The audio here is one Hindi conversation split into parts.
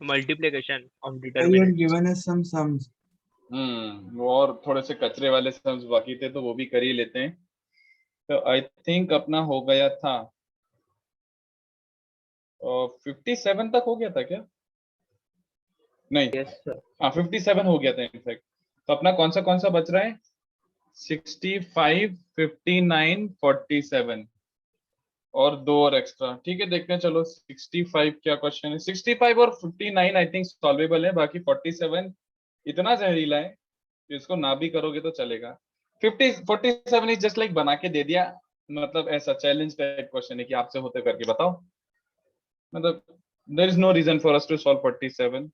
multiplication of You had determinants. given us some sums. वो और थोड़े से कचरे वाले सम्स बाकी थे तो वो भी कर ही लेते हैं। तो आई थिंक अपना हो गया था 57 तक हो गया था क्या? नहीं, Yes sir. हाँ 57 हो गया था इनफैक्ट। तो अपना कौन सा बच रहा है? 65, 59, 47 और 2 और एक्स्ट्रा। ठीक है, देखते हैं। चलो 65 क्या क्वेश्चन है? 65 और 59 आई थिंक सॉल्वेबल है। बाकी 47 इतना जहरीला है कि इसको ना भी करोगे तो चलेगा। 47 इज जस्ट लाइक बना के दे दिया, मतलब ऐसा चैलेंज टाइप क्वेश्चन है कि आपसे होते करके बताओ। मतलब there is no reason for us to solve 47,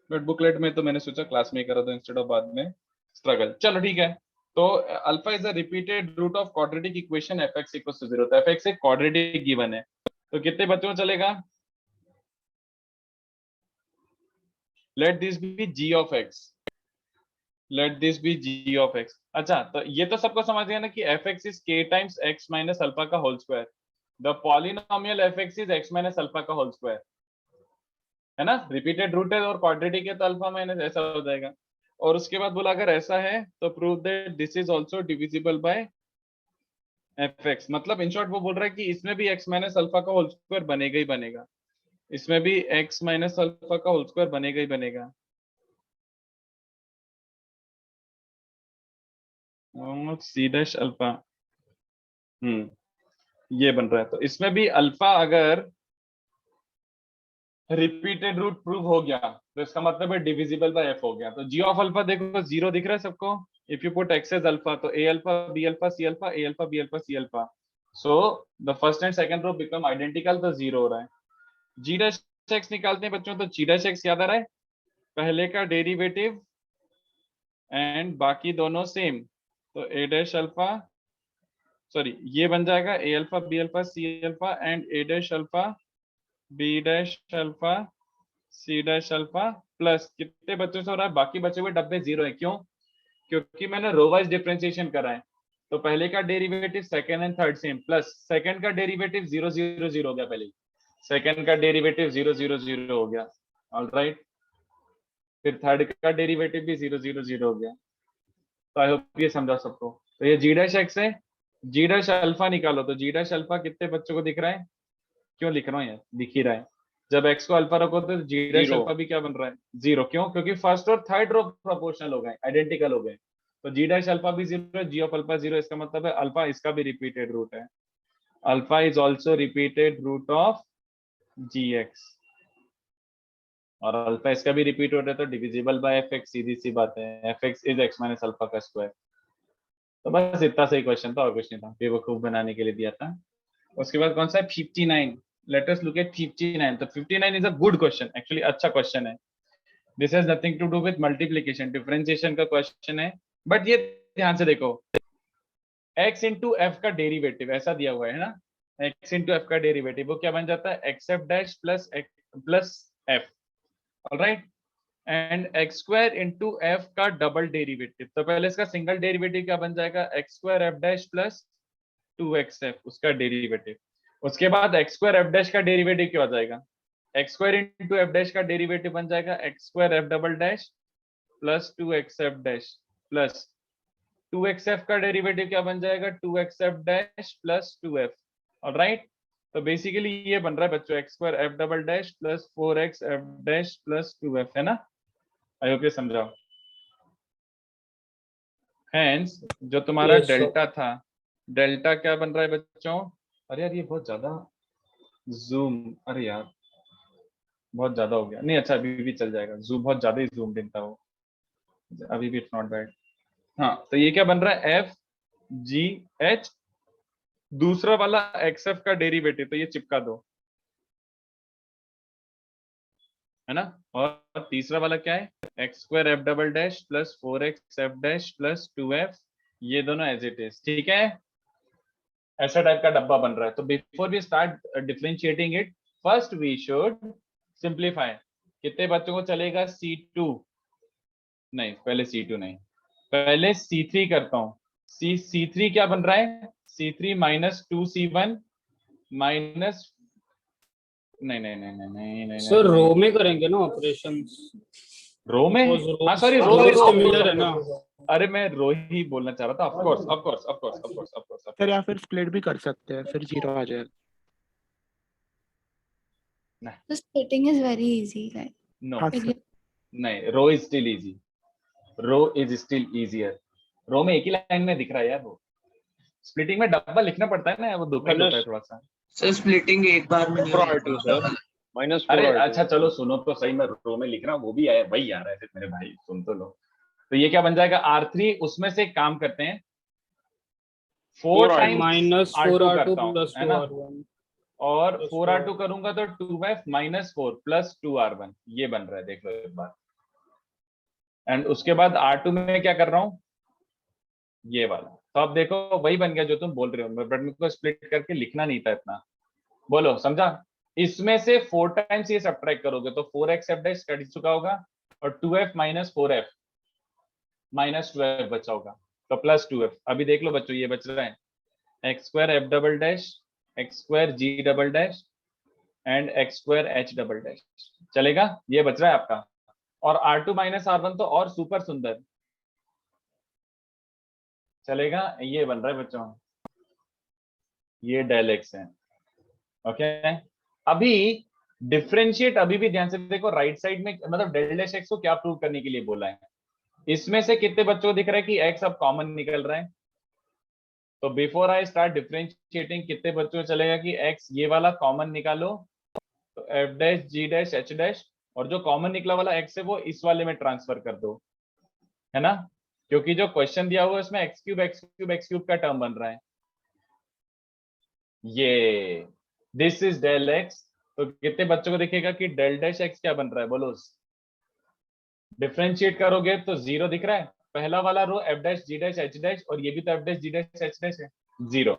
but booklet में तो मैंने सोचा क्लास में ही करा दो इंस्टेड ऑफ बाद में स्ट्रगल। चलो ठीक है। तो alpha is a repeated root of quadratic equation fx equals to 0। तो fx एक क्वाड्रेटिक गिवन है, तो कितने बच्चों में चलेगा? Let this be g of x, let this be g of x। अच्छा, तो ये तो सबको समझ गया ना कि fx is k times x minus alpha का whole square. The polynomial fx is x minus alpha का होल स्क्वायर, है ना? रिपीटेड रूट है और क्वाड्रेटिक है तो अल्फा माइनस ऐसा हो जाएगा। और उसके बाद बोला अगर ऐसा है तो prove that this is also divisible by fx। मतलब इन शॉर्ट वो बोल रहा है कि इसमें भी x माइनस अल्फा का होल स्क्वायर बनेगा ही बनेगा, इसमें भी x माइनस अल्फा का होल स्क्वायर बनेगा ही बनेगा। सी डैश अल्फा, ये बन रहा है। तो इसमें भी अल्फा अगर रिपीटेड रूट प्रूव हो गया तो इसका मतलब है डिविजिबल बाय f हो गया। तो g ऑफ अल्फा देखो 0 दिख रहा है सबको। If you put x as alpha तो a alpha b alpha c alpha a alpha b alpha c alpha, so the first and second row become identical, तो 0 हो रहा है। g डैश x निकालते हैं बच्चों, तो g डैश x याद आ रहा है, पहले का डेरिवेटिव एंड बाकी दोनों सेम, तो a डैश अल्फा सॉरी ये बन जाएगा a alpha b alpha c alpha and a dash alpha b dash alpha c dash alpha plus कितने बच्चों से हो रहा है? बाकी बचे हुए डब्बे 0 है। क्यों? क्योंकि मैंने रो वाइज डिफरेंशिएशन करा है। तो पहले का derivative second and third same, plus second का डेरिवेटिव 0 0 0 हो गया, पहले सेकंड का डेरिवेटिव 0 0 0 हो गया, ऑलराइट। फिर थर्ड का डेरिवेटिव भी 0 0 0 हो गया। तो आई होप ये समझा सबको। तो ये जी डैश एक्स है, जी डैश अल्फा निकालो, तो जी डैश अल्फा कितने बच्चों को दिख रहा है? क्यों लिख रहा हूँ यार, दिख ही रहा है। जब एक्स को अल्फा रखो तो जी डैश अल्फा भी क्या बन रहा है? 0। क्यों? क्योंकि फर्स्ट और थर्ड रो प्रोपोर्शनल हो गए, आइडेंटिकल हो गए। तो जी डैश अल्फा भी 0 है, जी ऑफ अल्फा 0, इसका मतलब है अल्फा इसका भी रिपीटेड रूट है। Alpha is also repeated root of G X, और अल्फा इसका भी रिपीट हो रहा है तो डिविजिबल बाय एफ एक्स, सीधी सी बात है। F X is X minus alpha का स्क्वायर। तो बस इतना सही क्वेश्चन था, और कुछ नहीं था, बेवकूफ बनाने के लिए दिया था। उसके बाद कौन सा है? 59। Let us look at 59। तो 59 is a good question, actually अच्छा क्वेश्चन है। This has nothing to do with multiplication, differentiation का क्वेश्चन है। बट ये ध्यान से देखो, x इंटू एफ का डेरिवेटिव ऐसा दिया हुआ है ना, x इंटू एफ का डेरिवेटिव वो क्या बन जाता है? X F dash plus F, alright. And X square into F का डबल डेरिवेटिव, तो पहले इसका सिंगल डेरिवेटिव क्या बन जाएगा? X square F dash plus 2xf उसका डेरिवेटिव। उसके बाद एक्स स्क्वायर एफ डैश का डेरिवेटिव क्या हो जाएगा? X square into F dash का डेरिवेटिव बन जाएगा x square F double dash plus 2xf dash plus 2xf का डेरिवेटिव क्या बन जाएगा? 2xf dash plus 2f, alright. तो बेसिकली ये बन रहा है बच्चों x square F double dash plus 4xf dash plus 2f, है ना? आई होप ये समझाओ। हेंस जो तुम्हारा Yes, sir. डेल्टा था, डेल्टा क्या बन रहा है बच्चों? अरे यार ये बहुत ज्यादा जूम, अरे यार बहुत ज्यादा हो गया। नहीं अच्छा, अभी भी चल जाएगा, जूम बहुत ज्यादा ही जूम दिन था वो, अभी भी इट्स नॉट बैड। हाँ, तो ये क्या बन रहा है? एफ जी एच, दूसरा वाला एक्स एफ का डेरिवेटिव, तो ये चिपका दो, है ना? और तीसरा वाला क्या है? X square F double dash plus 4x F dash plus 2f, ये दोनों एज इट इज, ठीक है? ऐसा टाइप का डब्बा बन रहा है। तो before we start differentiating it, first we should simplify. कितने बच्चों को चलेगा? C2 नहीं, पहले C2 नहीं, पहले C3 करता हूँ। C3 क्या बन रहा है? C3 माइनस 2C1 माइनस नहीं नहीं नहीं नहीं नहीं नहीं सर नहीं, रो में करेंगे ना ऑपरेशंस, रो में, हाँ सॉरी रो रो से रो सिमिलर है ना। अरे मैं रो ही बोलना चाह रहा था, of course of course of course of course of course. Sir या फिर स्प्लिट भी कर सकते हैं, फिर 0 आ जाएगा। The splitting is very easy, like. No हाँ Like, सर। नहीं, row is still easy, row is still easier. Row में एक ही लाइन में दिख रहा है यार, वो स्प्लिटिंग में डब्बा लिखना पड़ता है ना, वो दुखद होता है थोड़ा सा। सर स्प्लिटिंग एक बार में नहीं R2 सर, -4 अरे R2। अच्छा चलो सुनो तो सही, मैं रो में लिख रहा हूँ, वो भी आया वही आ रहा है सिर्फ मेरे भाई, सुन तो लो। तो ये क्या बन जाएगा, R3 उसमें से एक काम करते हैं, 4 4R2 टाइम्स -4 R2 R2 करता हूँ प्लस है 2 ना, R1 और प्लस 4R2 करूंगा तो 2f -4 प्लस 2R1, ये बन रहा है, देख लो एक बार। एंड उसके बाद R2 में क्या कर रहा हूँ, ये वाला। तो अब देखो वही बन गया जो तुम बोल रहे हो, बट मेरे को स्प्लिट करके लिखना नहीं था इतना। बोलो समझा, इसमें से 4 टाइम्स ये सब्ट्रैक्ट करोगे तो 4x f डैश कट चुका होगा, और 2f - 4f -2f बचा होगा, तो प्लस 2f। अभी देख लो बच्चों, ये बच रहा है x² f double dash, x² g double dash and x² h double dash, चलेगा, ये बच रहा है आपका। और R2 - R1 तो और सुपर सुंदर चलेगा, ये बन रहा है बच्चों, ये डेल एक्स है। ओके, अभी डिफरेंशिएट, अभी भी ध्यान से देखो, राइट साइड में मतलब डेल डैश एक्स को क्या प्रूव करने के लिए बोला है। इसमें से कितने बच्चों को दिख रहा है कि एक्स अब कॉमन निकल रहा है, तो बिफोर आई स्टार्ट डिफरेंशिएटिंग कितने बच्चों को चलेगा कि एक्स ये वाला कॉमन निकालो, तो F dash G dash H dash, और जो कॉमन निकला वाला एक्स है वो इस वाले में ट्रांसफर कर दो, है ना, क्योंकि जो क्वेश्चन दिया हुआ है उसमें x cube x cube x cube का टर्म बन रहा है, ये दिस इज डेल एक्स। तो कितने बच्चों को दिखेगा कि डेल डैश एक्स क्या बन रहा है, बोलो। डिफरेंशिएट करोगे तो 0 दिख रहा है, पहला वाला row F dash G dash H dash, और ये भी तो F dash G dash H dash है, 0।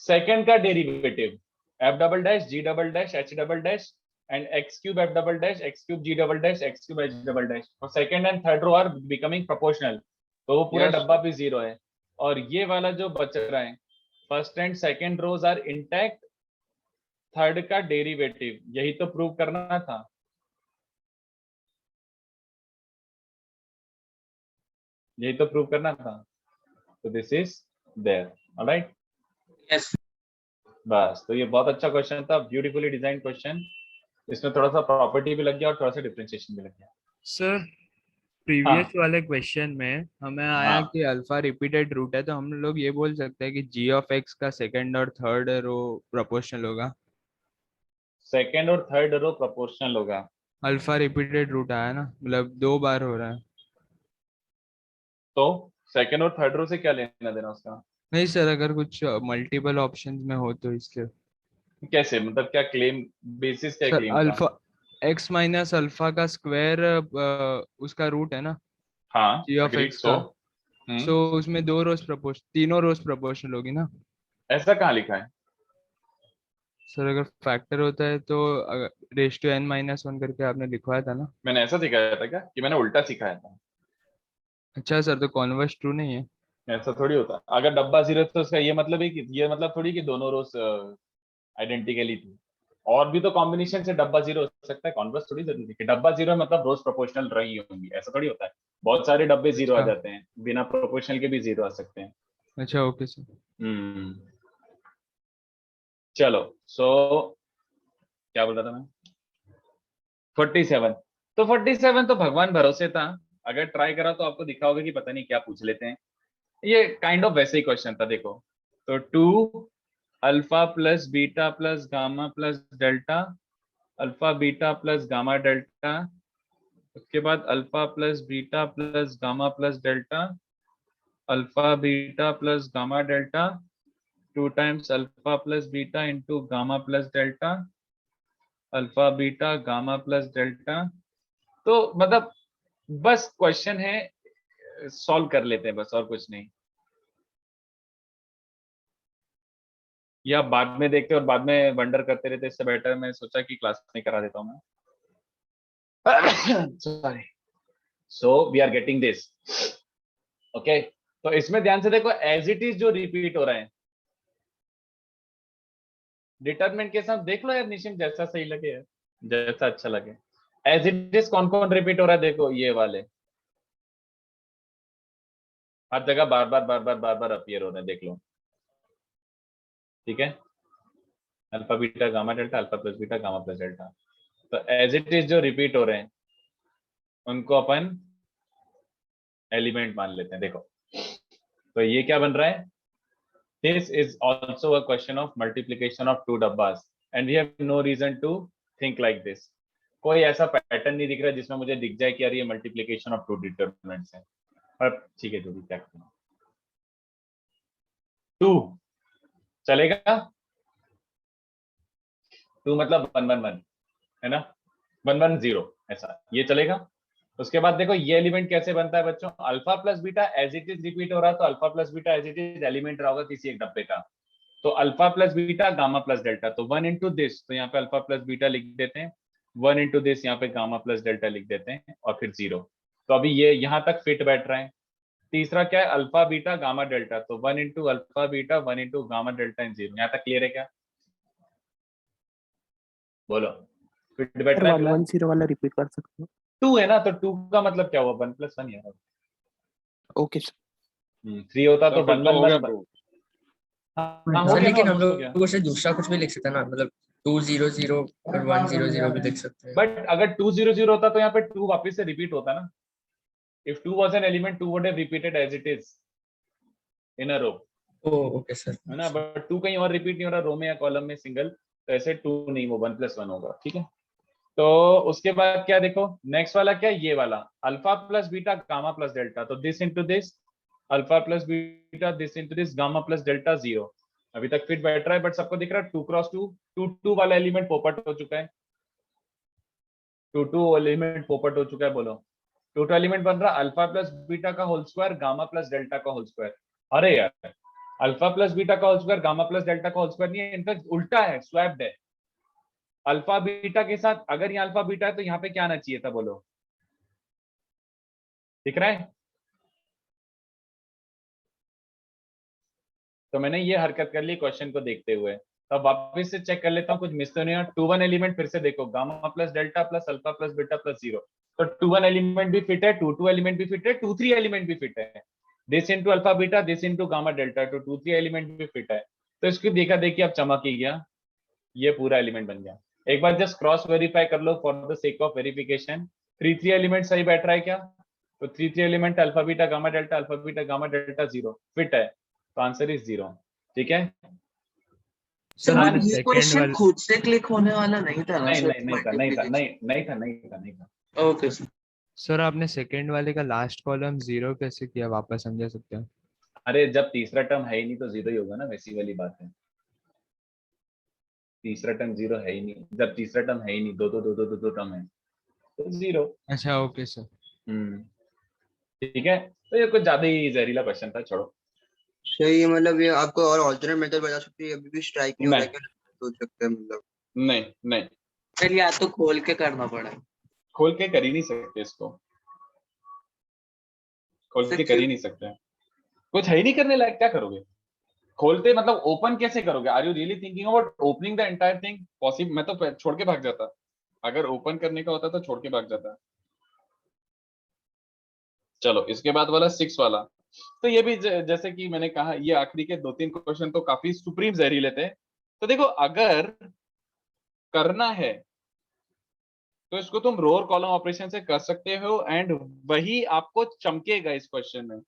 सेकंड का derivative F double dash G double dash H double dash and X cube F double dash X cube G double dash X cube H double dash, और second and third row are becoming proportional, तो वो पूरा Yes, डब्बा भी 0 है। और ये वाला जो बच रहा है, first and second rows are intact, third का डेरिवेटिव, यही तो प्रूव करना था। यही तो प्रूव करना था, तो this is there, alright. Yes बस, तो ये बहुत अच्छा क्वेश्चन था, ब्यूटीफुली डिजाइन क्वेश्चन, इसमें थोड़ा सा प्रॉपर्टी भी लग गया और थोड़ा सा डिफरेंशिएशन भी लग गया। सर प्रीवियस वाले क्वेश्चन में हमें आया हाँ। कि अल्फा रिपीटेड रूट है, तो हम लोग ये बोल सकते हैं कि जी ऑफ एक्स का सेकंड और थर्ड रो प्रोपोर्शनल होगा। सेकंड और थर्ड रो प्रोपोर्शनल होगा, अल्फा रिपीटेड रूट आया ना, मतलब 2 बार हो रहा है। तो सेकंड और थर्ड रो से क्या लेना देना उसका, नहीं सर, अगर कुछ मल्टीपल ऑप्शंस में हो तो इसलिए। कैसे, मतलब क्या क्लेम, बेसिस क्या सर क्लेम का। अल्फा एक्स माइनस अल्फा का स्क्वायर उसका रूट है ना, हाँ जी ऑफ अग्रीड, एक्स सो का। सो उसमें 2 रोज प्रोपोर्शन, तीनों रोज प्रोपोर्शनल होगी ना। ऐसा कहाँ लिखा है। सर अगर फैक्टर होता है तो रेश टू n-1 करके आपने लिखवाया था ना। मैंने ऐसा सिखाया था क्या, कि मैंने उल्टा सिखाया था। अच्छा सर, तो कॉन्वर्स ट्रू नहीं है। ऐसा थोड़ी होता, अगर डब्बा 0 तो उसका ये मतलब है कि, ये मतलब थोड़ी कि दोनों रोज आइडेंटिकली थी, और भी तो कॉम्बिनेशन से डब्बा 0 हो सकता है, कॉन्वर्स थोड़ी जरूरी है कि डब्बा 0 है मतलब रोज प्रोपोर्शनल रही होंगी, ऐसा थोड़ी होता है। बहुत सारे डब्बे 0 आ अच्छा जाते हैं, बिना प्रोपोर्शनल के भी 0 आ सकते हैं। अच्छा, ओके सर। चलो, सो क्या बोल रहा था मैं, 47। तो 47 तो भगवान भरोसे था, अगर ट्राई करा तो आपको दिखा होगा कि पता नहीं क्या पूछ लेते हैं। ये काइंड ऑफ वैसे ही क्वेश्चन था, देखो। तो 2 alpha plus beta plus gamma plus delta, alpha beta plus gamma delta, उसके बाद alpha plus beta plus gamma plus delta, alpha beta plus gamma delta, 2 times alpha plus beta into gamma plus delta, alpha beta gamma plus delta. तो मतलब बस क्वेश्चन है, सॉल्व कर लेते हैं बस, और कुछ नहीं। या बाद में देखते और बाद में वंडर करते रहते, इससे बेटर मैं सोचा कि क्लास में करा देता हूँ मैं। Sorry, so we are getting this, okay. तो इसमें ध्यान से देखो, एज इट इज जो रिपीट हो रहा है, डिटरमिनेंट के साथ देख लो यार निशिम, जैसा सही लगे यार, जैसा अच्छा लगे। एज इट इज कौन कौन रिपीट हो रहा है, देखो ये वाले हर जगह बार बार अपीयर हो रहे हैं, देख लो। ठीक है, alpha beta gamma delta, alpha plus beta gamma plus delta. तो एज इट इज जो रिपीट हो रहे हैं उनको अपन एलिमेंट मान लेते हैं। देखो तो ये क्या बन रहा है, this is also a question of multiplication of two डब्बास and we have no reason to think like this. कोई ऐसा पैटर्न नहीं दिख रहा जिसमें मुझे दिख जाए कि यार ये मल्टीप्लीकेशन ऑफ टू डिटरमिनेंट्स है। पर ठीक है, जो भी क्या करना, 2 चलेगा, 2 मतलब 1 1 1 है ना, 1 1 0 ऐसा, ये चलेगा। उसके बाद देखो ये एलिमेंट कैसे बनता है बच्चों, alpha plus beta as it is repeat हो रहा है, तो alpha plus beta as it is element रहा होगा किसी एक डब्बे का, तो alpha plus beta gamma plus delta, तो 1 इंटू दिस, तो यहाँ पे अल्फा प्लस बीटा लिख देते हैं, 1 इंटू दिस यहाँ पे गामा प्लस डेल्टा लिख देते हैं, और फिर 0। तो अभी ये यहाँ तक फिट बैठ रहा है। तीसरा क्या है, अल्फा बीटा गामा डेल्टा, तो 1 into alpha beta 1 into gamma delta इन 0। यहाँ तक क्लियर है क्या, बोलो, फिट बैठ रहा है? 110 वाला रिपीट कर सकते हो? 2 है ना, तो 2 का मतलब क्या हुआ, 1 प्लस 1 यार। Okay sir. 3 होता तो 1 1 1। हाँ, सर लेकिन हम लोग उसे दूसरा कुछ भी लिख सकते हैं ना, मतलब 2 0 0 और 1 0 0 भी लिख सकते हैं। बट अगर 2 0 0 होता तो यहाँ पे 2 वापस से रिपीट होता ना। If 2 was an element 2 would have repeated as it is in a row. Okay sir, है ना, बट 2 कहीं और रिपीट नहीं हो रहा, रो में या कॉलम में सिंगल, तो ऐसे 2 नहीं, वो 1 प्लस 1 होगा। ठीक है, तो उसके बाद क्या देखो, नेक्स्ट वाला क्या, ये वाला alpha plus beta gamma plus delta, तो this into this alpha plus beta, this into this gamma plus delta 0। अभी तक फिट बैठ रहा है, बट सबको दिख रहा है 2 क्रॉस 2, 2 2 वाला एलिमेंट पोपट हो चुका है, 2 2 एलिमेंट पोपट हो चुका है। बोलो 2 2 एलिमेंट बन रहा अल्फा प्लस बीटा का whole square gamma plus delta का होल स्क्वायर। अरे यार, अल्फा प्लस बीटा का whole square gamma plus delta का होल स्क्वायर नहीं है, इनफैक्ट उल्टा है, स्वैप्ड है। अल्फा बीटा के साथ अगर यहाँ अल्फा बीटा है तो यहाँ पे क्या आना चाहिए था, बोलो, दिख रहा है? तो मैंने ये हरकत कर ली क्वेश्चन को देखते हुए। तो वापस से चेक कर लेता हूँ कुछ मिस तो नहीं है। 2 1 एलिमेंट फिर से देखो, gamma plus delta plus alpha plus beta plus 0, तो 2 1 एलिमेंट भी फिट है, 2 2 एलिमेंट भी फिट है, 2 3 एलिमेंट भी फिट है, this into alpha beta this into gamma delta, तो 2 3 एलिमेंट भी फिट है। तो इसको देखा देखिए अब चमक ही गया, ये पूरा एलिमेंट बन गया। एक बार जस्ट क्रॉस वेरीफाई कर लो for the sake of verification, 3 3 element सही बैठ रहा है क्या, तो 3 3 element alpha beta gamma delta 0 fit है, तो आंसर इज 0। ठीक है, सर हाँ, ये second क्वेश्चन वाला- खुद से क्लिक होने वाला नहीं था ना? नहीं सर, नहीं था। Okay sir. सर आपने सेकंड वाले का लास्ट कॉलम 0 कैसे किया, वापस समझा सकते हैं? अरे जब तीसरा टर्म है ही नहीं तो 0 ही होगा ना, वैसी वाली बात है। तीसरा टर्म 0 है ही नहीं, जब तीसरा टर्म है ही नहीं, दो टर्म है तो 0। अच्छा ओके सर। ठीक है, तो ये कुछ ज्यादा ही जहरीला क्वेश्चन था, छोड़ो। सही है, मतलब ये आपको और ऑल्टरनेट मेथड बता सकती है, अभी भी स्ट्राइक नहीं हो रहा है, क्या सोच सकते हैं मतलब? नहीं, सर या तो खोल के करना पड़ा। खोल के कर ही नहीं सकते इसको, खोल के कर ही नहीं सकते, कुछ है ही नहीं करने लायक, क्या करोगे खोलते, मतलब ओपन कैसे करोगे? Are you really thinking about opening the entire thing? Possible, मैं तो छोड़ के भाग जाता, अगर ओपन करने का होता तो छोड़ के भाग जाता। चलो इसके बाद वाला 6 वाला, तो ये भी जैसे कि मैंने कहा, ये आखिरी के 2-3 क्वेश्चन तो काफी सुप्रीम जहरीले थे। तो देखो अगर करना है तो इसको तुम रो और कॉलम ऑपरेशन से कर सकते हो, एंड वही आपको चमकेगा इस क्वेश्चन में।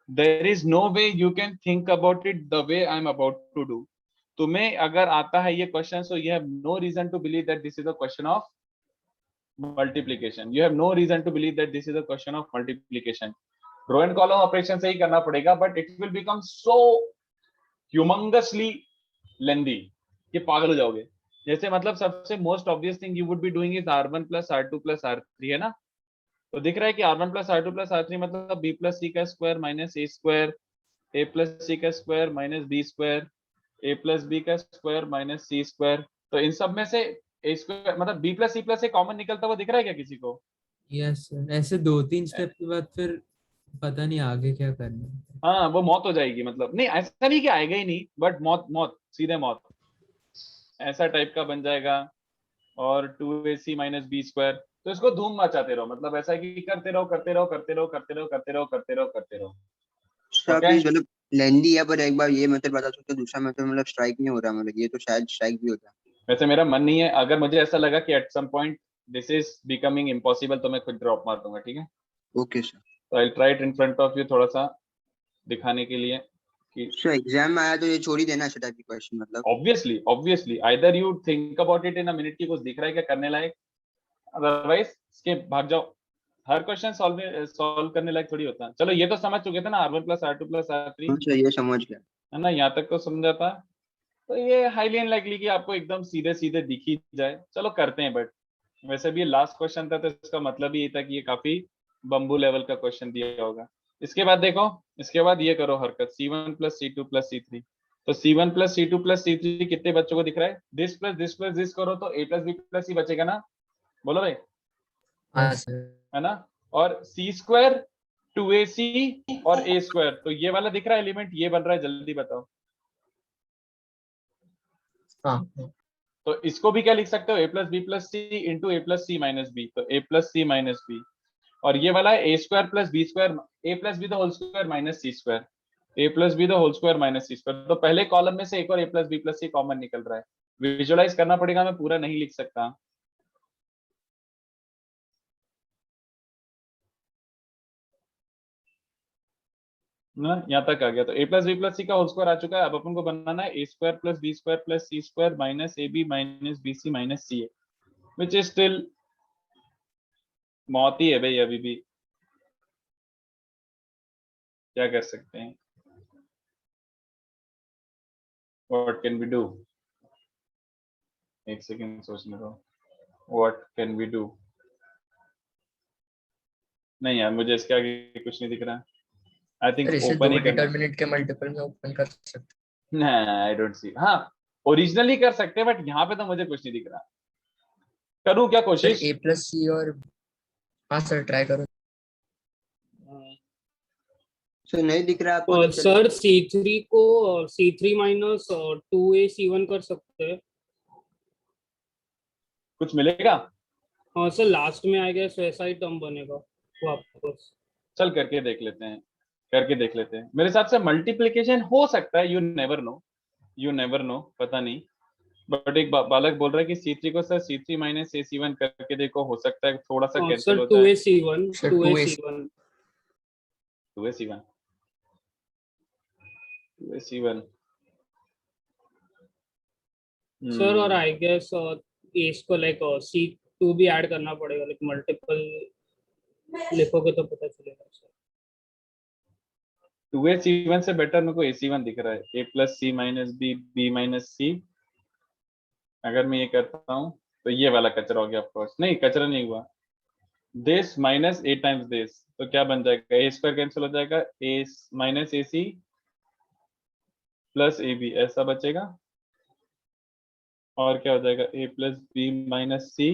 There is no way you can think about it the way I am about to do. तुम्हें अगर आता है ये question, so you have no reason to believe that this is a question of multiplication. You have no reason to believe that this is a question of multiplication. Row and column operation से ही करना पड़ेगा, but it will become so humongously lengthy कि पागल हो जाओगे। जैसे मतलब सबसे most obvious thing you would be doing is r1 plus r2 plus r3, है ना? तो दिख रहा है कि r1 plus r2 plus r3 मतलब b प्लस c का square minus a square, a plus c का square minus b square, a plus b का स्क्वायर माइनस c स्क्वायर। तो इन सब में से a स्क्वायर मतलब b plus c plus a common निकलता हुआ दिख रहा है क्या किसी को? यस सर, ऐसे 2-3 स्टेप के बाद फिर पता नहीं आगे क्या करना है। हाँ, वो मौत हो जाएगी, मतलब नहीं ऐसा नहीं कि आएगा ही नहीं, बट मौत सीधे मौत, ऐसा टाइप का बन जाएगा, और 2ac माइनस बी स्क्वायर। तो इसको धूम मचाते रहो, मतलब ऐसा है कि करते रहो करते रहो करते रहो करते रहो करते रहो करते रहो करते रहो। Sir Okay. प्लीज मतलब लेंदी है, पर एक बार ये मेथड बता सकते हो, दूसरा मेथड मतलब स्ट्राइक नहीं हो रहा, मतलब ये तो शायद स्ट्राइक भी होता है। वैसे मेरा मन नहीं है, अगर मुझे ऐसा लगा कि at some point this is becoming impossible तो मैं खुद ड्रॉप मार दूंगा, ठीक है। Okay sir. तो I try it in front of you, थोड़ा सा दिखाने के लिए कि सर एग्जाम में आया तो ये छोड़ ही देना ऐसे टाइप की क्वेश्चन, मतलब obviously either you think about it in a minute की कुछ दिख रहा है क्या करने लायक, अदरवाइज स्किप, भाग जाओ। हर क्वेश्चन सॉल्व करने लायक थोड़ी होता है। चलो ये तो समझ चुके थे ना, R1 plus R2 plus R3, sir ये समझ गया। है ना, यहाँ तक तो समझा था। तो ये हाईली अनलाइकली कि आपको एकदम सीधे सीधे दिख ही जाए। चलो करते हैं, बट वैसे भी लास्ट क्वेश्चन था तो इसका मतलब ही ये था कि ये काफी बम्बू लेवल का क्वेश्चन दिया होगा। इसके बाद देखो, इसके बाद ये करो हरकत, C1 plus C2 plus C3। तो C1 plus C2 plus C3 कितने बच्चों को दिख रहा है? दिस प्लस दिस करो तो A plus B plus C बचेगा ना, बोलो भाई, हाँ सर। है ना। और C स्क्वायर 2AC और A स्क्वायर, तो ये वाला दिख रहा है एलिमेंट, ये बन रहा है, जल्दी बताओ। हाँ तो इसको भी क्या लिख सकते हो, A plus B plus C into A plus C minus B, तो A plus C minus B. और ये वाला है A square plus B square, A plus B the whole square minus C square, A plus B the whole square minus C square. तो पहले कॉलम में से एक और A plus B plus C common निकल रहा है, विजुअलाइज करना पड़ेगा, मैं पूरा नहीं लिख सकता। ना यहाँ तक आ गया, तो ए प्लस बी प्लस सी का होल स्क्वायर आ चुका है। अब अपन को बनाना है A square plus B square plus C square minus A B minus B C minus C A, which is still मौत ही है भाई अभी भी, क्या कर सकते हैं। What can we do? एक सेकेंड सोचने दो। What can we do? नहीं यार, मुझे इसके आगे कुछ नहीं दिख रहा। आई थिंक सर इसे ओपन दो ही करना। डिटर्मिनेंट के मल्टीपल में ओपन कर सकते आई डोंट सी। हाँ, ओरिजिनली कर सकते हैं, बट यहाँ पे तो मुझे कुछ नहीं दिख रहा। करूँ क्या सर कोशिश? A प्लस सी और हाँ सर ट्राई करो। सर नहीं दिख रहा आपको? और सर C3 को C3 माइनस 2A C1 कर सकते हैं। कुछ मिलेगा? हाँ सर, लास्ट में आएगा वैसा ही टर्म बनेगा वापस। चल करके देख लेते हैं, करके देख लेते हैं। मेरे हिसाब से मल्टीप्लिकेशन हो सकता है, यू नेवर नो, पता नहीं। बट एक बालक बोल रहा है कि C3 को सर C3 माइनस AC1 करके देखो, हो सकता है थोड़ा सा कैंसिल सर हो जाए। 2A C1 sir 2A 2A C1 2AC1 2AC1 sir. और आई गेस इसको लाइक C2 भी ऐड करना पड़ेगा, लाइक मल्टीपल लिखोगे तो पता चलेगा सर। 2AC1 से बेटर मेरे को AC1 दिख रहा है। A plus C minus B B minus C, अगर मैं ये करता हूँ तो ये वाला कचरा हो गया। ऑफकोर्स नहीं, कचरा नहीं हुआ। This minus A times this, तो क्या बन जाएगा? ए स्क्वायर कैंसिल हो जाएगा, A minus A C plus A B, ऐसा बचेगा। और क्या हो जाएगा? A plus B minus C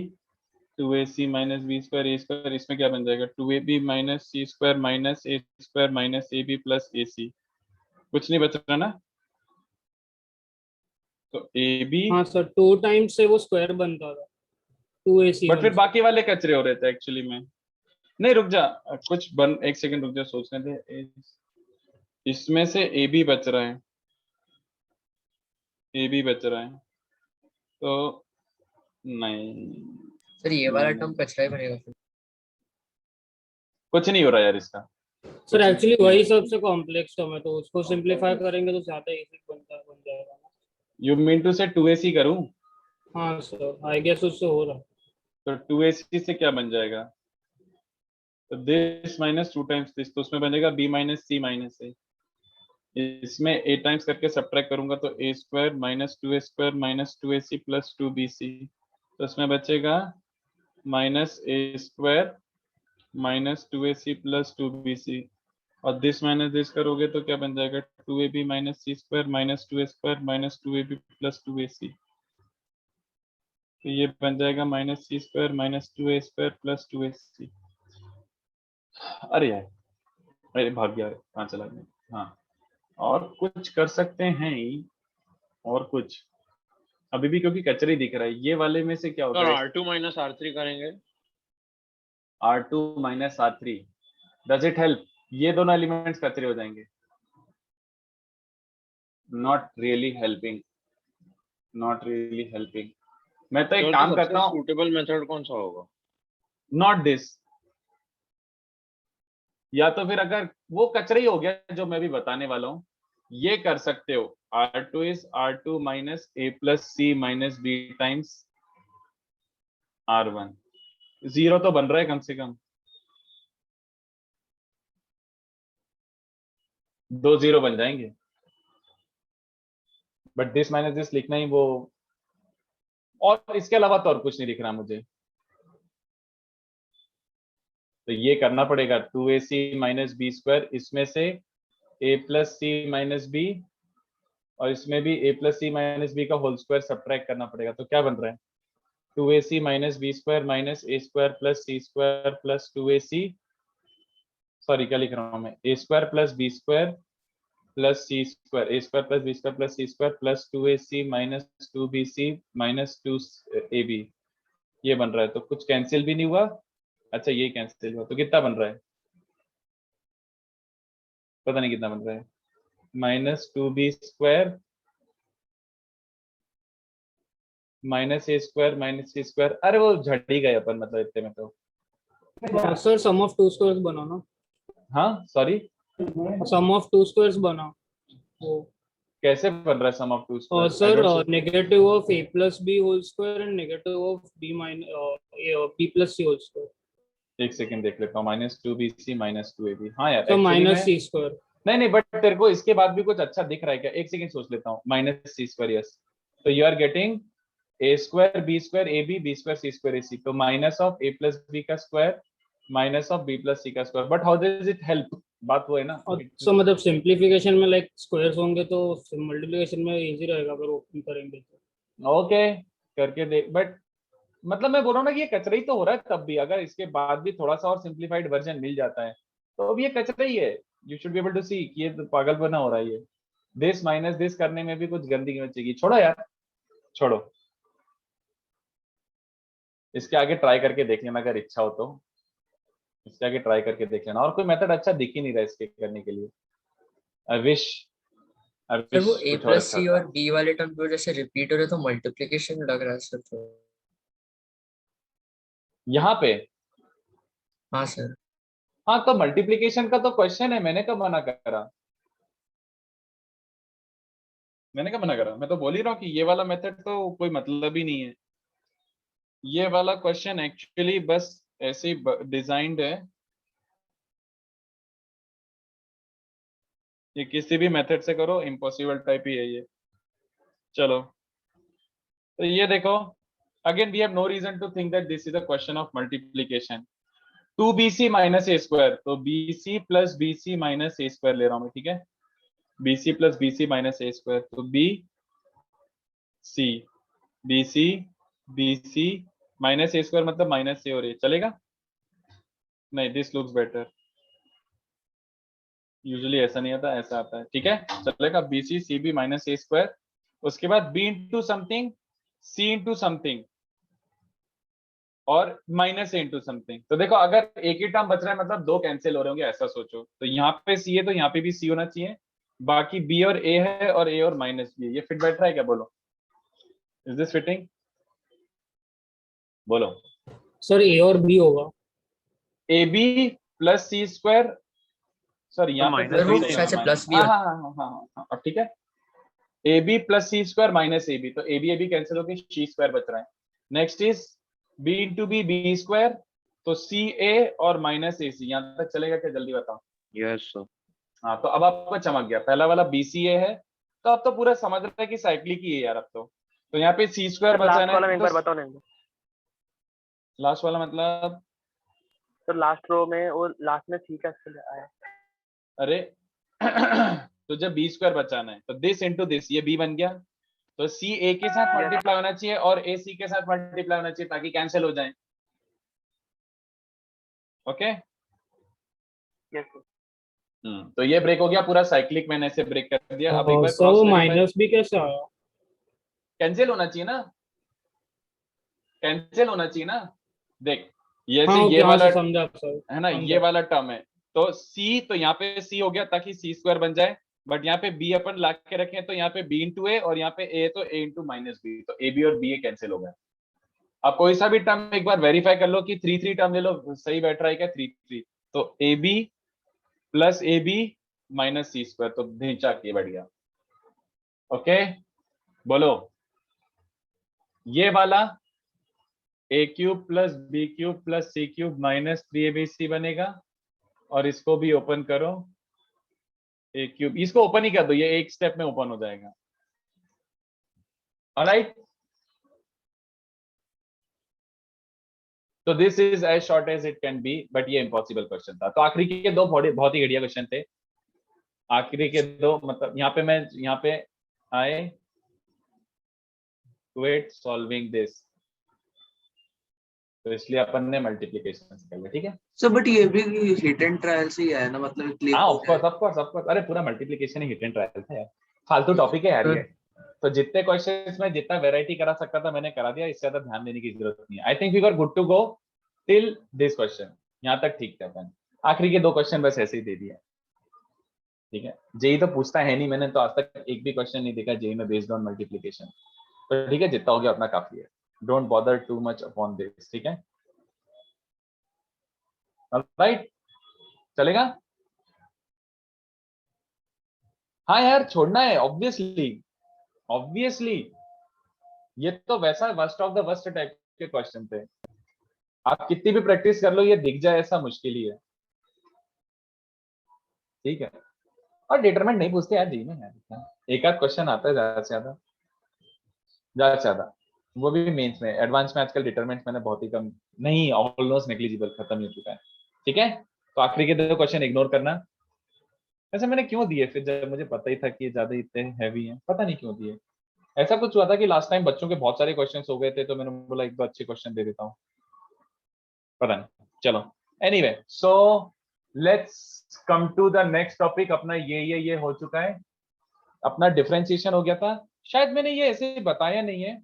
2AC minus B square A square, इसमें क्या बन जाएगा? 2AB minus C square minus A square minus A B plus A C. कुछ नहीं बच रहा ना, तो ए बी। हाँ सर, 2 टाइम्स से वो स्क्वायर बनता था 2A C1। बट फिर बाकी वाले कचरे हो रहे थे एक्चुअली में। नहीं रुक जा, कुछ बन, एक सेकंड रुक जा, सोचने दे। इसमें से ए बी बच रहा है, ए बी बच रहा है, तो नहीं सर ये वाला नहीं, टर्म कचरा ही बनेगा फिर। कुछ नहीं हो रहा यार इसका। सर एक्चुअली वही सबसे कॉम्प्लेक्स टर्म है, तो उसको सिंपलीफाई करेंगे तो ज्यादा इजी बन जाएगा ना। यू मीन टू से 2AC करूं? हाँ सर, आई गेस उससे हो रहा है। तो 2AC से क्या बन जाएगा? तो दिस माइनस 2 टाइम्स दिस, तो उसमें बनेगा b माइनस सी माइनस ए। इसमें a टाइम्स करके सब्ट्रैक्ट करूंगा तो a square minus 2A square minus 2AC plus 2BC, तो इसमें बचेगा minus a square minus 2AC plus 2BC। और दिस माइनस दिस करोगे तो क्या बन जाएगा? 2AB minus C square minus 2A square minus 2AB plus 2AC, तो ये बन जाएगा minus C square minus 2A square plus 2AC। अरे यार, अरे भाग गया, कहाँ चला गया? हाँ, और कुछ कर सकते हैं, और कुछ अभी भी क्योंकि कचरे दिख रहा है। ये वाले में से क्या होगा? R2 माइनस R3 करेंगे। R2 minus R3 does it help? ये दोनों एलिमेंट्स कचरे हो जाएंगे। Not really helping, not really helping. मैं तो एक काम करता हूँ, सूटेबल मेथड कौन सा होगा? नॉट दिस, या तो फिर अगर वो कचरा ही हो गया जो मैं भी बताने वाला हूँ, ये कर सकते हो। R2 is R2 minus A plus C minus B times R1। Zero तो बन रहा है कम से कम, 2 0 बन जाएंगे। बट दिस माइनस दिस लिखना ही वो, और इसके अलावा तो और कुछ नहीं दिख रहा मुझे। तो ये करना पड़ेगा 2AC माइनस बी स्क्वायर, इसमें से A plus C minus B, और इसमें भी A plus C minus B का होल स्क्वायर सब्ट्रैक्ट करना पड़ेगा। तो क्या बन रहा है? 2AC minus B square minus A square plus C square plus 2AC, sorry क्या लिख रहा हूँ मैं, A square plus B square plus C square, A square plus B square plus C square plus 2AC minus 2BC minus 2AB। ये बन रहा है। तो कुछ कैंसिल भी नहीं हुआ। अच्छा ये कैंसिल हुआ, तो कितना बन रहा है? पता नहीं कितना बन रहा है। Minus 2B square minus A square minus C square. अरे वो झड़ ही गए अपन, मतलब इतने में तो। Sir sum of two squares बनाओ ना। हाँ sorry, sum of two squares बनाओ। वो कैसे बन रहा है सम ऑफ टू और square? Sir negative of A plus B whole square and negative of B minus B plus C whole square. एक सेकंड देख लेता हूँ। Minus 2BC minus 2AB। हाँ यार, तो actually माइनस मैं- C स्क्वायर। नहीं बट तेरे को इसके बाद भी कुछ अच्छा दिख रहा है क्या? एक सेकंड सोच लेता हूँ। Minus C square, yes. तो you are getting A square B square AB B square C square AC। तो minus of A plus B का square minus of B plus C का square. But how does it help? बात वो है ना। सो मतलब सिंप्लीफिकेशन में लाइक स्क्वायर्स होंगे तो मल्टीप्लिकेशन में इजी रहेगा अगर ओपन करेंगे तो। ओके करके देख। बट मतलब मैं बोल रहा हूँ ना कि ये कचरा ही तो हो रहा है तब भी, अगर इसके बाद भी थोड़ा सा और सिंप्लीफाइड वर्जन मिल जाता है तो अब ये कचरा ही है। You should be able to see कि ये तो पागलपना हो रहा है। ये दिस माइनस दिस करने में भी कुछ गंदगी मचेगी। छोड़ो यार, छोड़ो। इसके आगे ट्राई करके देख लेना अगर इच्छा हो तो। इसके आगे ट्राई करके देख लेना। और कोई मेथड अच्छा दिख ही नहीं रहा इसके करने के लिए। आई विश सर वो A प्लस C और B वाले टर्म जो जैसे रिपीट हो रहे तो मल्टीप्लिकेशन लग रहा है सर। तो यहाँ पे हाँ सर। हाँ, तो मल्टीप्लीकेशन का तो क्वेश्चन है। मैंने कब मना करा? मैंने कब मना करा? मैं तो बोल ही रहा हूँ कि ये वाला मेथड तो कोई मतलब ही नहीं है। ये वाला क्वेश्चन एक्चुअली बस ऐसे डिजाइंड है। ये किसी भी मेथड से करो इम्पॉसिबल टाइप ही है ये। चलो तो ये देखो, again we have no reason to think that this is a question of multiplication. 2BC minus A square, तो BC plus BC minus A square ले रहा हूं मैं, ठीक है। BC plus BC minus A square, तो BC BC BC minus A square मतलब माइनस A और A चलेगा? नहीं, दिस लुक्स बेटर। यूजुअली ऐसा नहीं आता, ऐसा आता है, ठीक है चलेगा। BC CB minus A square, उसके बाद B into something C into something और माइनस A इंटू समथिंग। तो देखो अगर एक ही टर्म बच रहा है मतलब दो कैंसिल हो रहे होंगे, ऐसा सोचो। तो यहाँ पे C है तो यहाँ पे भी C होना चाहिए। बाकी B और A है और A और माइनस B है। ये फिट बैठ रहा है क्या? बोलो, इज दिस फिटिंग? बोलो। सर A और B होगा। AB plus C square, sorry यहाँ पे वो शायद से प्लस B हाँ ठीक है। AB plus C square minus AB, तो AB कैंसिल होकर C स्क्वायर बच रहा है। Next is B into B square, तो CA और माइनस AC। यहाँ तक चलेगा क्या? जल्दी बताओ। Yes sir. हाँ तो अब आपको चमक गया। पहला वाला BCA है, तो अब तो पूरा समझ रहा है कि साइक्लिक ही है यार अब तो यहाँ पे C स्क्वायर बचा है। बताओ नहीं लास्ट वाला मतलब तो लास्ट रो में और लास्ट में C कैसे आया? अरे तो जब B स्क्वायर बचाना है तो दिस इंटू दिस, ये B बन गया। तो C A के साथ मल्टीप्लाई होना चाहिए और A C के साथ मल्टीप्लाई होना चाहिए ताकि कैंसिल हो जाए। ओके तो ये ब्रेक हो गया पूरा साइक्लिक। मैंने इसे ब्रेक कर दिया। अब एक बार सर वो माइनस B कैसे आया? कैंसिल होना चाहिए ना, कैंसिल होना चाहिए ना। देख ये हाँ से ओके, ये हाँ वाला सर समझा सर, है ना, ये समझा। वाला टर्म है, तो सी, तो यहाँ पे सी हो गया ताकि सी स्क्वायर बन जाए, बट यहाँ पे बी अपन ला के रखें तो यहाँ पे बी इंटू ए, और यहाँ पे ए तो ए इंटू माइनस बी, तो ए बी और बी ए कैंसिल हो गया। अब कोई सा भी टर्म एक बार वेरीफाई कर लो कि 3 3 टर्म ले लो, सही बैठ रहा है क्या 3 3, तो A B plus A B minus C square, तो ढींचा के बैठ गया। ओके बोलो, ये वाला A cube plus B cube plus C cube minus 3abc बनेगा, और इसको भी ओपन करो, ए क्यूब, इसको ओपन ही कर दो, ये एक स्टेप में ओपन हो जाएगा। ऑलराइट, तो this is as short as it can be, but ये इम्पॉसिबल क्वेश्चन था। तो आखिरी के दो बहुत ही घटिया क्वेश्चन थे, आखिरी के दो, मतलब यहाँ पे मैं यहाँ पे आए क्विट सॉल्विंग दिस, तो इसलिए अपन ने मल्टीप्लिकेशन कर लिया, ठीक है। सर बट ये भी हिट एंड ट्रायल से ही है ना, मतलब क्लिक हाँ हो of course of course of course, अरे पूरा multiplication he hit and trial था यार, फालतू टॉपिक है यार ये। तो जितने क्वेश्चंस में जितना वैरायटी करा सकता था मैंने करा दिया, इससे ज्यादा ध्यान देने की जरूरत नहीं है। I think we were good to go till this question, यहाँ तक ठीक था अपन। आखिरी के दो क्वेश्चन बस ऐसे ही दे दिया, ठीक है। जेई तो पूछता है नहीं, मैंने तो आज तक एक भी क्वेश्चन नहीं देखा जेई में बेस्ड ऑन मल्टीप्लिकेशन, तो ठीक है जितना हो गया उतना काफी है, don't bother too much upon this, ठीक है। ऑलराइट, चलेगा। हाँ यार छोड़ना है ऑब्वियसली, ऑब्वियसली ये तो वैसा worst of the worst type के क्वेश्चन थे, आप कितनी भी प्रैक्टिस कर लो ये दिख जाए ऐसा मुश्किल ही है, ठीक है। और डिटरमिनेंट नहीं पूछते यार जी में यार, एक आध क्वेश्चन आता है ज्यादा से ज्यादा, ज्यादा से ज्यादा, वो भी मेंस में। एडवांस में आजकल डिटरमिनेंट मैंने बहुत ही कम, नहीं ऑलमोस्ट नेग्लिजिबल, खत्म हो चुका है, ठीक है। तो आखिरी के दो क्वेश्चन इग्नोर करना। वैसे मैंने क्यों दिए फिर, जब मुझे पता ही था कि ज्यादा इतने हैवी हैं, पता नहीं क्यों दिए। ऐसा कुछ हुआ था कि लास्ट टाइम बच्चों के बहुत सारे क्वेश्चंस हो गए थे, तो मैंने बोला एक दो अच्छे क्वेश्चन दे देता हूँ, पता नहीं, चलो anyway. So let's come to the next topic. अपना ये हो चुका है, अपना डिफरेंशिएशन हो गया था, शायद मैंने ये ऐसे बताया नहीं है।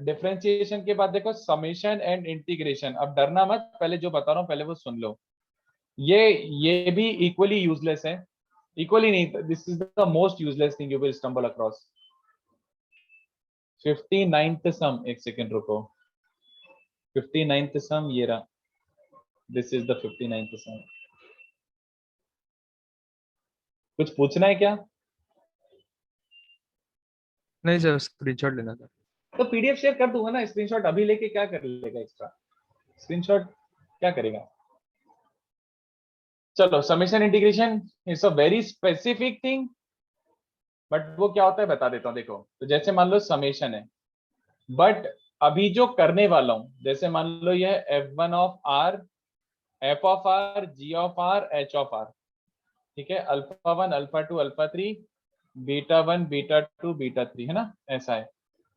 डिफरेंशिएशन के बाद देखो समेशन एंड इंटीग्रेशन, अब डरना मत, पहले जो बता रहा हूँ पहले वो सुन लो। ये भी इक्वली यूजलेस है, इक्वली नहीं, this is the most useless thing you will stumble across. 59th सम, एक सेकंड रुको, 59th सम ये रहा, दिस इज द 59th सम। कुछ पूछना है क्या? नहीं सर, स्क्रीनशॉट लेना था। तो पीडीएफ शेयर कर दूंगा ना, स्क्रीनशॉट अभी लेके क्या कर लेगा एक्स्ट्रा, स्क्रीनशॉट क्या करेगा। चलो, summation integration is a very specific thing, but वो क्या होता है बता देता हूँ। देखो, तो जैसे मान लो समेशन है, बट अभी जो करने वाला हूं, जैसे मान लो यह f1 of r, f of r, g of r, h of r, ठीक है, alpha 1 alpha 2 alpha 3, beta 1 beta 2 beta 3, है ना, ऐसा है।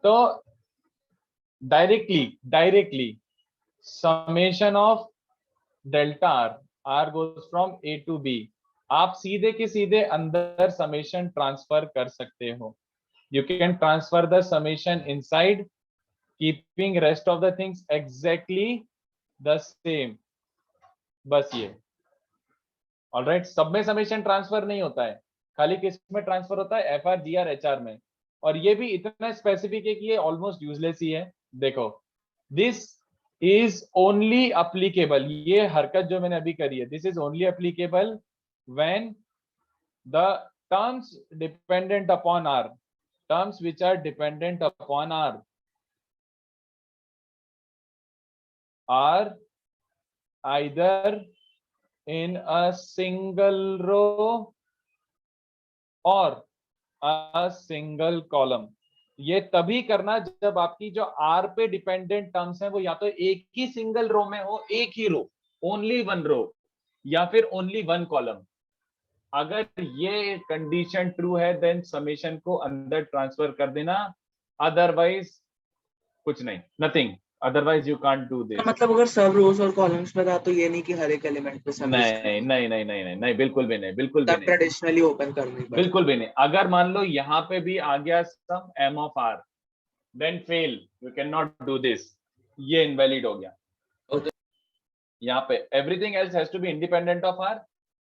तो directly summation of delta r goes from a to b, आप सीधे के सीधे अंदर समेशन ट्रांसफर कर सकते हो। You can transfer the summation inside, keeping rest of the things exactly the same, बस ये। ऑलराइट, सब में समेशन ट्रांसफर नहीं होता है, खाली किस में ट्रांसफर होता है, FR GR HR में। और ये भी इतना स्पेसिफिक है कि ये ऑलमोस्ट यूजलेस ही है। देखो, दिस इज ओनली अप्लीकेबल, ये हरकत जो मैंने अभी करी है, this is only applicable when the terms dependent upon R, terms which are dependent upon R are either in a single row or a single column। ये तभी करना जब आपकी जो R पे डिपेंडेंट टर्म्स हैं वो या तो एक ही सिंगल रो में हो, एक ही रो, ओनली वन रो, या फिर ओनली वन कॉलम। अगर ये कंडीशन ट्रू है देन समेशन को अंदर ट्रांसफर कर देना, अदरवाइज कुछ नहीं, nothing. otherwise you can't do this. मतलब अगर सब रोज और कॉलम्स में था तो ये नहीं कि हर एक एलिमेंट पे समेशन नहीं नहीं नहीं नहीं नहीं नहीं, बिल्कुल भी नहीं, बिल्कुल भी तब नहीं, ट्रेडिशनली ओपन करनी पड़ेगी। बिल्कुल भी नहीं। अगर मान लो यहाँ पे भी आ गया सम m of r, then fail, you cannot do this, ये इनवैलिड हो गया। Okay. यहाँ पे everything else has to be independent of r,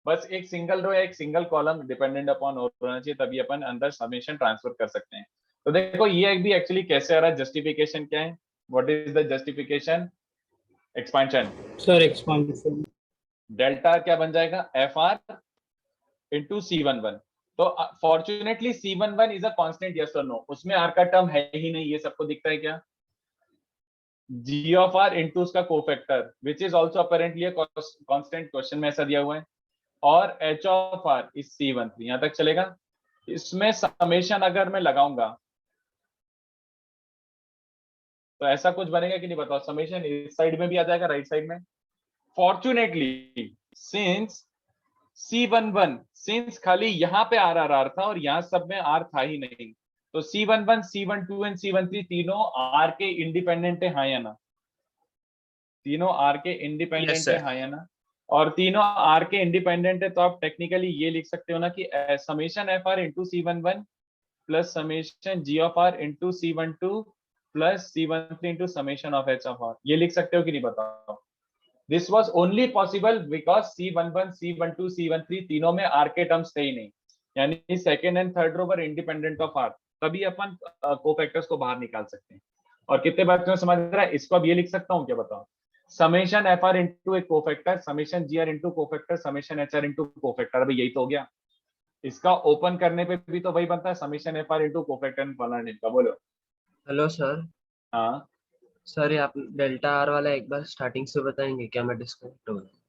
बस एक सिंगल रो या एक सिंगल कॉलम डिपेंडेंट अपॉन होना चाहिए, तभी अपन अंदर समेशन ट्रांसफर कर सकते हैं। तो देखो ये भी एक्चुअली कैसे आ रहा है, जस्टिफिकेशन क्या है, what is the justification? Expansion. Sir expansion delta क्या बन जाएगा? fr into c11। तो fortunately c11 is a constant, yes और नो? उसमें r का टर्म है ही नहीं, ये सबको दिखता है क्या? g of r into उसका cofactor which is also apparently a constant, question में ऐसा दिया हुआ है, और h of r is c13, यहाँ तक चलेगा। इसमें समेशन अगर मैं लगाऊंगा तो ऐसा कुछ बनेगा कि नहीं बताओ? समेशन इस साइड में भी आ जाएगा, राइट साइड में। फॉर्चुनेटली सिंस C11, सिंस खाली यहाँ पे RR था और यहाँ सब में R था ही नहीं, तो C11, C12 एंड C13 तीनों R के इंडिपेंडेंट है, हाँ या ना? तीनों R के इंडिपेंडेंट है, हाँ या ना? और तीनों R के इंडिपेंडेंट है, तो आप टेक्निकली ये लिख सकते हो ना कि summation FR into C11 plus summation G of R into C12 plus C13 into summation of H of R, ये लिख सकते हो कि नहीं बताओ? This was only possible because C11, C12, C13 तीनों में R के टर्म्स थे ही नहीं, यानी second and third row were independent of R, तभी अपन कोफैक्टर्स को बाहर निकाल सकते हैं। और कितने बच्चों समझ रहा है? इसको अब ये लिख सकता हूँ क्या बताओ? समेशन FR इंटू एक cofactor, summation GR into cofactor, summation HR into cofactor, अभी यही तो हो गया। इसका ओपन करने पे भी तो वही बनता है, समेशन FR इंटू कोफैक्टर का। बोलो। Hello sir. हाँ सर ये आप डेल्टा आर वाला एक बार स्टार्टिंग से बताएंगे क्या? मैं डिस्कनेक्ट हो गया।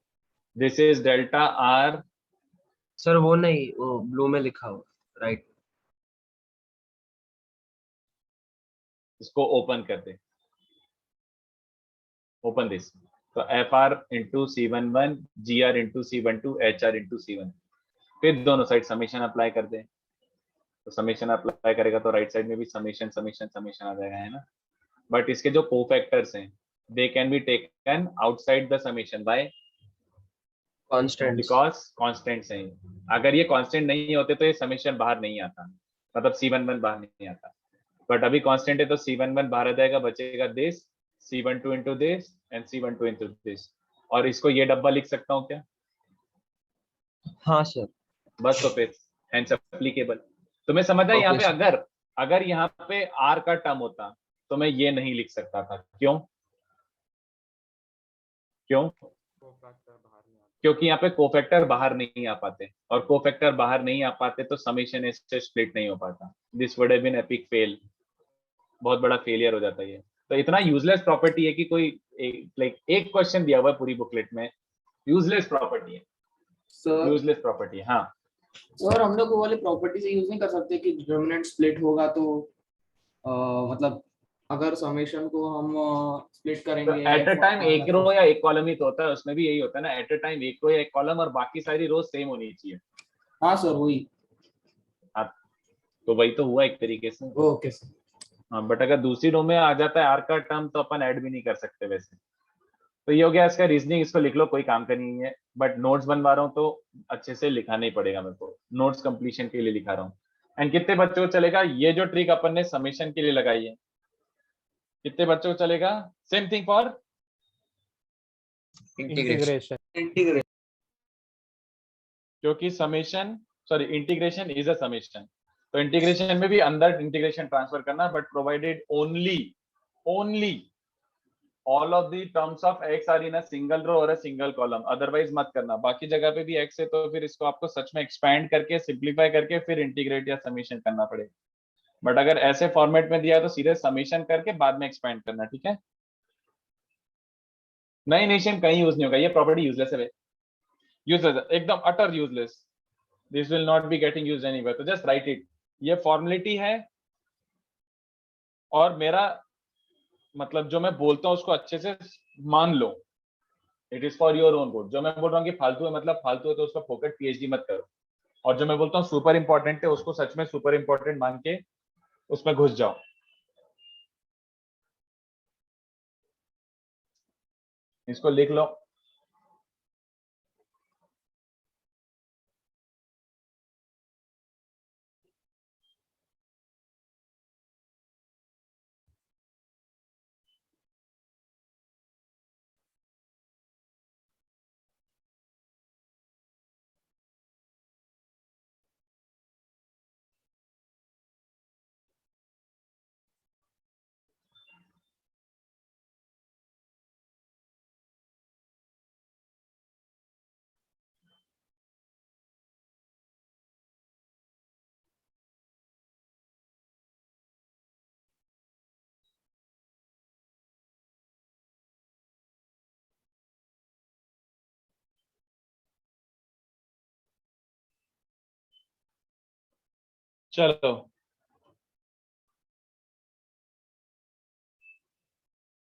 This is delta R। Sir वो नहीं, वो ब्लू में लिखा हुआ, राइट? इसको ओपन कर दे, ओपन दिस। तो FR into C11, GR into C12, HR into C1, फिर दोनों साइड समेशन अप्लाई कर दे। तो समेशन अप्लाई करेगा तो राइट साइड में भी समेशन समेशन समेशन आ जाएगा, है ना? बट इसके जो कोफैक्टर्स हैं they can be taken outside the summation bye constant, because constants हैं। अगर ये कांस्टेंट नहीं होते तो ये समेशन बाहर नहीं आता, मतलब C11 बाहर नहीं आता, बट अभी कांस्टेंट है तो C11 बाहर आ जाएगा, बचेगा this C12 into this and C12 into this. और इसको ये डब्बा लिख सकता हूँ क्या? हाँ सर। बस तो फिर हेंस एप्लीकेबल। तुम्हें समझ आया? यहाँ पे अगर यहाँ पे R का टर्म होता तो मैं ये नहीं लिख सकता था। क्यों? क्यों? क्योंकि यहाँ पे कोफैक्टर बाहर नहीं आ पाते, और कोफैक्टर बाहर नहीं आ पाते तो समेशन इससे स्प्लिट नहीं हो पाता। This would have been epic fail, बहुत बड़ा फेलियर हो जाता है ये। तो इतना यूजलेस प्रॉपर्टी है कि कोई एक क्वेश्चन दिया हुआ है पूरी बुकलेट में, यूजलेस प्रॉपर्टी है, यूजलेस प्रॉपर्टी है। हाँ सर, हम लोग वो वाले प्रॉपर्टी से यूज नहीं कर सकते कि डिटरमिनेंट स्प्लिट होगा तो मतलब अगर समेशन को हम स्प्लिट करेंगे एट अ टाइम एक रो या एक कॉलम ही तो होता है, उसमें भी यही होता है ना, एट अ टाइम एक रो या एक कॉलम, और बाकी सारी रो सेम होनी चाहिए। हाँ सर, वही। हाँ तो वही तो हुआ एक तरीके से। Okay sir. हाँ बट अगर दूसरी रो में आ जाता है आर का टर्म तो अपन ऐड भी नहीं कर सकते वैसे। तो ये हो गया इसका रीजनिंग, इसको लिख लो, कोई काम का नहीं है। बट नोट्स बनवा रहा हूँ तो अच्छे से लिखाना ही पड़ेगा मेरे को, नोट्स कंप्लीशन के लिए लिखा रहा हूँ। एंड कितने बच्चों को चलेगा ये जो ट्रिक अपन ने समेशन के लिए लगाई है? कितने बच्चों को चलेगा? Same thing for integration. क्योंकि summation integration is a summation, तो इंटीग्रेशन में भी अंदर इंटीग्रेशन ट्रांसफर करना, but provided only all of the terms of x are in a single row or a single column, otherwise मत करना। बाकी जगह पे भी x है तो फिर इसको आपको सच में एक्सपैंड करके सिंप्लीफाई करके फिर इंटीग्रेट या समेशन करना पड़ेगा। बट अगर ऐसे फॉर्मेट में दिया है तो सीधे समेशन करके बाद में एक्सपैंड करना, ठीक है? नहीं नेशन कहीं यूज नहीं होगा, ये प्रॉपर्टी यूजलेस है, यूजलेस, एकदम utter useless. This will not be getting used anywhere, तो जस्ट राइट इट। ये फॉर्मेलिटी है, और मेरा मतलब जो मैं बोलता हूँ उसको अच्छे से मान लो। It is for your own good. जो मैं बोल रहा हूँ कि फालतू है मतलब फालतू है, तो उसका फोकट पीएचडी मत करो। और जो मैं बोलता हूँ सुपर इंपॉर्टेंट है उसको सच में सुपर इंपॉर्टेंट मान के उसमें घुस जाओ। इसको लिख लो। चलो,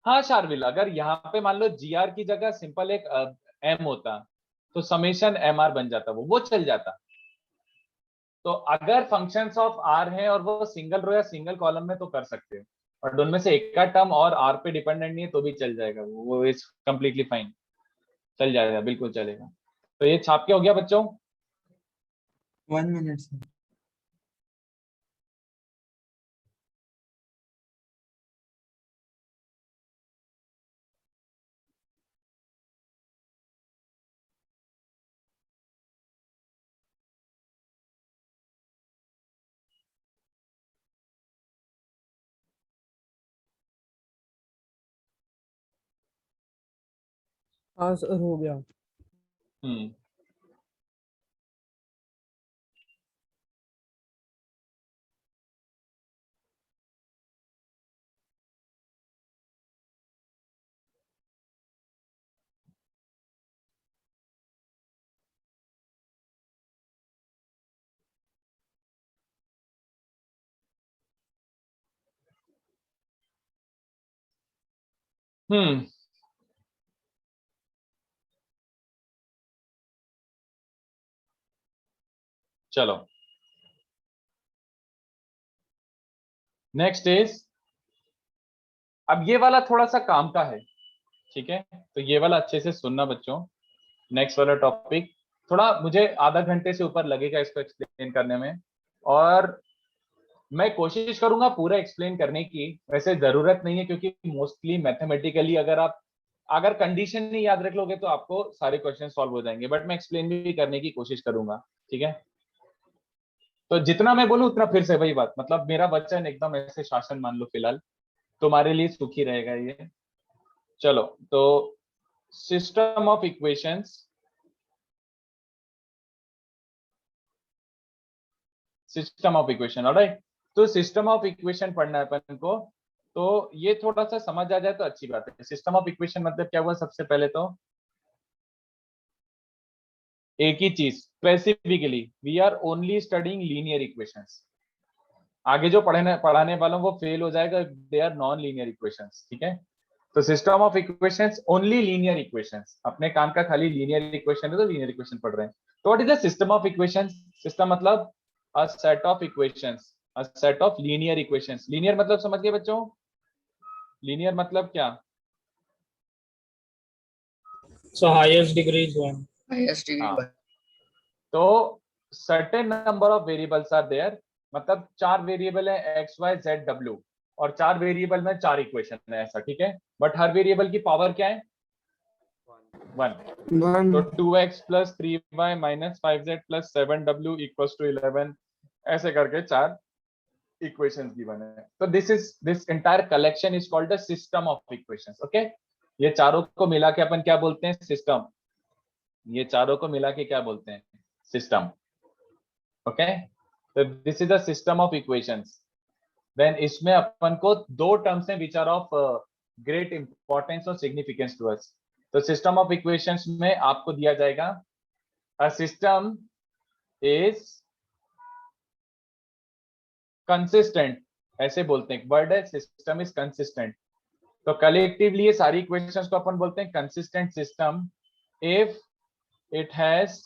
हाँ शार्विल, अगर यहाँ पे मान लो जी आर की जगह सिंपल एक एम होता तो समेशन एम आर बन जाता, वो चल जाता। तो अगर फंक्शंस ऑफ आर है और वो सिंगल रो या सिंगल कॉलम में तो कर सकते हो, और उनमें से एक का टर्म और आर पे डिपेंडेंट नहीं है तो भी चल जाएगा, वो इज कम्प्लीटली फाइन, चल जाएगा, बिल्कुल चलेगा। तो ये छाप के हो गया बच्चों? 1 minute sir. हाँ सर हो गया। हम्म, हम्म, चलो नेक्स्ट इज, अब ये वाला थोड़ा सा काम का है, ठीक है, तो ये वाला अच्छे से सुनना बच्चों। नेक्स्ट वाला टॉपिक थोड़ा मुझे आधा घंटे से ऊपर लगेगा इसको एक्सप्लेन करने में, और मैं कोशिश करूंगा पूरा एक्सप्लेन करने की, वैसे जरूरत नहीं है क्योंकि मोस्टली मैथमेटिकली अगर कंडीशन नहीं याद रख लोगे तो आपको सारे क्वेश्चन सॉल्व हो जाएंगे, बट मैं एक्सप्लेन भी करने की कोशिश करूंगा, ठीक है। तो जितना मैं बोलूं उतना फिर से वही बात, मतलब मेरा वचन एकदम ऐसे शासन मान लो फिलहाल, तुम्हारे लिए सुखी रहेगा ये। चलो, तो system of equations, system of equation, alright. तो सिस्टम ऑफ इक्वेशन पढ़ना है अपन को, तो ये थोड़ा सा समझ आ जाए तो अच्छी बात है। सिस्टम ऑफ इक्वेशन मतलब क्या हुआ, सबसे पहले तो एक ही चीज, specifically we are only studying linear equations. आगे जो पढ़ाने वालों वो फेल हो जाएगा, they are non linear equations, ठीक है। तो system of equations only linear equations, अपने काम का खाली लीनियर इक्वेशन है तो लीनियर इक्वेशन पढ़ रहे हैं। तो what is the system of equations? System मतलब a set of equations, a set of linear equations. Linear मतलब समझ गए बच्चों? लीनियर मतलब क्या? So highest degree is 1. Highest degree हाँ, तो certain number of variables are there, मतलब 4 वेरिएबल है एक्स वाई जेड डब्ल्यू, और 4 वेरिएबल में 4 इक्वेशन है ऐसा, ठीक है। बट हर वेरिएबल की पावर क्या है? 1। तो 2x plus 3y minus 5z plus 7w equals to 11, ऐसे करके 4 इक्वेशंस गिवन है। तो this entire collection is called the system of equations, okay. ये चारों को मिला के अपन क्या बोलते हैं? सिस्टम। ये चारों को मिला के क्या बोलते हैं? System, okay. तो this is the system of equations. Then इसमें अपन को दो टर्म्स हैं which are of great importance और सिग्निफिकेंस टू अस। तो सिस्टम ऑफ इक्वेशंस में आपको दिया जाएगा अ सिस्टम इज कंसिस्टेंट, ऐसे बोलते हैं, एक वर्ड है सिस्टम इज कंसिस्टेंट। तो कलेक्टिवली ये सारी इक्वेशंस को अपन बोलते हैं consistent system if it has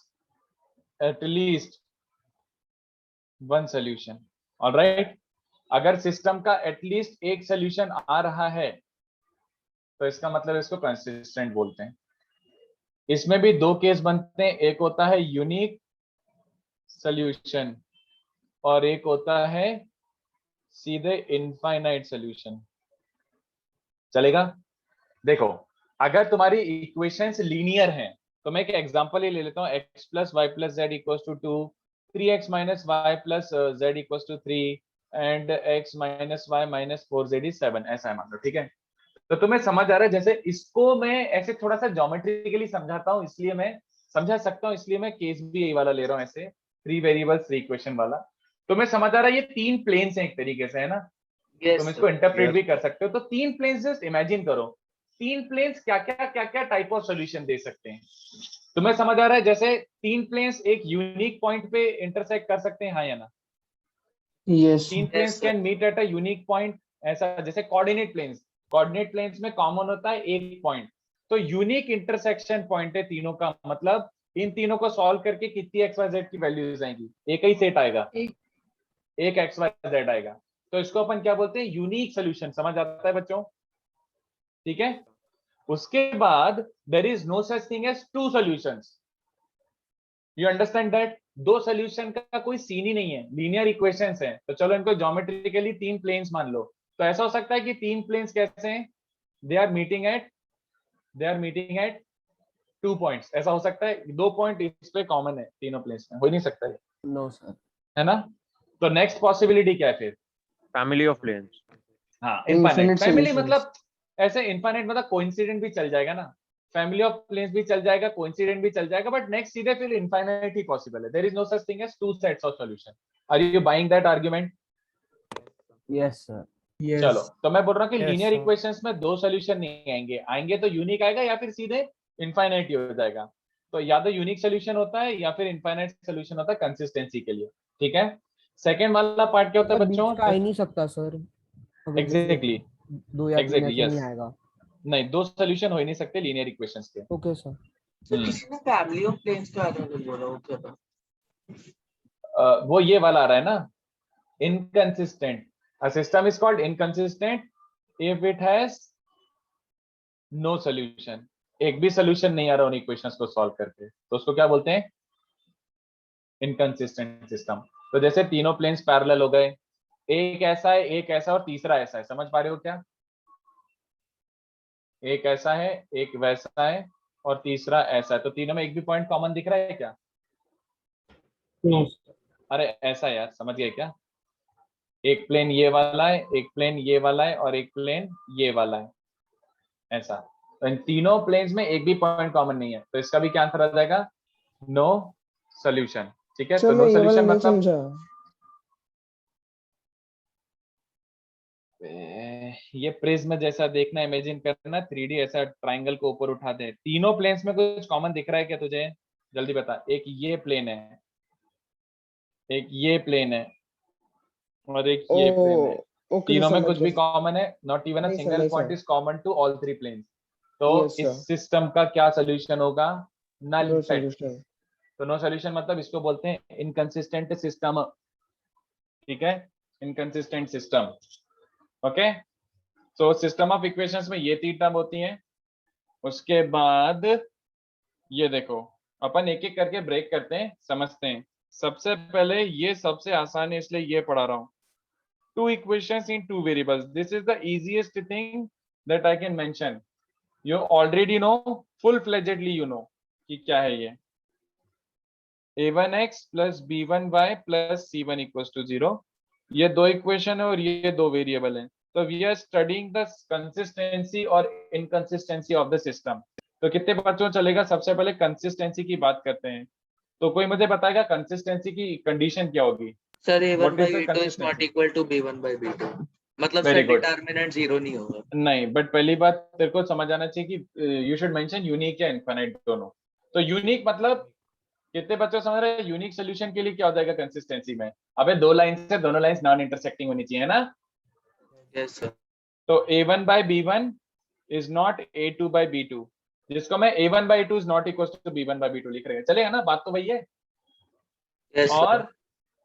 at least one solution, alright. अगर सिस्टम का एटलीस्ट एक सोल्यूशन आ रहा है तो इसका मतलब इसको कंसिस्टेंट बोलते हैं। इसमें भी दो केस बनते हैं, एक होता है यूनिक सॉल्यूशन और एक होता है सीधे इनफाइनाइट सॉल्यूशन। चलेगा? देखो, अगर तुम्हारी इक्वेशंस लीनियर हैं तो मैं एक एग्जांपल ही ले लेता हूँ, x + y + z = 2, 3x - y + z = 3 and x - y - 4z is 7, ऐसा है मान लो, ठीक है? तो तुम्हें समझ आ रहा है? जैसे इसको मैं ऐसे थोड़ा सा ज्योमेट्रिकली समझाता हूँ, इसलिए मैं समझा सकता हूँ, इसलिए मैं केस भी यही वाला ले रहा हूँ, ऐसे 3 वेरिएबल्स 3 इक्वेशन वाला। तुम्हें समझ आ रहा है? ये 3 प्लेन्स हैं एक तरीके से, है ना? तुम इसको इंटरप्रेट भी कर सकते हो। तो 3 प्लेन्स जस्ट इमेजिन करो, 3 प्लेन्स क्या क्या टाइप ऑफ सॉल्यूशन दे सकते हैं। तुम्हें समझ आ रहा है? जैसे 3 प्लेन्स एक यूनिक पॉइंट पे इंटरसेक्ट कर सकते हैं, हाँ या ना? Yes 3 planes can meet at a unique point, ऐसा जैसे कोऑर्डिनेट प्लेन्स में कॉमन होता है एक पॉइंट, तो यूनिक इंटरसेक्शन पॉइंट है तीनों का। मतलब इन तीनों को सॉल्व करके कितनी एक्स वाई जेड की वैल्यूज आएंगी? एक ही सेट आएगा, एक एक्स वाई जेड आएगा। तो इसको अपन क्या बोलते हैं? Unique solution. समझ आता है बच्चों? ठीक है। उसके बाद there is no such thing as 2 solutions. You understand that? 2 solution का कोई सीन ही नहीं है, लीनियर इक्वेशंस हैं। तो चलो इनको ज्योमेट्रिकली 3 प्लेन्स मान लो। तो ऐसा हो सकता है कि 3 प्लेन्स कैसे हैं? They are meeting at 2 points. ऐसा हो सकता है? 2 पॉइंट इस पे कॉमन है तीनों प्लेन्स में, हो ही नहीं सकता है? No sir. है ना? तो नेक्स्ट पॉसिबिलिटी क्या है फिर? Family of planes. हाँ, इनफाइनाइट। Infinite family solutions. मतलब ऐसे इनफाइनाइट मतलब कोइंसिडेंट भी चल जाएगा ना, फैमिली ऑफ प्लेन्स भी चल जाएगा, कोइंसिडेंट भी चल जाएगा, बट नेक्स्ट सीधे फिर इनफाइनाइट ही पॉसिबल है। There is no such thing as 2 sets of solution. Are you buying that argument? Yes sir. चलो, तो मैं बोल रहा हूँ कि Yes, लीनियर sir. इक्वेशंस में 2 सॉल्यूशन नहीं आएंगे, आएंगे तो यूनिक आएगा या फिर सीधे इनफाइनाइट ही हो जाएगा। तो या तो यूनिक सॉल्यूशन होता है या फिर इनफाइनाइट सॉल्यूशन होता है कंसिस्टेंसी के लिए। ठीक है। सेकंड वाला पार्ट क्या होता है बच्चों? आ ही नहीं सकता सर। एग्जैक्टली, 2 या 3 एग्जैक्टली, ऐसे यस। नहीं आएगा। नहीं, 2 सॉल्यूशन हो ही नहीं सकते लीनियर इक्वेशंस के। Okay sir. किसी ने फैमिली ऑफ प्लेन्स का आर्गुमेंट बोला, वो क्या था? वो ये वाला आ रहा है ना, inconsistent. A system is called inconsistent if it has no solution. एक भी सोल्यूशन नहीं आ रहा उन इक्वेशंस को सॉल्व करके, तो उसको क्या बोलते हैं? Inconsistent system. तो जैसे तीनों प्लेन्स पैरेलल हो गए, एक ऐसा है, एक ऐसा और तीसरा ऐसा है। समझ पा रहे हो क्या? एक ऐसा है, एक वैसा है और तीसरा ऐसा है। तो तीनों में एक भी पॉइंट कॉमन दिख रहा है क्या? No. अरे ऐसा यार, समझ गए क्या? एक प्लेन ये वाला है, एक प्लेन ये वाला है और एक प्लेन ये वाला है, ऐसा। तो इन तीनों प्लेन्स में एक भी पॉइंट कॉमन नहीं है, तो इसका भी क्या आंसर आ जाएगा? No solution. ठीक है। तो नो सॉल्यूशन मतलब ये प्रिज्म जैसा देखना, इमेजिन करना, 3D ऐसा ट्राइंगल को ऊपर उठा दे। तीनों प्लेन्स में कुछ कॉमन दिख रहा है क्या तुझे? जल्दी बता। एक ये प्लेन है, एक ये प्लेन है और एक ये प्लेन है। तीनों में कुछ भी कॉमन है? Not even a single point is common to all 3 planes. तो इस सिस्टम का क्या सॉल्यूशन होगा? Null set. तो नो सॉल्यूशन मतलब इसको बोलते हैं इनकंसिस्टेंट सिस्टम। ठीक है, inconsistent system. Okay. So system of equations में ये 3 टर्म होती हैं। उसके बाद ये देखो, अपन एक एक करके ब्रेक करते हैं, समझते हैं। सबसे पहले ये सबसे आसान है इसलिए ये पढ़ा रहा हूँ। 2 equations in 2 variables. This is the easiest thing that I can mention. You already know, full-fledgedly you know कि क्या है ये। a1x plus b1y plus c1 equals to 0. ये 2 इक्वेशन है और ये 2 वेरिएबल है। तो we are studying the consistency और इनकंसिस्टेंसी ऑफ द सिस्टम। तो कितने बच्चों चलेगा? सबसे पहले कंसिस्टेंसी की बात करते हैं। तो कोई मुझे बताएगा कंसिस्टेंसी की कंडीशन क्या होगी? Sir a1 What by is the b2 is not consistency? equal to b1 by b2. मतलब Very सेट good. डिटरमिनेंट 0 नहीं होगा। नहीं, बट पहली बात तेरे को समझ आना चाहिए कि यू शुड मेंशन यूनिक या इनफाइनाइट दोनों। तो यूनिक मतलब कितने बच्चों समझ रहे हैं? यूनिक सॉल्यूशन के लिए क्या हो जाएगा कंसिस्टेंसी में? अबे 2 लाइन से दोनों लाइंस नॉन इंटरसेक्टिंग होनी चाहिए ना। Yes sir. तो a1 by b1 is not a2 by b2, जिसको मैं a1 by a2 is not equals to b1 by b2 लिख रहे हैं। चलेगा ना? बात तो वही है। यस और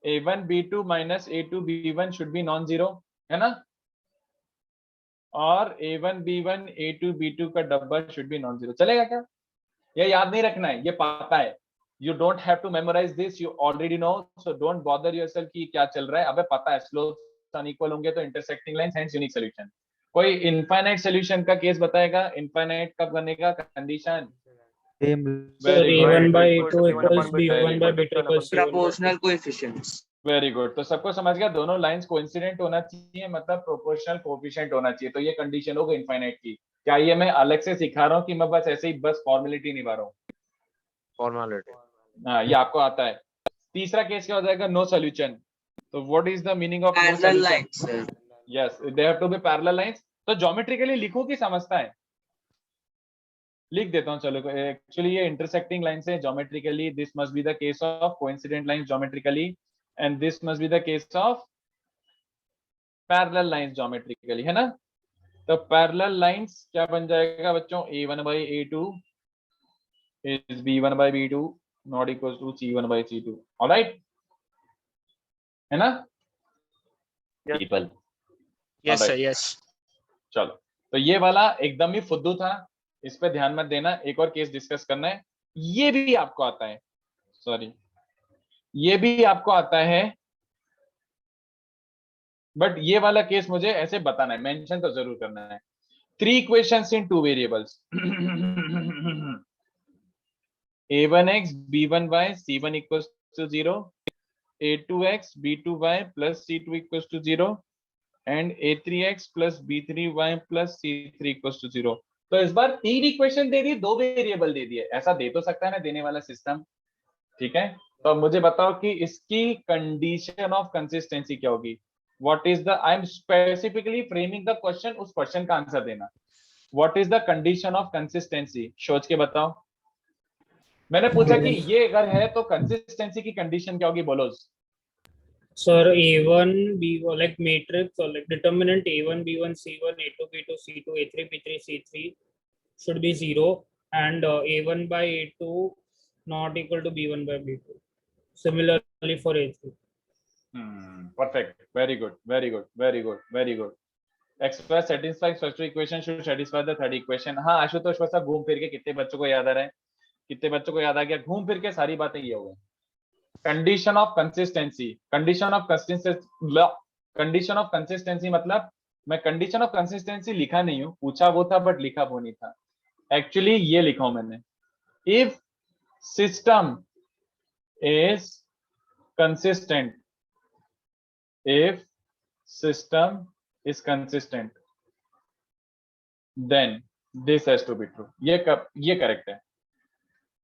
a1 b2 minus a2 b1 should be non-zero, है ना? और A1 B1 A2 B2 का डब्बा शुड बी नॉन जीरो। चलेगा क्या? ये याद नहीं रखना है, ये पता है। You don't have to memorize this, you already know, so don't bother yourself कि क्या चल रहा है। अबे पता है स्लोप्स अनइक्वल होंगे तो intersecting lines, hence unique solution. कोई इनफाइनाइट सॉल्यूशन का केस बताएगा? इनफाइनाइट कब बनेगा? Condition A1 by A2 equals B1 by B2 equals C1 by proportional coefficients. Very good. तो सबको समझ गया, दोनों लाइंस कोइंसिडेंट होना चाहिए, मतलब प्रोपोर्शनल कोएफिशिएंट होना चाहिए, तो ये कंडीशन होगा इनफाइनाइट की। क्या ये मैं अलग से सिखा रहा हूँ कि मैं बस ऐसे ही बस फॉर्मेलिटी निभा रहा हूँ? फॉर्मेलिटी। हाँ, ये आपको आता है। तीसरा केस क्या हो जाएगा? No solution. तो what is the meaning of no Parallel solution? lines. Yes, they have to be parallel lines. तो ज्योमेट्रिकली लिखो कि समझता है? लिख देता हूँ चलो। एक्चुअली ये इंटरसेक्टिंग लाइंस है geometrically, this must be the case of coincident lines geometrically, and this must be the case of parallel lines geometrically, है ना? तो पैरेलल लाइंस क्या बन जाएगा बच्चों? A1 by A2 is B1 by B2 not equals to C1 by C2, alright, है ना? People, yes Alright. Sir yes. चलो, तो ये वाला एकदम ही फुद्दू था, इस पे ध्यान मत देना। एक और केस डिस्कस करना है, ये भी आपको आता है, सॉरी ये भी आपको आता है, बट ये वाला केस मुझे ऐसे बताना है, मेंशन तो जरूर करना है। 3 equations in 2 variables A1x B1y C1 equals to 0, A2x B2y plus C2 equals to 0, and A3x plus B3y plus C3 equals to 0। तो इस बार 3 इक्वेशन दे दी, 2 वेरिएबल दे दिए। ऐसा दे तो सकता है ना देने वाला सिस्टम, ठीक है? तो मुझे बताओ कि इसकी कंडीशन ऑफ कंसिस्टेंसी क्या होगी? What is the, I am specifically framing the question, उस क्वेश्चन का आंसर देना। What is the condition of consistency? सोच के बताओ। मैंने पूछा कि ये अगर है तो कंसिस्टेंसी की कंडीशन क्या होगी? बोलो। Sir, A1 B1 like matrix or like determinant A1 B1 C1 A2 B2 C2 A3 B3 C3 should be 0, and A1 by A2 not equal to B1 by B2. Similarly for A3. Perfect. Very good. Very good. Very good. Very good. Express satisfies first equation should satisfy the third equation। हाँ आशुतोष, बस घूम फिर के कितने बच्चों को याद आ रहा है? कितने बच्चों को याद आ गया? घूम फिर के सारी बातें ये हो गई। Condition of consistency, condition of consistency, condition of consistency मतलब मैं कंडीशन ऑफ कंसिस्टेंसी लिखा नहीं हूं, पूछा वो था बट लिखा वो नहीं था। एक्चुअली ये लिखा हूं मैंने, if system is consistent, if system is consistent, then this has to be true। ये करेक्ट है।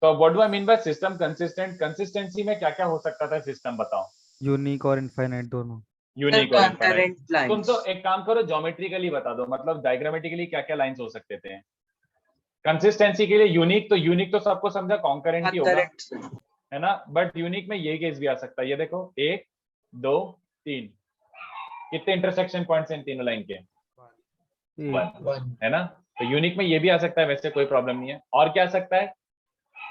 तो what do I mean by system consistent? Consistency में क्या क्या हो सकता था सिस्टम, बताओ? यूनिक और इनफाइनाइट दोनों। यूनिक और Concurrent इनफाइनाइट। lines. तुम तो एक काम करो, ज्योमेट्रिकली बता दो, मतलब डायग्रामेटिकली क्या क्या लाइंस हो सकते थे कंसिस्टेंसी के लिए। यूनिक तो सबको समझा, कॉन्करेंट ही होगा, Concurrent. है ना? बट यूनिक में ये केस भी आ सकता है। ये देखो 1 2 3, कितने इंटरसेक्शन पॉइंट्स हैं इन तीनों लाइन के? 1, है ना? तो यूनिक में ये भी आ सकता है, वैसे कोई प्रॉब्लम नहीं है। और क्या आ सकता है?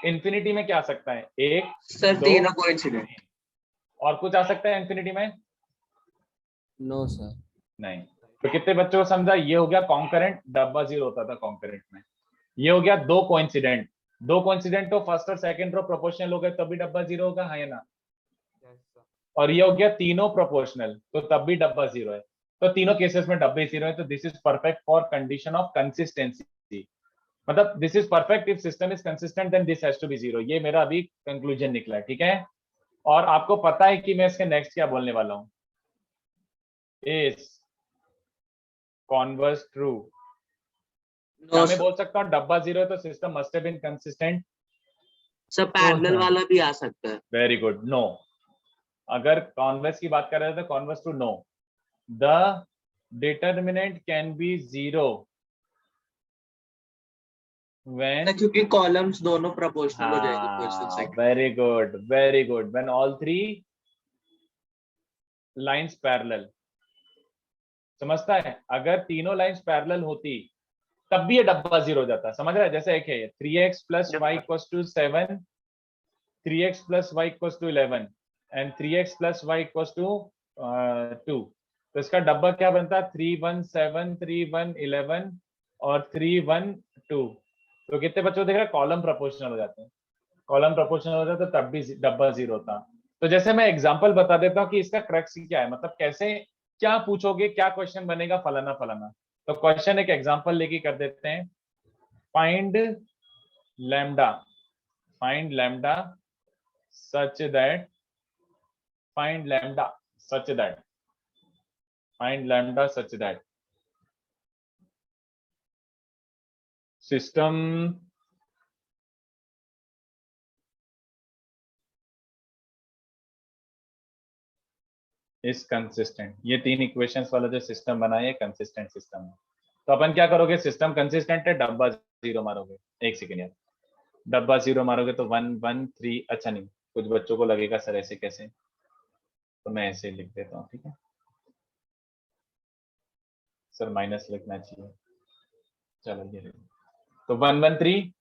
इन्फिनिटी में क्या आ सकता है? 1 Sir, 2 तीनों coincident. और कुछ आ सकता है इन्फिनिटी में? No sir. नहीं। तो कितने बच्चों को समझा? ये हो गया कॉन्करेंट, डब्बा 0 होता था कॉन्करेंट में। ये हो गया 2 कोइंसिडेंट, 2 कोइंसिडेंट तो फर्स्ट और सेकंड रो प्रोपोर्शनल हो गए तब भी डब्बा 0 होगा, हाँ या ना? और ये हो गया तीनों प्रोपोर्शनल, तो तब भी डब्बा 0 है। तो तीनों केसेस में डब्बे 0 है, तो this is perfect for condition of consistency. मतलब this is perfect if system is consistent then this has to be 0। ये मेरा अभी कंक्लूजन निकला है, ठीक है? और आपको पता है कि मैं इसके नेक्स्ट क्या बोलने वाला हूं? Is converse true. No, मैं sir. बोल सकता हूँ डब्बा 0 है तो system must have been consistent. Sir, parallel वाला भी आ सकता है। Very good. नो, अगर कॉन्वर्स की बात कर रहे थे तो converse to no, the determinant can be 0 when, क्योंकि कॉलम्स दोनों प्रोपोर्शनल हो जाएंगे फर्स्ट और second. Very good, very good, when all 3 lines parallel. समझता है? अगर तीनों लाइंस पैरेलल होती तब भी ये डब्बा 0 हो जाता। समझ रहा है? जैसे एक है 3x + y = 7, 3x + y = 11 and 3x + y = 2। तो इसका डब्बा क्या बनता है 3 1 7 3 1 11 और 3 1 2। तो कितने बच्चों देख रहे हैं कॉलम प्रोपोर्शनल हो जाते हैं, कॉलम प्रोपोर्शनल हो जाता है तब भी डब्बा 0 होता। तो जैसे मैं एग्जांपल बता देता हूँ कि इसका क्रक्स क्या है, मतलब कैसे क्या पूछोगे, क्या क्वेश्चन बनेगा फलाना फलाना। तो क्वेश्चन एक एग्जांपल लेके कर देते हैं। Find lambda, find lambda such that, find lambda such that, find lambda such that system is consistent. ये 3 इक्वेशंस वाला जो सिस्टम बना है कंसिस्टेंट सिस्टम है। तो अपन क्या करोगे, सिस्टम कंसिस्टेंट है, डब्बा 0 मारोगे। एक सेकेंड यार, डब्बा 0 मारोगे तो 1 1 3, अच्छा नहीं, कुछ बच्चों को लगेगा सर ऐसे कैसे, तो मैं ऐसे लिख देता हूँ, ठीक है सर, माइनस लिखना चाहिए, चलो ये तो 1 1 3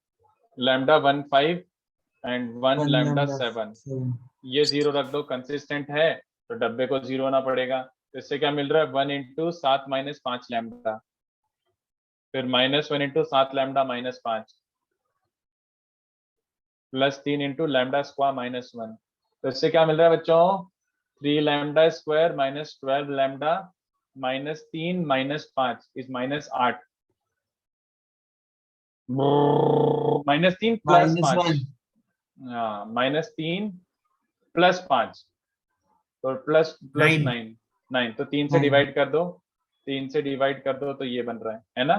लैम्डा 1 5 एंड 1 लैम्डा 7, ये 0 रख दो, कंसिस्टेंट है तो डब्बे को 0 होना पड़ेगा। तो इससे क्या मिल रहा है 1 इंटू 7 माइनस 5 लैम्डा, फिर -1 into 7 lambda minus 5 plus 3 into lambda square -1। तो इससे क्या मिल रहा है बच्चों 3 lambda square minus 12 lambda minus 3 minus 5 is -8, -3 plus 5, हाँ -3 प्लस 5 तो प्लस प्लस 9 9, तो 3 से डिवाइड कर दो, 3 से डिवाइड कर दो तो ये बन रहा है ना।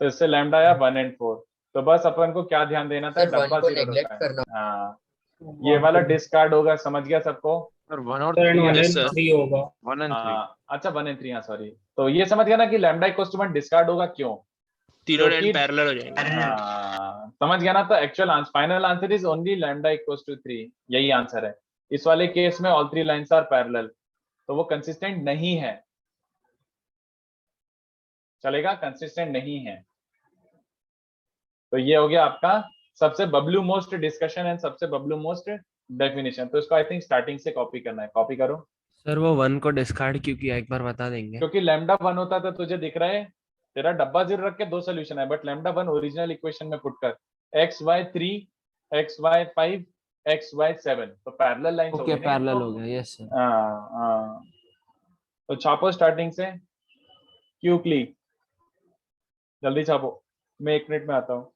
तो इससे लैम्डा आया 1 and 4। तो बस अपन को क्या ध्यान देना था, सर 1 डब्बा को 0 नेग्लेक्ट रखा है। करना। हाँ ये वाला डिस्कार्ड होगा, समझ गया सबको। सर 1 और सर 3 1 है and 3 होगा। 1 and 3 अच्छा 1 and 3, हाँ सॉरी। तो ये समझ गया ना कि लैम्डा इक्वल टू 1 डिस्कार्ड होगा, क्यों, तीनों क्योंकि एंड पैरेलल हो जाएंगे। समझ गया ना। तो actual answer, final answer is only lambda equals to 3, यही आंसर है। इस वाले केस में ऑल 3 लाइंस आर पैरेलल, तो वो कंसिस्टेंट नहीं है, चलेगा, कंसिस्टेंट नहीं है। तो ये हो गया आपका सबसे बबलू मोस्ट डिस्कशन एंड सबसे बबलू मोस्ट डेफिनेशन। तो इसको आई थिंक स्टार्टिंग से कॉपी करना है, कॉपी करो। सर वो 1 को डिस्कार्ड क्यों किया एक बार बता देंगे? क्योंकि लैम्डा 1 होता था, तुझे दिख रहा है तेरा डब्बा 0 रख के 2 सोल्यूशन है, बट लैम्डा 1 ओरिजिनल इक्वेशन में पुट कर xy 3 xy 5 xy 7, तो पैरेलल लाइंस हो ओके गई ना। पैरेलल हो गया, यस सर। हाँ। तो छापो स्टार्टिंग से क्यूकली, जल्दी छापो, मैं 1 मिनट में आता हूँ।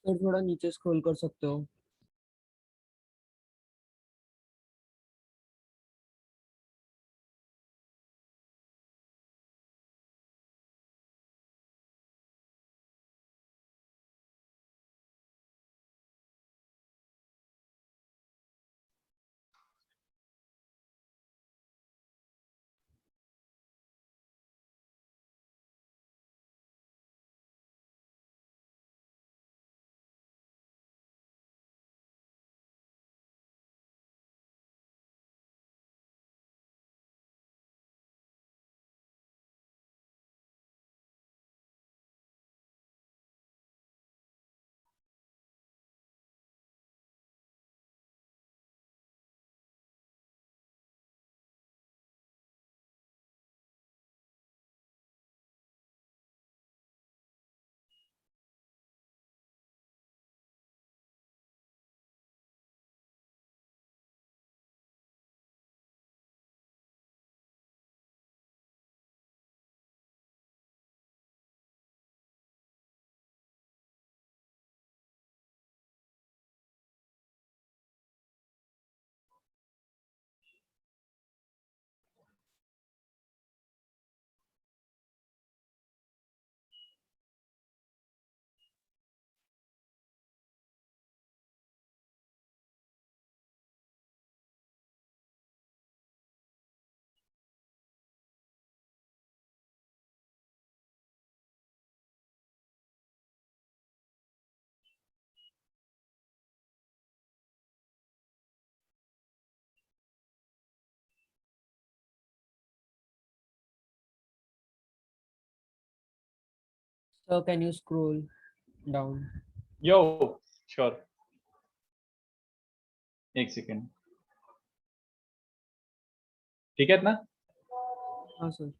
सर थोड़ा नीचे स्क्रॉल कर सकते हो। So can you scroll down? Yo, sure. एक सेकेंड, ठीक है इतना? हाँ सर.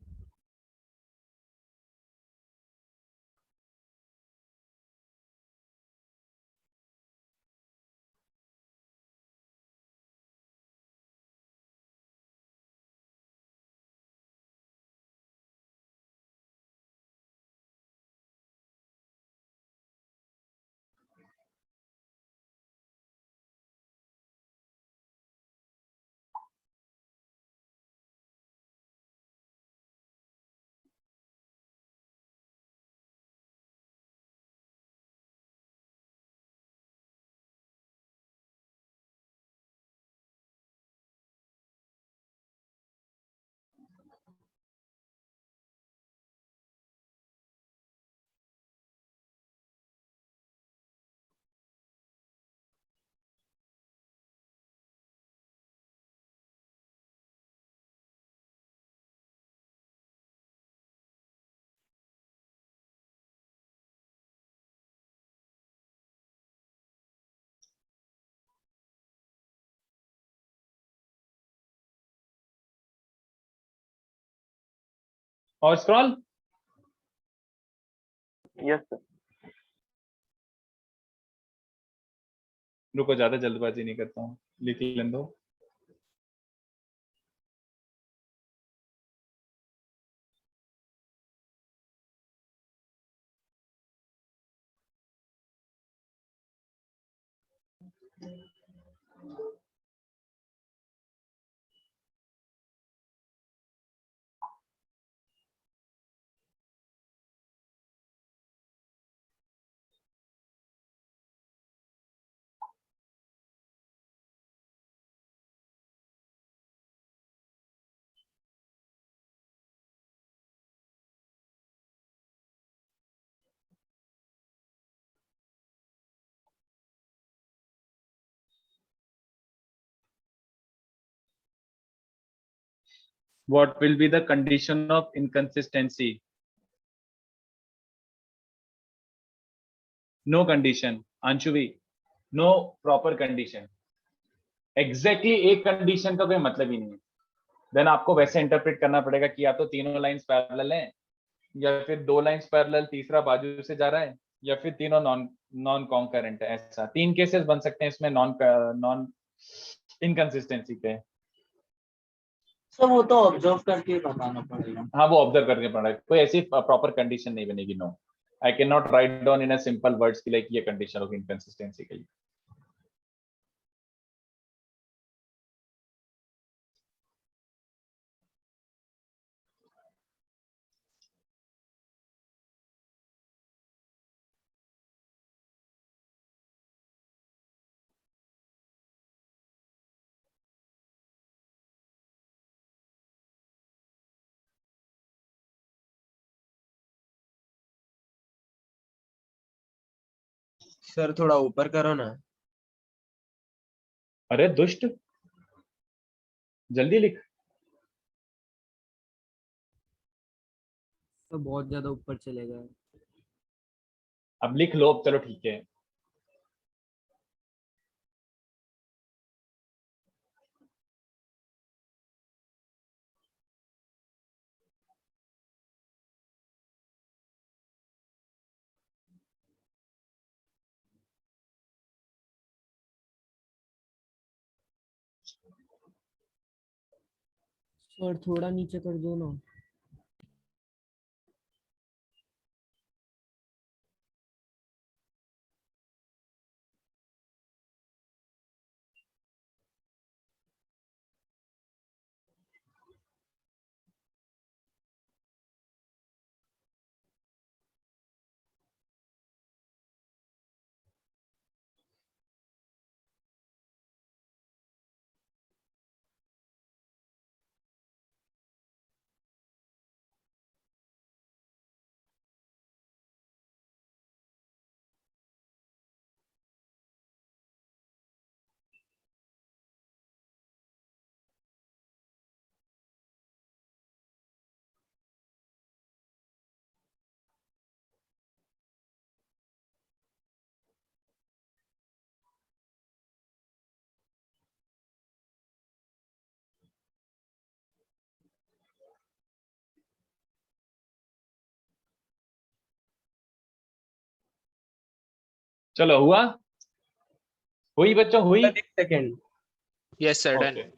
और स्क्रॉल, यस सर. रुको ज्यादा जल्दबाजी नहीं करता हूँ, लिख लेने दो. What will be the condition of inconsistency? No condition. Anshuvi, no proper condition. Exactly एक कंडीशन का कोई मतलब ही नहीं है. देन आपको वैसे इंटरप्रेट करना पड़ेगा कि या तो तीनों लाइंस पैरेलल हैं, या फिर दो लाइंस पैरेलल, तीसरा बाजू से जा रहा है, या फिर तीनों नॉन नॉन कॉन्करेंट है. ऐसा तीन केसेस बन सकते हैं इसमें नॉन नॉन इनकंसिस्टेंसी के. सर वो तो ऑब्जर्व करके ही बताना पड़ेगा. हाँ, वो ऑब्जर्व करके पड़ रहा है. कोई ऐसी प्रॉपर कंडीशन नहीं बनेगी. No, I can not write down in a simple words की लाइक ये कंडीशन ऑफ इनकंसिस्टेंसी के लिए. सर थोड़ा ऊपर करो ना. अरे दुष्ट, जल्दी लिख. तो बहुत ज्यादा ऊपर चले गए. अब लिख लो. चलो ठीक है. सर थोड़ा नीचे कर दो ना. चलो हुआ, हुई बच्चों, हुई। एक second. Yes sir, done. Okay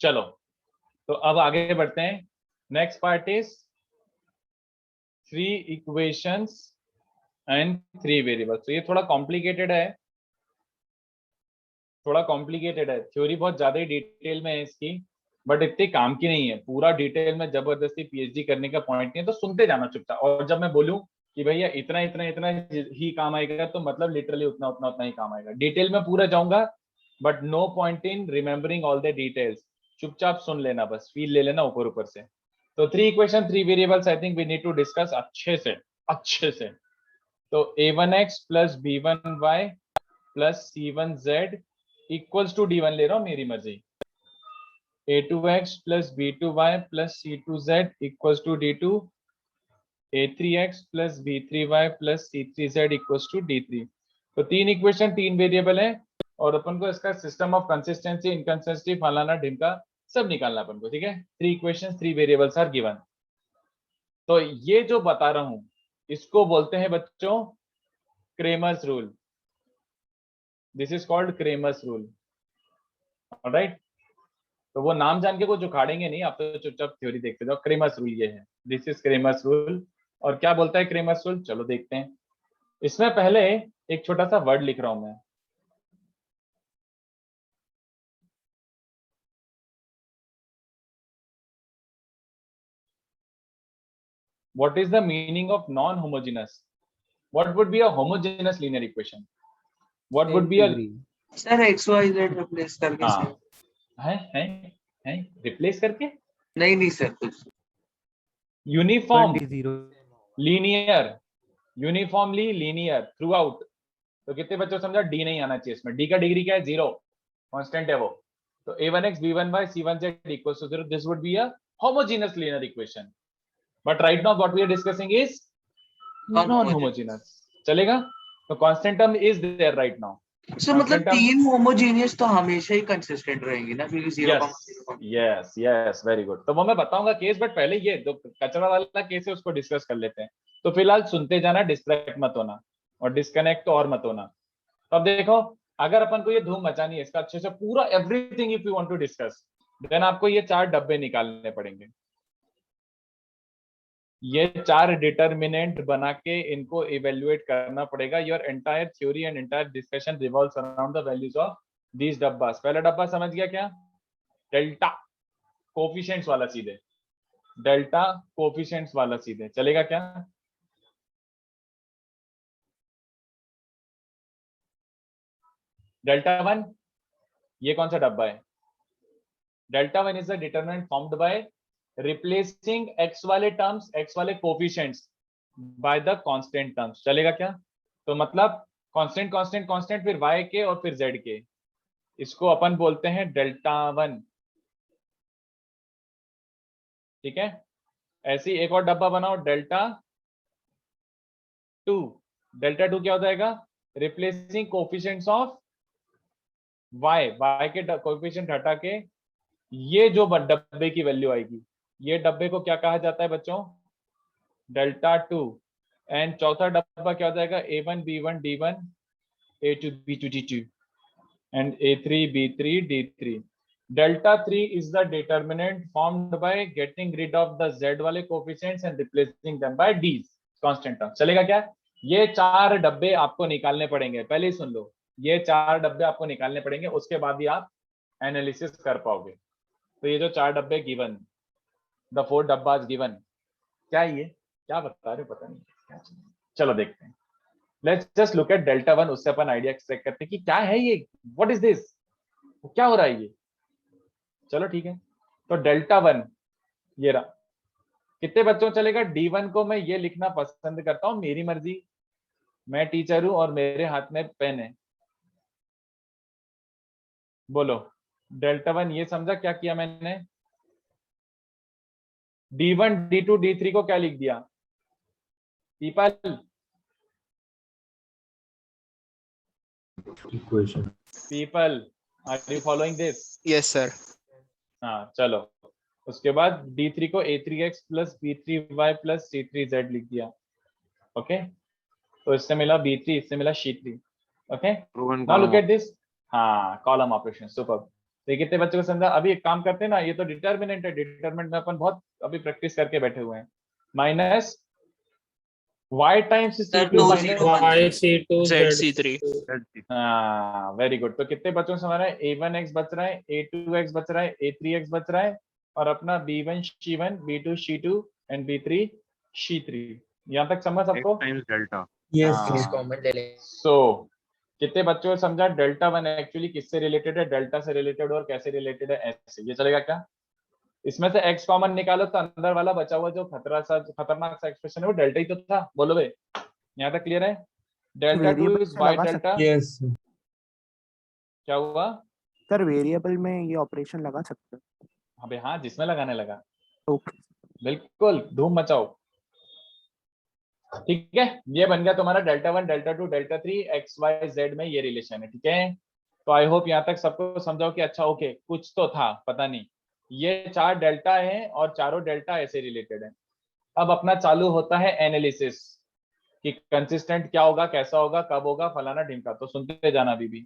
चलो, तो अब आगे बढ़ते हैं। Next part is 3 equations and 3 variables. तो ये थोड़ा कॉम्प्लिकेटेड है, थोड़ा कॉम्प्लिकेटेड है, थ्योरी बहुत ज्यादा ही डिटेल में है इसकी, बट इतने काम की नहीं है। पूरा डिटेल में जबरदस्ती पीएचडी करने का पॉइंट नहीं है, तो सुनते जाना चुपचाप। और जब मैं बोलूं कि भैया इतना इतना इतना ही काम आएगा, तो मतलब लिटरली उतना उतना उतना ही काम आएगा। डिटेल में पूरा जाऊंगा, but no point in remembering all the details. चुपचाप सुन लेना, बस फील ले लेना ऊपर ऊपर से। तो 3 equation 3 variables, I think we need to discuss अच्छे से, अच्छे से। तो a1x plus b1y plus c1z equals to d1 ले रहा हूं, मेरी मर्जी। a2x plus b2y plus c2z equals to d2, a3x plus b3y plus c3z equals to d3। तो 3 इक्वेशन 3 वेरिएबल है, और अपन को इसका सिस्टम ऑफ कंसिस्टेंसी, इनकंसिस्टेंसी, फलाना ढिमका सब निकालना अपन को, ठीक है। 3 इक्वेशन 3 वेरिएबल्स आर गिवन। तो ये जो बता रहा हूं, इसको बोलते हैं बच्चों Cramer's rule. This is called Cramer's rule, alright. तो वो नाम जान के कुछ उखाड़ेंगे नहीं, आप तो चुपचाप थ्योरी देखते जाओ। क्रेमर्स रूल ये है, दिस इज क्रेमर्स रूल। और क्या बोलता है क्रेमर्स रूल, चलो देखते हैं। इसमें पहले एक छोटा सा वर्ड लिख रहा हूं मैं। What is the meaning of non-homogeneous? What would be a homogeneous linear equation? What would be a sir XYZ replace करके हाँ है रिप्लेस करके? नहीं सर, कुछ uniform linear, uniformly linear through out. तो कितने बच्चों समझा? डी नहीं आना चाहिए इसमें। डी का डिग्री क्या है? 0, कांस्टेंट है वो। तो a1x b1y c1z equals to 0, this would be a homogeneous linear equation, but right now what we are discussing is non-homogeneous। चलेगा? तो constant term is there right now। Sir मतलब 3 होमोजेनियस तो हमेशा ही कंसिस्टेंट रहेंगी ना, क्योंकि 0, यस वेरी गुड। तो वो मैं बताऊंगा केस, बट पहले ये जो कचरा वाला केस है उसको डिस्कस कर लेते हैं। तो फिलहाल सुनते जाना, डिस्ट्रैक्ट मत होना, और डिस्कनेक्ट तो और मत होना। तो अब देखो, अगर अपन को ये धूम मचानी है इसका अच्छे से पूरा everything, if you want to discuss, then आपको ये 4 डब्बे निकालने पड़ेंगे। ये 4 डिटर्मिनेंट बना के इनको इवेल्युएट करना पड़ेगा। Your entire theory and entire discussion revolves around the values of these डब्बास। पहला डब्बा समझ गया क्या? डेल्टा कोफिशिएंट्स वाला, सीधे डेल्टा कोफिशिएंट्स वाला सीधे चलेगा क्या? डेल्टा 1, ये कौन सा डब्बा है? Delta 1 is the determinant formed by replacing x वाले टर्म्स, x वाले coefficients by the constant terms. चलेगा क्या? तो मतलब कांस्टेंट कांस्टेंट कांस्टेंट, फिर y के और फिर z के, इसको अपन बोलते हैं डेल्टा 1, ठीक है। ऐसे ही एक और डब्बा बनाओ, डेल्टा 2। डेल्टा 2 क्या हो जाएगा? रिप्लेसिंग कोफिशिएंट्स ऑफ y के कोफिशिएंट हटा के ये जो डब्बे की वैल्यू आएगी, ये डब्बे को क्या कहा जाता है बच्चों? डेल्टा 2। एंड चौथा डब्बा क्या हो जाएगा? a1 b1 d1 a2 b2 d2। and A3, B3, D3. Delta 3 is the determinant formed by getting rid of the Z वाले coefficients and replacing them by D's constant term. चलेगा क्या? ये 4 डब्बे आपको निकालने पड़ेंगे, पहले ही सुन लो, ये 4 डब्बे आपको निकालने पड़ेंगे, उसके बाद ही आप एनालिसिस कर पाओगे। तो ये जो 4 डब्बे गिवन, द 4 डब्बाज गिवन, क्या ये क्या बता रहे हो, पता नहीं, चलो देखते हैं। Let's just look at delta 1, उससे अपन आइडिया एक्सट्रैक्ट करते हैं कि क्या है ये, व्हाट इज दिस, क्या हो रहा है ये। चलो ठीक है, तो डेल्टा 1 ये रहा। कितने बच्चों चलेगा? D1 को मैं ये लिखना पसंद करता हूं, मेरी मर्जी, मैं टीचर हूं और मेरे हाथ में पेन है। बोलो, डेल्टा 1 ये समझा क्या किया मैंने? D1, D2, D3 को क्या लिख दिया? People, equation. People, are you following this? Yes sir. हाँ चलो, उसके बाद D3 को A3x plus B3y plus C3z लिख दिया। ओके, तो इससे मिला B3, इससे मिला C3। Okay, now look at this. हाँ, कॉलम ऑपरेशन, सुपर। तो ये कितने बच्चों को समझा? अभी एक काम करते हैं ना, ये तो डिटर्मिनेंट है, डिटर्मिनेंट में अपन बहुत अभी प्रैक्टिस करके बैठे हुए हैं। Minus y times C2 minus y C2 Z C3। हाँ वेरी गुड। तो कितने बच्चों से हमारा A1x बच रहा है, A2x बच रहा है, A3x बच रहा है, और अपना B1 C1, B2 C2 and B3 C3। यहाँ तक समझ सबको? डेल्टा। यस, कॉमन ले लें। सो कितने बच्चों को समझा डेल्टा 1 एक्चुअली किससे रिलेटेड है, डेल्टा से रिलेटेड और कैसे रिलेटेड है, ऐसे ये चलेगा क्या? इसमें से x कॉमन निकालो तो अंदर वाला बचा हुआ जो खतरनाक सा एक्सप्रेशन है वो डेल्टा ही तो था। बोलो बे, यहाँ तक क्लियर है? Delta 2 is y delta. Yes क्या हुआ सर? वेरिएबल में ये ऑपरेशन लगा सकते हैं? अबे हाँ, जिसमें लगाने लगा। ओके बिल्कुल, धूम मचाओ। ठीक है, ये बन गया तुम्हारा delta 1, delta 2, delta 3, x y z में ये रिलेशन है। ठीक है, तो आई होप यहाँ तक सबको समझाओ कि अच्छा ओके कुछ तो था, पता नहीं। ये 4 डेल्टा हैं और चारों डेल्टा ऐसे रिलेटेड है। अब अपना चालू होता है एनालिसिस कि कंसिस्टेंट क्या होगा, कैसा होगा, कब होगा, फलाना ढिमका। तो सुनते जाना अभी भी।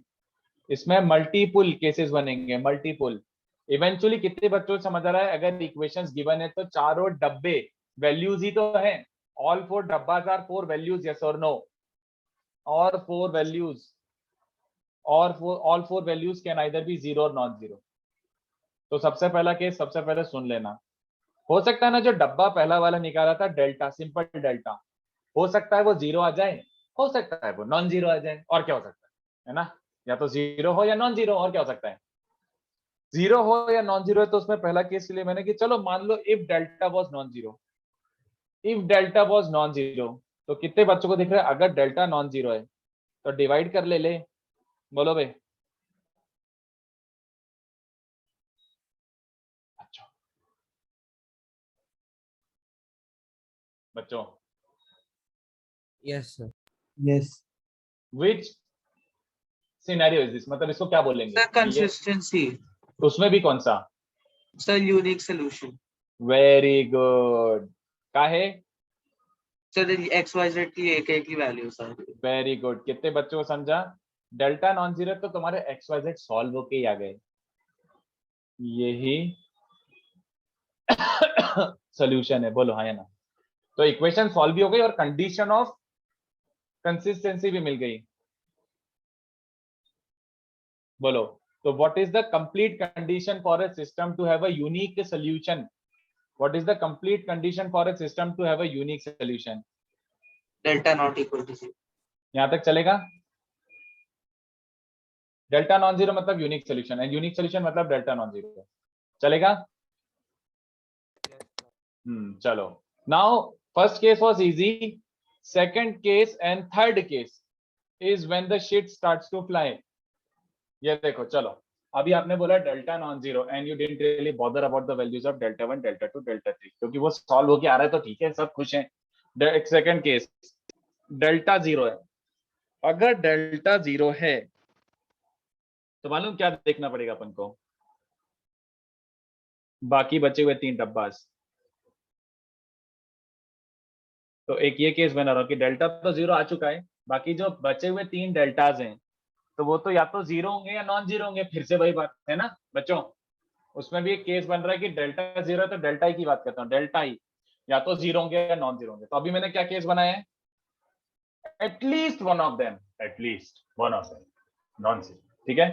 इसमें मल्टीपुल केसेस बनेंगे, मल्टीपुल। इवेंचुअली कितने बच्चों को समझ आ रहा है? अगर इक्वेशंस गिवन है तो चारों डब्बे वैल्यूज ही तो हैं। All 4 डब्बास are 4 values, yes or no? Or 4 values, or all 4 values can either be 0 or non-zero. तो सबसे पहला केस सबसे पहले सुन लेना। हो सकता है ना जो डब्बा पहला वाला निकाला था डेल्टा, सिंपल डेल्टा, हो सकता है वो 0 आ जाए, हो सकता है वो नॉन जीरो आ जाए, और क्या हो सकता है ना? या तो 0 हो या नॉन जीरो, और क्या हो सकता है? 0 हो या नॉन जीरो है। तो उसमें पहला केस के लिए मैंने कि चलो मान लो if delta was non zero, if delta was non zero. तो कितने बच्चों को दिख रहा है अगर डेल्टा नॉन जीरो है तो डिवाइड कर ले। बोलो भाई। अच्छा बच्चों, yes sir. Yes which scenario is this, मतलब इसको क्या बोलेंगे? Sir consistency. उसमें भी कौन सा? Sir unique solution. Very good. का है सर XYZ की एक ही वैल्यू सर। Very good. कितने बच्चों को समझा? डेल्टा नॉन जीरो तो तुम्हारे XYZ सॉल्व होके ही आ गए, यही सॉल्यूशन है। बोलो हाँ या ना? तो इक्वेशन सॉल्व भी हो गई और कंडीशन ऑफ कंसिस्टेंसी भी मिल गई। बोलो, तो what is the complete condition for a system to have a unique solution? What is the complete condition for a system to have a unique solution? Delta not equal to 0। यहाँ तक चलेगा? डेल्टा नॉन जीरो मतलब यूनिक सॉल्यूशन है, यूनिक सॉल्यूशन मतलब डेल्टा नॉन जीरो। चलेगा? चलो। Now first case was easy, second case and third case is when the shit starts to fly. ये देखो, चलो अभी आपने बोला delta non zero and you didn't really bother about the values of delta 1, delta 2, delta 3 क्योंकि वो सॉल्व होके आ रहा है तो ठीक है, सब खुश हैं। सेकंड केस डेल्टा जीरो है। अगर डेल्टा जीरो है तो मालूम क्या देखना पड़ेगा अपन को? बाकी बचे हुए 3 डब्बास। तो एक ये केस बना रहा हूं कि डेल्टा तो 0 आ चुका है, बाकी जो बचे हुए 3 डेल्टाज हैं तो वो तो या तो जीरो होंगे या नॉन जीरो होंगे, फिर से वही बात है ना बच्चों। उसमें भी एक केस बन रहा है कि डेल्टा जीरो है तो डेल्टा ई की बात करता हूँ, डेल्टा ई या तो जीरो होंगे या नॉन जीरो होंगे। तो अभी मैंने क्या केस बनाया है, at least one of them non zero, ठीक है,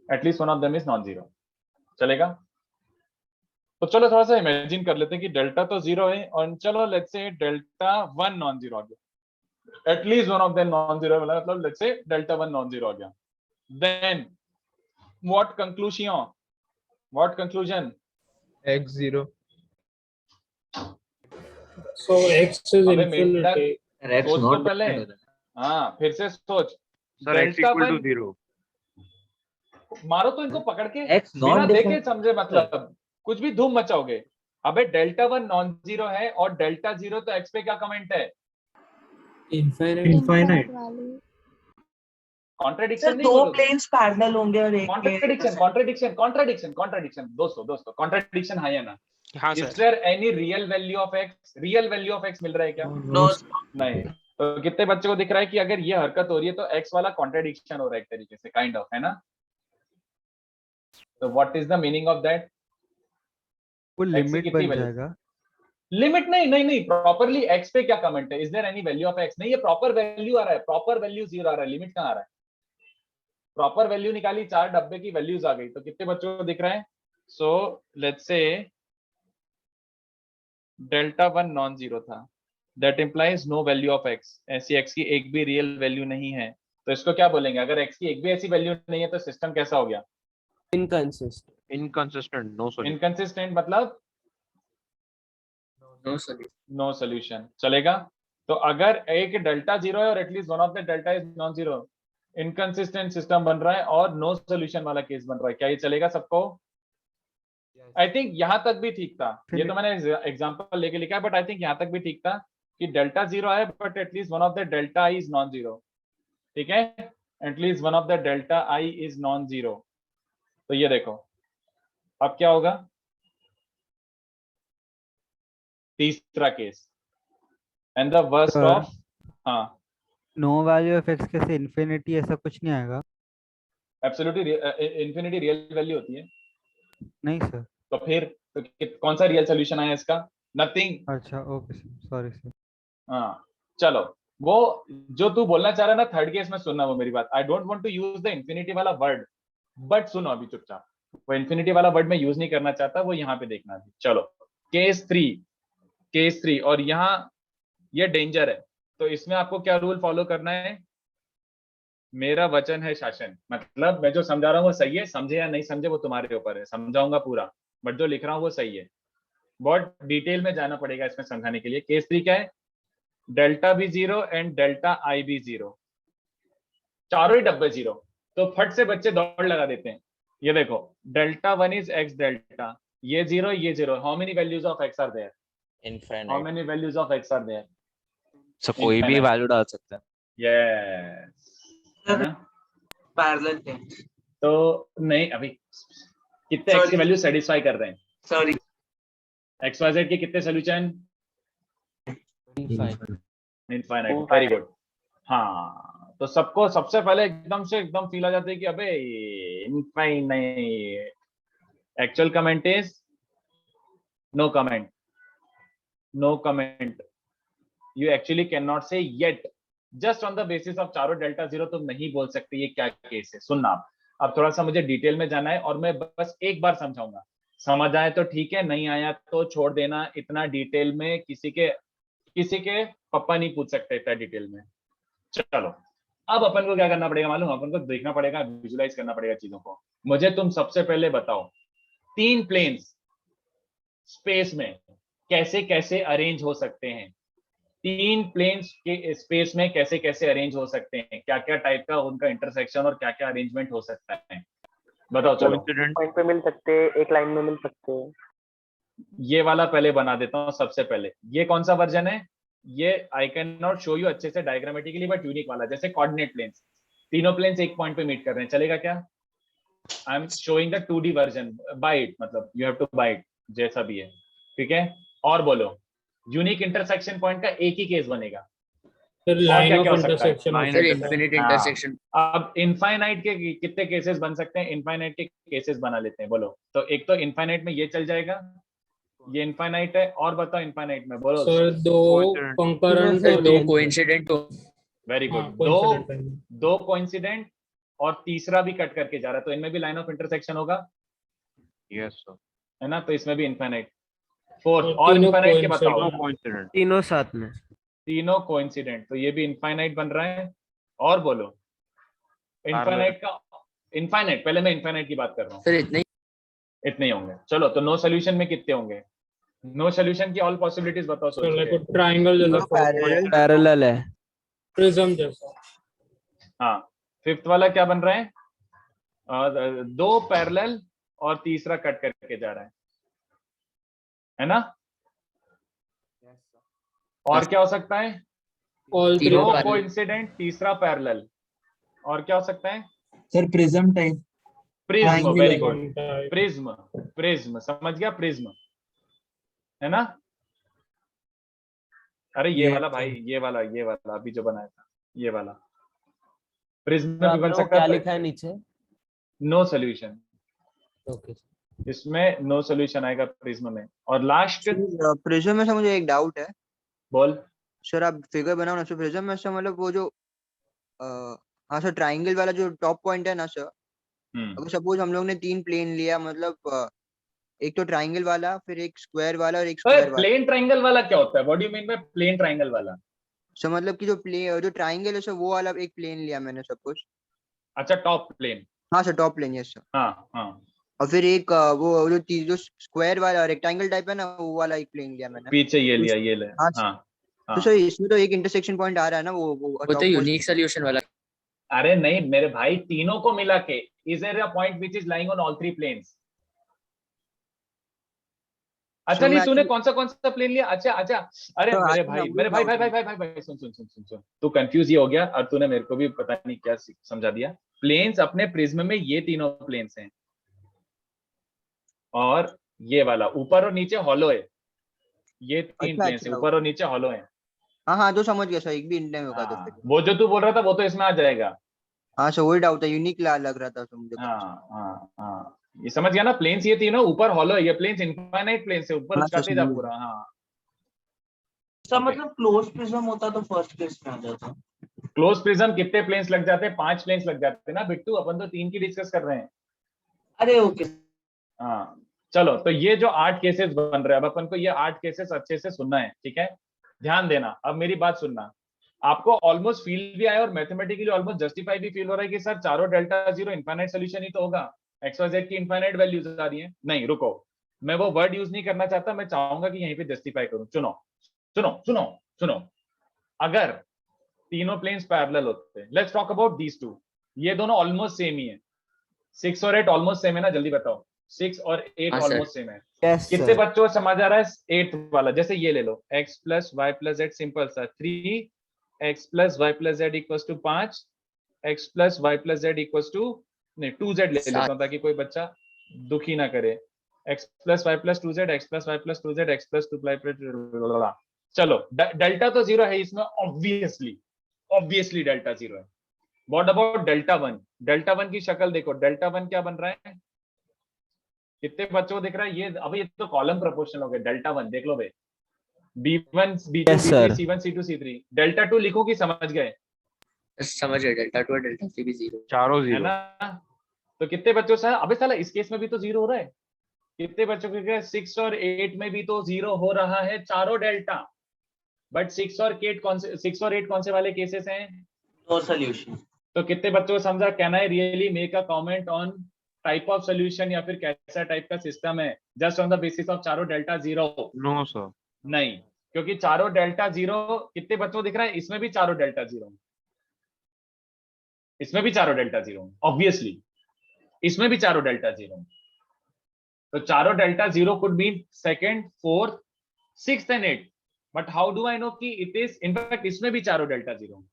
at least one of them is non zero, चलेगा। तो चलो थोड़ा सा इमेजिन कर लेते हैं कि डेल्टा तो जीरो है और चलो let's say delta one non zero आ गया, at least one of them non zero, मतलब let's say delta one non zero आ गया, then what conclusion x 0 So x is अबे मेंढक, infinity. सोच तो पहले, हाँ फिर से सोच, sir x delta equal to one 0 मारो तो इनको पकड़ के X बिना non देखे different- समझे, मतलब कुछ भी धूम मचाओगे। अबे डेल्टा वन नॉन जीरो है और डेल्टा जीरो, तो एक्स पे क्या कमेंट है, Infinite value. कॉन्ट्रडिक्शन नहीं दो बोलोगे, प्लेन्स पैरेलल होंगे और एक कॉन्ट्रडिक्शन दोस्तों कॉन्ट्रडिक्शन है या ना। हाँ is sir there any real value of X, real value of X मिल रहा है क्या? नो नहीं। तो कितने बच्चों को दिख रहा है कि अगर ये हरकत हो रही है तो एक्स वाला कॉन्ट्रडिक्शन हो रहा है एक तरीके से, काइंड ऑफ, है ना। तो what is the meaning of that? वो X लिमिट कितनी बन value? जाएगा। लिमिट नहीं प्रॉपरली एक्स पे क्या कमेंट है, is there any value of x? नहीं, ये प्रॉपर वैल्यू आ रहा है, प्रॉपर वैल्यू जीरो आ रहा है, लिमिट कहाँ आ रहा है? प्रॉपर वैल्यू निकाली, 4 डब्बे की वैल्यूज आ गई, तो कितने बच्चों को दिख रहा है? So let's say delta one non zero था, that implies no value of X, ऐसी एक्स की एक भी रियल वैल्यू नहीं है, तो इसको क्या बोलेंगे? अगर एक्स की एक भी ऐसी वैल्यू नहीं है तो सिस्टम कैसा हो गया? inconsistent no solution इनकंसिस्टेंट, मतलब नो सोल्यूशन, चलेगा। तो अगर एक डेल्टा जीरो है और at least one of the delta is non zero, inconsistent system बन रहा है और नो सोल्यूशन वाला केस बन रहा है, क्या ये चलेगा सबको? आई थिंक यहां तक भी ठीक था, ये तो मैंने एग्जांपल लेके लिखा है, बट आई थिंक यहां तक भी ठीक था कि डेल्टा जीरो है but at least one of the delta I is non zero, ठीक है, at least one of the delta I is non zero. तो ये देखो अब क्या होगा, तीसरा case, and the worst Sir. Of, हाँ नो वैल्यू ऑफ एक्स कैसे इन्फिनिटी ऐसा कुछ नहीं आएगा? एब्सोल्युटली इन्फिनिटी रियल वैल्यू होती है। नहीं सर। तो फिर तो कौन सा रियल सोल्यूशन आया इसका? नथिंग। अच्छा ओके सर, सॉरी सर। हाँ चलो, वो जो तू बोलना चाह रहा है ना थर्ड केस में, सुनना वो मेरी बात, I don't want to use the infinity वाला वर्ड, बट सुनो अभी चुपचाप, वो इन्फिनिटी वाला वर्ड मैं यूज नहीं करना चाहता, वो यहाँ पे देखना अभी। चलो केस थ्री, और यहाँ ये डेंजर है, तो इसमें आपको क्या रूल फॉलो करना है? मेरा वचन है शासन, मतलब मैं जो समझा रहा हूँ वो सही है, समझे या नहीं समझे वो तुम्हारे ऊपर है, समझाऊंगा पूरा, बट जो लिख रहा हूँ वो सही है। बहुत डिटेल में जाना पड़ेगा इसमें समझाने के लिए। केस 3 क्या है? डेल्टा भी जीरो एंड डेल्टा आई भी जीरो, चारों ही डब्बे जीरो। तो फट से बच्चे दौड़ लगा देते हैं, ये देखो delta one is X delta, ये zero, how many values of X are there? infinite how many values of X are there? so कोई भी Infinite. वैल्यू डाल सकते हैं यस, पैरेलल प्लेन्स तो नहीं, अभी कितने एक्स की वैल्यू सेटिस्फाई कर रहे हैं? सॉरी एक्स वाई जेड के कितने सोल्यूशन? Infinite, very good. हाँ तो सबको सबसे पहले एकदम फील आ जाती है कि अबे infinite, actual comment is no comment, you actually can not say yet, just on the basis of चारों डेल्टा जीरो तुम नहीं बोल सकते ये क्या केस है। सुनना अब थोड़ा सा मुझे डिटेल में जाना है और मैं बस एक बार समझाऊंगा, समझ आए तो ठीक है, नहीं आया तो छोड़ देना। इतना डिटेल में किसी के पापा नहीं पूछ सकते इतना डिटेल में। चलो अब अपन को क्या करना पड़ेगा मालूम? अपन को देखना पड़ेगा, विजुलाइज करना पड़ेगा चीजों को। मुझे तुम सबसे पहले बताओ 3 प्लेन्स स्पेस में कैसे कैसे अरेंज हो सकते हैं, 3 प्लेन्स के स्पेस में कैसे कैसे अरेंज हो सकते हैं, क्या क्या टाइप का उनका इंटरसेक्शन और क्या क्या अरेंजमेंट हो सकता है, बताओ। चलो पॉइंट पे मिल सकते, एक लाइन में मिल सकते। ये वाला पहले बना देता हूँ सबसे पहले। ये कौन सा वर्जन है? ये I can not show you अच्छे से डायग्रामेटिकली, बट यूनिक वाला, जैसे कोऑर्डिनेट प्लेन्स, तीनों प्लेन्स एक पॉइंट पे मीट कर रहे हैं, चलेगा क्या? I am showing the 2D version, buy it, मतलब you have to buy it, जैसा भी है, ठीक है। और बोलो यूनिक इंटरसेक्शन पॉइंट का एक ही केस बनेगा, फिर और लाइन क्या ऑफ क्या हो सकता है? इंटरसेक्शन हो Line सर सकता है। इन्फिनिट हाँ। इंटरसेक्शन। अब इनफाइनाइट के कितने केसेस बन सकते हैं? इनफाइनाइट के केसेस बना लेते हैं, बोलो। तो एक तो इनफाइनाइट में ये चल जाएगा, ये इनफाइनाइट है, और बताओ इनफाइनाइट में, बोलो। सर दो Coincident. कंकरेंट सर और दो एक कोइंसिडेंट हो। Very good. हाँ दो कोइंसिडेंट। दो कोइंसिडेंट और तीसरा भी कट करके जा रहा है, तो इनमें भी लाइन ऑफ इंटरसेक्शन होगा, Yes, sir. है ना? तो इसमें भी इनफाइनाइट। फोर्थ और और तीनों इनफाइनाइट के बताओ। coincident। Coincident. तीनों साथ में। तीनों कोइंसिडेंट, तो ये भी इनफाइनाइट बन रहा है। और बोलो इनफाइनाइट का इनफाइनाइट, पहले मैं इनफाइनाइट की बात कर रहा हूँ। सर इतने ही होंगे। चलो तो नो सोल्यूशन में कितने होंगे? नो सोल्यूशन की ऑल पॉसिबिलिटीज बताओ सर सोच लाइक के। ट्रायंगल जैसा पैरेलल पैरेलल है। प्रिज्म जैसा। हाँ, फिफ्थ वाला क्या बन रहा है? दो पैरेलल और तीसरा कट करके जा रहा है ना? और क्या हो सकता है? ऑल थ्री तीनों दो parallel। कोइंसिडेंट, तीसरा पैरेलल। और क्या हो सकता है? Sir prism type. Prism. Triangular very good. Prism, prism समझ गया, प्रिज्म, है ना? अरे ये वाला भाई, ये वाला अभी जो बनाया था, ये वाला प्रिज्म में भी बन सकता क्या है। लिखा है नीचे? No solution, okay. इसमें नो सोल्यूशन आएगा प्रिज्म में। और लास्ट प्रिज्म में से मुझे एक डाउट है। बोल। सर आप फिगर बनाओ ना, सर प्रिज्म में से मतलब वो जो हाँ सर ट्राइंगल वाला जो टॉप पॉइंट है ना सर, अगर सपोज हम लोग ने 3 प्लेन लिया, मतलब एक तो ट्राइंगल वाला, फिर एक स्क्वायर वाला और एक स्क्वायर वाला। प्लेन ट्राइंगल वाला क्या होता है? What do you mean by plane triangle वाला? सर मतलब कि जो ट्राइंगल है सर, वो वाला एक प्लेन लिया मैंने सपोज। अच्छा, टॉप प्लेन। हाँ sir top plane, yes sir. हाँ हाँ। और फिर एक वो जो स्क्वायर वाला रेक्टेंगल टाइप है ना, वो वाला एक प्लेन लिया मैंने। पीछे ये लिया, ये ले। हाँ हाँ तो हाँ। सर इसमें तो एक इंटरसेक्शन पॉइंट आ रहा है ना, वो तो यूनिक सोल्यूशन वाला। अरे नहीं मेरे भाई, तीनों को मिला के is there a point which is lying on all three planes. अच्छा नहीं, तूने कौन सा प्लेन लिया? अच्छा अच्छा, अरे तो मेरे आज भाई मैं मेरे भाई वही भाई भाई भाई भाई सुन सुन सुन सुन सुन, तू कंफ्यूज ही हो गया, और तूने मेरे को भी पता नहीं क्या समझा दिया। प्लेन्स अपने प्रिज्म में ये तीनों प्लेन्स हैं, और ये वाला ऊपर और नीचे हॉलो है। ये तीन अच्छा, प्लेन्स है, अच्छा। ऊपर और नीचे हॉलो है। हाँ हाँ तो समझ गया सर, एक भी इंटर होगा तो फिर। वो जो तू बोल रहा था वो तो इसमें आ जाएगा। हाँ सर वही डाउट था, यूनिक लग रहा था सर मुझे। हाँ हाँ हाँ, ये समझ गया ना? प्लेन्स ये तीनों, ऊपर हॉलो है। ये प्लेन्स इनफाइनाइट प्लेन्स है, ऊपर हाँ, उचकाते सर, जा समझ पूरा। हाँ सर मतलब क्लोज प्रिज्म होता तो फर्स्ट केस में आ जाता। क्लोज प्रिज्म कितने प्लेन्स लग जाते हैं? 5 प्लेन्स लग जाते हैं ना बिट्टू, अपन तो 3 की डिस्कस कर रहे हैं। अरे ओके। हाँ चलो, तो ये जो 8 केसेस बन रहे हैं, अब अपन को ये 8 केसेस अच्छे से सुनना है, ठीक है? ध्यान देना, अब मेरी बात सुनना। आपको ऑलमोस्ट फील भी आया और मैथमेटिकली ऑलमोस्ट जस्टिफाई भी फील हो रहा है कि सर चारों डेल्टा जीरो इनफाइनाइट सोल्यूशन ही तो होगा, XYZ की इनफाइनाइट वैल्यूज आ रही है। नहीं रुको, मैं वो वर्ड यूज नहीं करना चाहता, मैं चाहूंगा कि यहीं पे जस्टिफाई करूं। सुनो सुनो सुनो सुनो, अगर तीनों प्लेन्स पैरेलल होते हैं, let's talk about these two, ये दोनों ऑलमोस्ट सेम ही है। 6 और 8 ऑलमोस्ट सेम है ना? जल्दी बताओ, 6 और 8 हाँ, सर। ऑलमोस्ट सेम है। Yes, कितने sir. बच्चों को समझ आ रहा है 8 वाला? जैसे ये ले लो, x plus y plus z, simple सा 3x plus y plus z equals to 5, x plus y plus z equals to नहीं 2z ले लेता हूं ताकि कोई बच्चा दुखी ना करे। x plus y plus 2z, x plus y plus 2z, x plus 2 y plus. चलो डेल्टा तो जीरो है इसमें, ऑब्वियसली डेल्टा जीरो है। What about delta one? Delta one की शक्ल देखो, डेल्टा वन क्या बन रहा है? कितने बच्चों को दिख रहा है ये? अब ये तो कॉलम प्रोपोर्शनल हो गया। डेल्टा वन देख लो भाई, B1 B2 Yes, B3 sir. C1 C2 C3। Delta two लिखो कि समझ गए? समझ गए, डेल्टा 2 और डेल्टा 3 भी 0 चारों है जीरो। ना? तो कितने बच्चों से, अबे साला इस केस में भी तो जीरो हो रहा है। कितने बच्चों के 6 और 8 में भी तो जीरो हो रहा है, चारों डेल्टा। बट 6 और 8 कौन से वाले केसेस हैं? No solution. तो कितने बच्चों को समझा? Can I really make a comment on type of solution, या फिर कैसा टाइप का सिस्टम है just on the basis of चारों डेल्टा जीरो? No sir. नहीं, क्योंकि चारों डेल्टा जीरो, कितने बच्चों को दिख रहा है? इसमें भी चारों डेल्टा जीरो, इसमें भी चारों डेल्टा जीरो, ऑब्वियसली इसमें भी चारों डेल्टा जीरो। तो चारों delta zero could mean second, fourth, sixth and 8। But how do I know कि इट इज, इनफैक्ट इसमें भी चारों डेल्टा जीरो।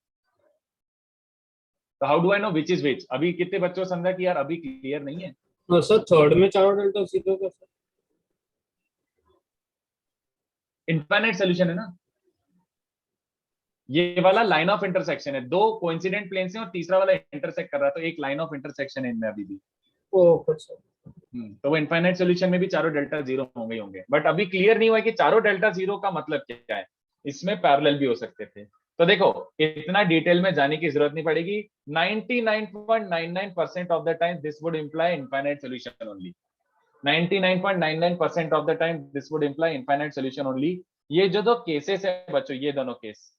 तो how do I know which is which? अभी कितने बच्चों को समझा कि यार अभी क्लियर नहीं है? सर थर्ड में चारों डेल्टा जीरो का सर इनफाइनाइट सोल्यूशन है ना? ये वाला लाइन ऑफ इंटरसेक्शन है, दो कोइंसिडेंट प्लेन्स हैं और तीसरा वाला इंटरसेक्ट कर रहा है, तो एक लाइन ऑफ इंटरसेक्शन है इनमें अभी भी। Okay sir. तो वो इनफाइनाइट सोल्यूशन में भी चारों डेल्टा जीरो होंगे ही होंगे, बट अभी क्लियर नहीं हुआ कि चारों डेल्टा जीरो का मतलब क्या है, इसमें पैरेलल भी हो सकते थे। तो देखो इतना डिटेल में जाने की जरूरत नहीं पड़ेगी, 99.99% of the time this would imply infinite solution only, 99.99% of the time this would imply infinite solution only. ये जो दो केसेस है बच्चों, ये दोनों केस,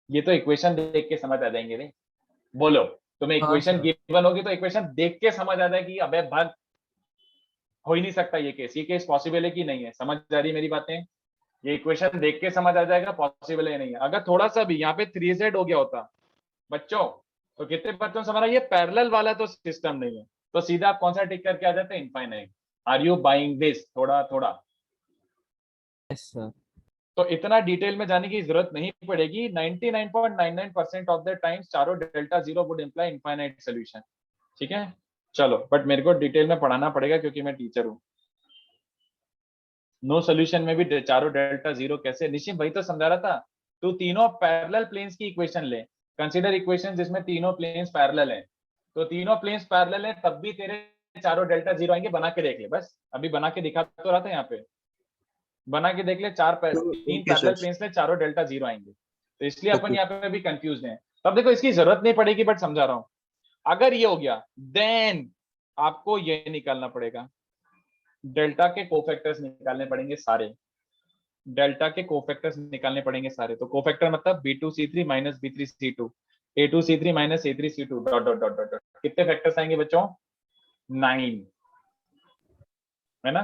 ये तो इक्वेशन देख के समझ आ जाएंगे नहीं, बोलो तुम्हें इक्वेशन गिवन होगी तो इक्वेशन देख के समझ आ जाएगी, अबे भाग हो ही नहीं सकता ये केस पॉसिबल है कि नहीं है, समझ आ रही है मेरी बातें? ये इक्वेशन देख के समझ आ जाएगा पॉसिबल है नहीं है। अगर थोड़ा सा भी यहाँ पे 3z हो गया होता बच्चों, तो कितने बच्चों से हमारा ये पैरेलल वाला तो सिस्टम नहीं है, तो सीधा आप कौन सा टिक करके आ जाते हैं, infinite. Are you buying this? थोड़ा थोड़ा यस सर। तो इतना डिटेल में जाने की जरूरत नहीं पड़ेगी, 99.99% ऑफ द टाइम्स चारों delta zero would imply infinite solution, ठीक है। चलो बट मेरे को डिटेल में पढ़ाना पड़ेगा क्योंकि मैं टीचर हूँ। नो सोल्यूशन में भी चारों डेल्टा जीरो कैसे, निश्चित वही तो समझा रहा था, तू तीनों पैरेलल प्लेन्स की इक्वेशन ले, कंसीडर इक्वेशन जिसमें तीनों प्लेन्स पैरेलल हैं, तो तीनों प्लेन्स पैरेलल हैं तब भी तेरे चारों डेल्टा जीरो आएंगे। बना के देख ले, बस अभी बना के दिखा तो रहा था, यहाँ पे बना के देख ले, तीन पैरेलल प्लेन्स में चारों डेल्टा जीरो आएंगे, तो इसलिए अपन यहाँ पे भी कंफ्यूज हैं। तब देखो इसकी जरूरत नहीं पड़ेगी बट समझा रहा हूँ। अगर ये हो गया देन आपको ये निकालना पड़ेगा, डेल्टा के कोफैक्टर्स निकालने पड़ेंगे सारे, डेल्टा के कोफैक्टर्स निकालने पड़ेंगे सारे। तो कोफैक्टर मतलब B2C3 minus B3C2, A2C3 minus A3C2 dot dot dot dot. कितने फैक्टर्स आएंगे बच्चों? 9, है ना?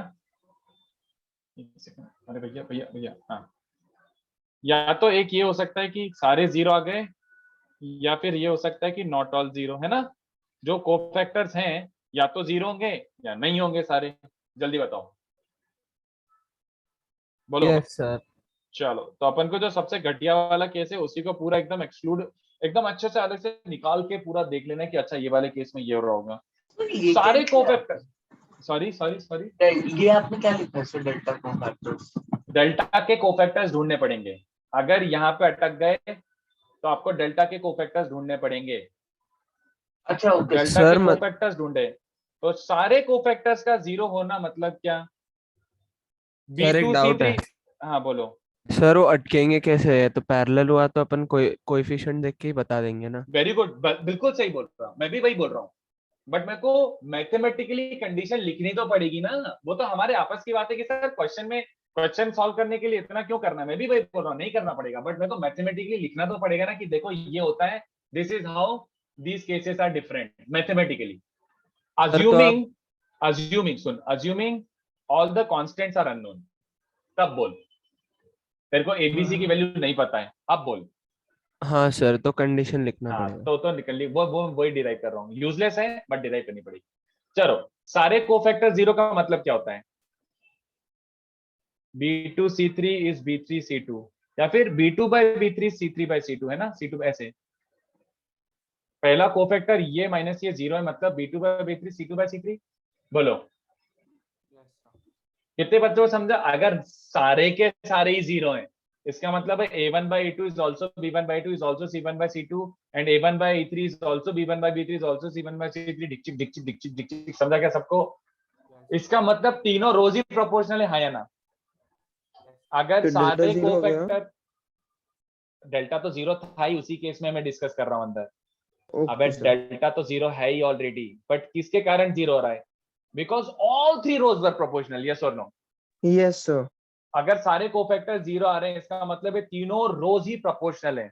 अरे भैया भैया भैया, हाँ, या तो एक ये हो सकता है कि सारे जीरो आ गए, या फिर ये हो सकता है कि नॉट ऑल जीरो, है ना? जो कोफैक्टर्स हैं या तो जीरो होंगे या नहीं होंगे सारे। जल्दी बताओ, बोलो। Yes sir. चलो तो अपन को जो सबसे घटिया वाला केस है उसी को पूरा एकदम एक्सक्लूड, एकदम अच्छे से अलग से निकाल के पूरा देख लेना कि अच्छा ये वाले केस में ये हो रहा होगा। सारे कोफैक्टर, सॉरी सॉरी सॉरी, ये आपने क्या लिखा है सर? डेल्टा कोफैक्टर्स, डेल्टा के कोफैक्टर्स ढूंढने पड़ेंगे। अगर यहाँ पे अटक गए तो आपको डेल्टा के कोफैक्टर्स ढूंढने पड़ेंगे। अच्छा ओके डेल्टा सर। के कोफैक्टर्स ढूंढे तो सारे कोफैक्टर्स का जीरो होना मतलब क्या? सर एक डाउट है। हाँ बोलो सर वो अटकेंगे कैसे है? तो पैरेलल हुआ तो अपन कोएफिशिएंट देख के ही बता देंगे ना। वेरी गुड, बिल्कुल सही बोल रहा हूँ, मैं भी वही बोल रहा हूँ, बट मेरे को मैथमेटिकली कंडीशन लिखनी तो पड़ेगी ना। वो तो हमारे आपस की बात है कि सर क्वेश्चन में क्वेश्चन सॉल्व करने के लिए इतना क्यों करना है, मैं भी वही बोल रहा हूँ, नहीं करना पड़ेगा, बट मेरे को मैथमेटिकली लिखना तो पड़ेगा ना कि देखो ये होता है, this is how these cases are different mathematically. assuming all the constants are unknown, तब बोल। तेरे को एबीसी की वैल्यू नहीं पता है, अब बोल। हाँ सर, तो कंडीशन लिखना हाँ पड़ेगा। तो निकल ली, वो वही डिराइव कर रहा हूँ, यूजलेस है बट डिराइव करनी पड़ेगी। चलो सारे कोफैक्टर जीरो का मतलब क्या होता है? B2C3 is B3C2, या फिर B2 by B3 C3 by C2, है ना? C2 ऐसे, पहला कोफैक्टर ये माइनस ये जीरो है, मतलब B2 by B3 C2 by C3। बोलो कितने बच्चों को समझा? अगर सारे के सारे ही जीरो हैं, इसका मतलब है A1 by A2 is also B1 by A2 is also C1 by C2 and A1 by A3 is also B1 by B3 is also C1 by C3। डिक्चिक डिक्चिक डिक्चिक डिक्चिक, समझा क्या सबको? इसका मतलब तीनों रोज ही प्रोपोर्शनल है या ना? अगर सारे कोफैक्टर, डेल्टा तो जीरो था ही, उसी केस में मैं डिस्कस कर रहा हूं अंदर। अब डेल्टा तो जीरो है ही ऑलरेडी, बट किसके कारण जीरो हो रहा है? Because all three rows were proportional, yes और नो? Yes sir. अगर सारे कोफैक्टर जीरो आ रहे हैं, इसका मतलब है तीनों रोज ही प्रोपोर्शनल है।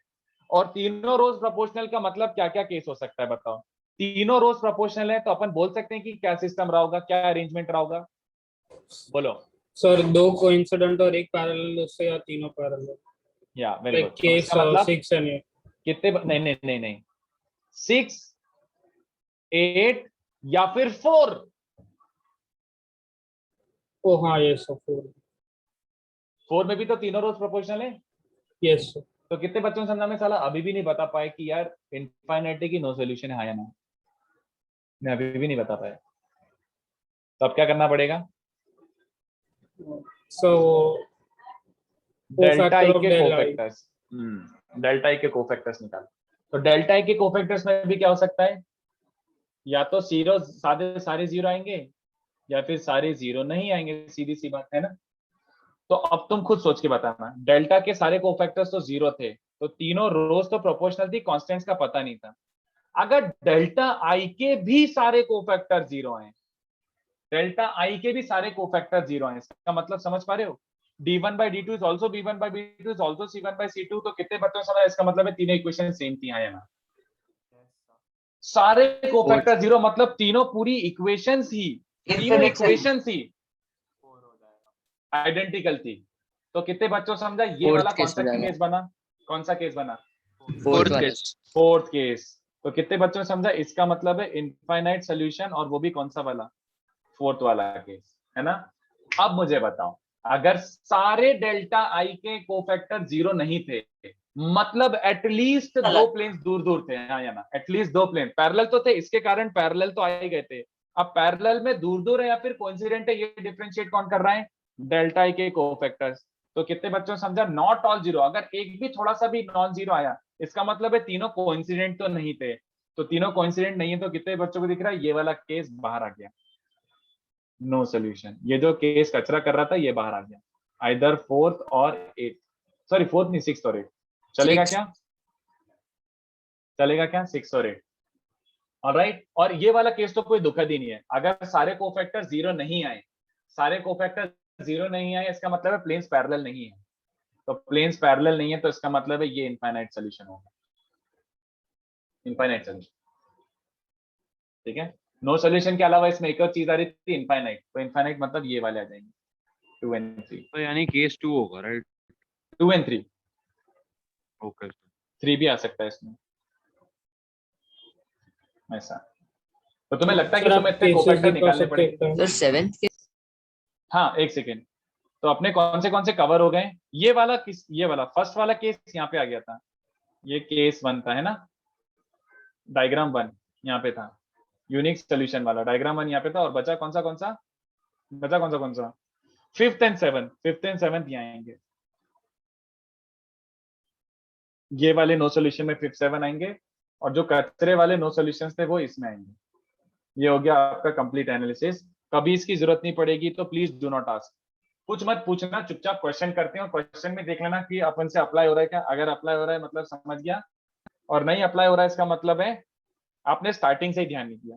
और तीनों रोज प्रोपोर्शनल का मतलब क्या क्या केस हो सकता है बताओ? तीनों रोज प्रोपोर्शनल है तो अपन बोल सकते हैं कि क्या सिस्टम रहा होगा, क्या अरेंजमेंट रहा होगा? बोलो सर, दो कोइंसिडेंट और एक पैरेलल से, या तीनों पैरेलल, या वेरी गुड। Case 6 and 8। कितने? नहीं नहीं नहीं नहीं, 6, 8 या फिर 4। ओ हाँ यस सर, 4 में भी तो तीनों रोज प्रोपोर्शनल है। Yes sir. तो कितने बच्चों से समझा? में साला अभी भी नहीं बता पाए कि यार इनफाइनाइटी की नो सॉल्यूशन है, हाँ या ना? मैं अभी भी नहीं बता पाया, तो अब क्या करना पड़ेगा? सो डेल्टा आई के कोफैक्टर्स, डेल्टा आई के कोफैक्टर्स निकाल। तो डेल्टा आई के कोफैक्टर्स में भी क्या हो सकता है, या तो जीरो सारे जीरो आएंगे या फिर सारे जीरो नहीं आएंगे, सीधी सी बात है ना। तो अब तुम खुद सोच के बताना, डेल्टा के सारे कोफैक्टर्स तो जीरो थे, तो तीनों रोज तो प्रोपोर्शनल थी, कांस्टेंट्स का पता नहीं था। अगर डेल्टा आई के भी सारे कोफैक्टर जीरो हैं, डेल्टा आई के भी सारे कोफैक्टर जीरो हैं, इसका मतलब समझ पा रहे हो, d1 by d2 is also b1 by b2 is also c1 by c2, तो कितने बच्चों समझ, इसका मतलब है तीनों इक्वेशन सेम थी, है ना। सारे कोफैक्टर जीरो मतलब तीनों पूरी इक्वेशंस ही, तीनों इक्वेशंस ही आइडेंटिकल थी। तो कितने बच्चों समझा, ये वाला कौन सा केस बना, कौन सा केस बना, फोर्थ केस। तो कितने बच्चों ने समझा, इसका मतलब है इनफाइनाइट सॉल्यूशन, और वो भी कौन सा वाला, फोर्थ वाला केस, है ना। अब मुझे बताओ, अगर सारे डेल्टा आई के कोफैक्टर जीरो नहीं थे, मतलब एटलीस्ट दो प्लेन्स दूर दूर थे, हाँ या ना, एटलीस्ट दो प्लेन पैरेलल तो थे, इसके कारण पैरेलल तो आ ही गए थे। अब पैरेलल में दूर दूर है या फिर कोइंसिडेंट है, ये डिफरेंशिएट कौन कर रहा है, डेल्टा आई के कोफैक्टर्स। तो कितने बच्चों ने समझा, नॉट ऑल जीरो, अगर एक भी थोड़ा सा भी नॉन जीरो आया, इसका मतलब है तीनों कोइंसिडेंट तो नहीं थे। तो तीनों कोइंसिडेंट नहीं है, तो कितने बच्चों को दिख रहा है, ये वाला केस बाहर आ गया, नो सोल्यूशन। ये जो केस कचरा कर रहा था ये बाहर आ गया, आइदर फोर्थ और एट, सॉरी फोर्थ नहीं, सिक्स और एट चलेगा क्या, चलेगा क्या, सिक्स और एट, ऑलराइट। और ये वाला केस तो कोई दुखद ही नहीं है, अगर सारे कोफैक्टर जीरो नहीं आए, सारे कोफैक्टर जीरो नहीं आए, इसका मतलब है प्लेन्स पैरेलल नहीं है। तो प्लेन्स पैरेलल नहीं है, तो इसका मतलब है ये इनफाइनाइट सॉल्यूशन होगा, इनफाइनाइट सॉल्यूशन, ठीक है। नो सॉल्यूशन के अलावा इसमें एक और चीज आ रही थी, इनफाइनाइट। तो इनफाइनाइट मतलब ये वाले आ जाएंगे 2 and 3, तो यानी केस 2 होगा, राइट। 2 and 3, ओके 3 भी आ सकता है इसमें, ऐसा। तो तुम्हें लगता है कि तुम्हें इतने कोफैक्टर निकालने पड़ेंगे, सर सेवेंथ के, हाँ एक सेकेंड। तो अपने कौन से कवर हो गए, ये वाला किस, ये वाला फर्स्ट वाला केस यहाँ पे आ गया था, ये केस 1 था, है ना, डायग्राम 1 यहाँ पे था, यूनिक सोल्यूशन वाला डायग्राम 1 यहाँ पे था, और बचा कौन सा बचा कौन सा, फिफ्थ एंड सेवंथ यहाँ आएंगे, ये वाले नो सोल्यूशन में 5, 7 आएंगे, और जो कचरे वाले नो सोल्यूशंस थे वो इसमें आएंगे। ये हो गया आपका कंप्लीट एनालिसिस। कभी इसकी जरूरत नहीं पड़ेगी तो प्लीज डू नॉट आस्क, कुछ मत पूछना, चुपचाप क्वेश्चन करते हैं, और क्वेश्चन में देख लेना कि अपन से अप्लाई हो रहा है क्या। अगर अप्लाई हो रहा है मतलब समझ गया, और नहीं अप्लाई हो रहा है इसका मतलब है आपने स्टार्टिंग से ही ध्यान नहीं दिया।